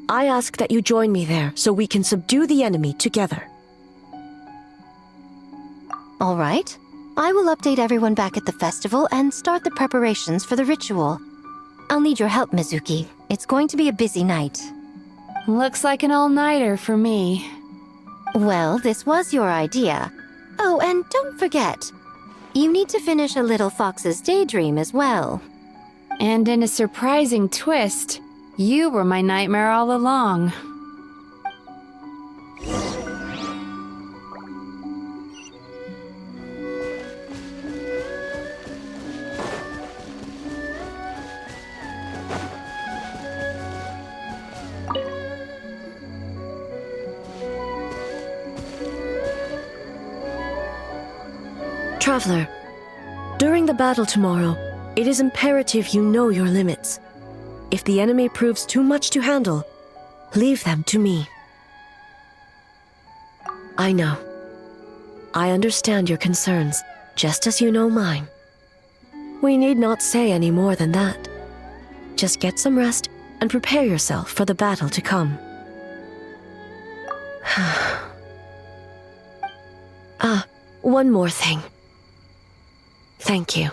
I ask that you join me there so we can subdue the enemy together. All right. I will update everyone back at the festival and start the preparations for the ritual. I'll need your help, Mizuki. It's going to be a busy night. Looks like an all-nighter for me. Well, this was your idea. Oh, and don't forget, you need to finish a Little Fox's Daydream as well. And in a surprising twist, you were my nightmare all along. Traveler, during the battle tomorrow, it is imperative you know your limits. If the enemy proves too much to handle, leave them to me. I know. I understand your concerns, just as you know mine. We need not say any more than that. Just get some rest and prepare yourself for the battle to come. One more thing. Thank you.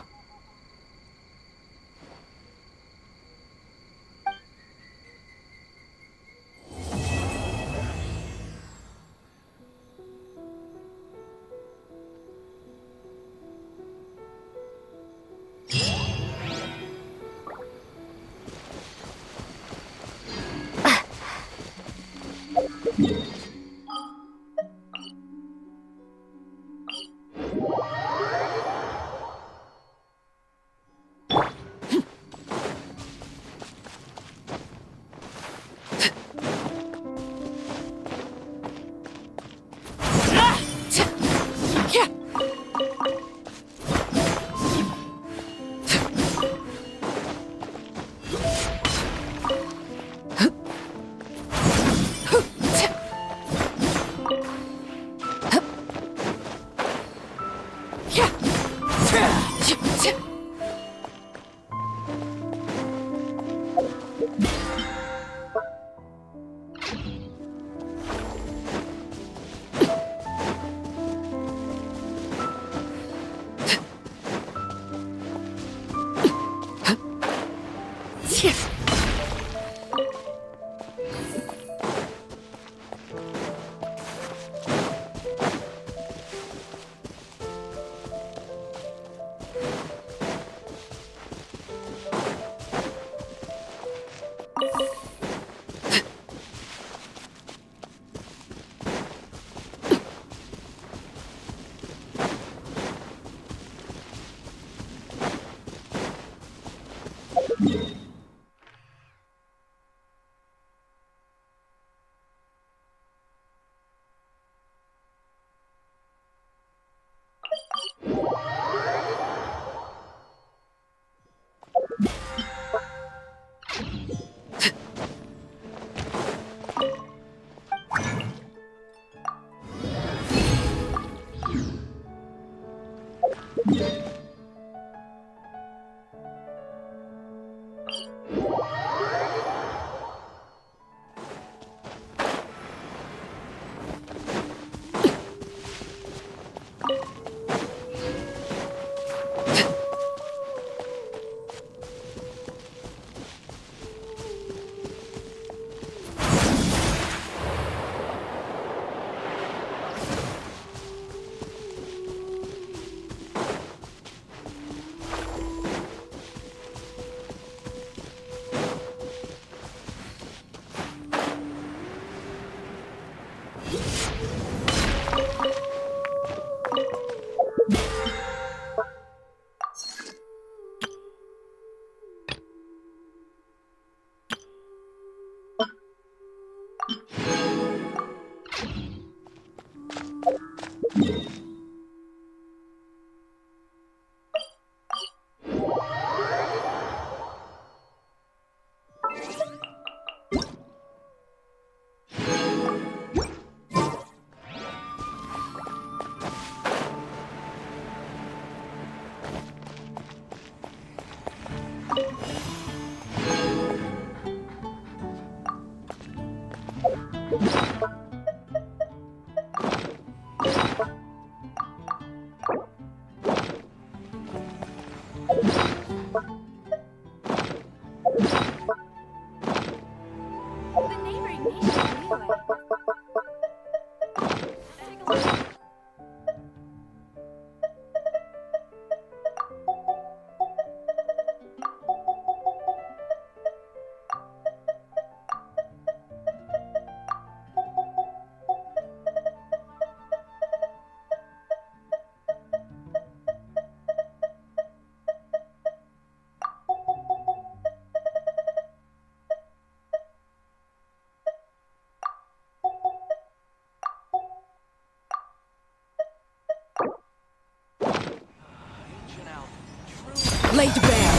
laid bare.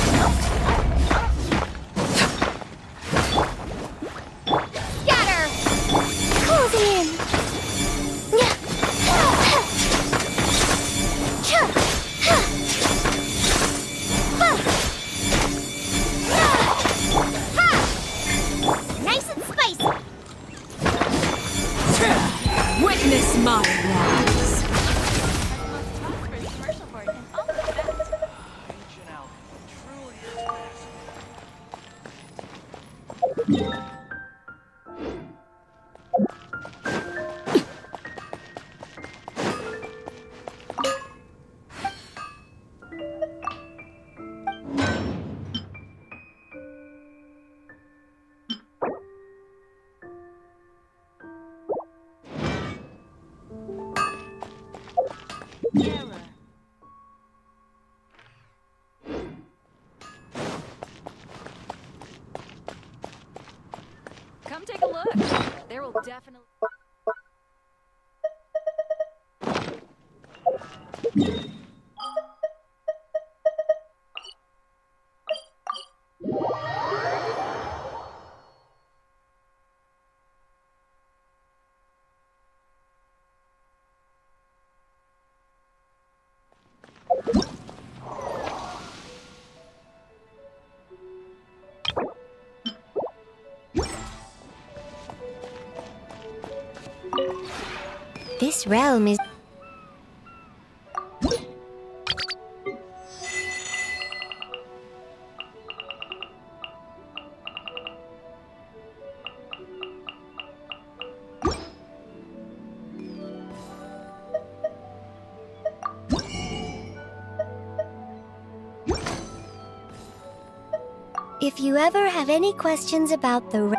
Scatter! Closing in! Nice and spicy! Witness my rise. Come take a look. There will definitely... This realm is... If you ever have any questions about the...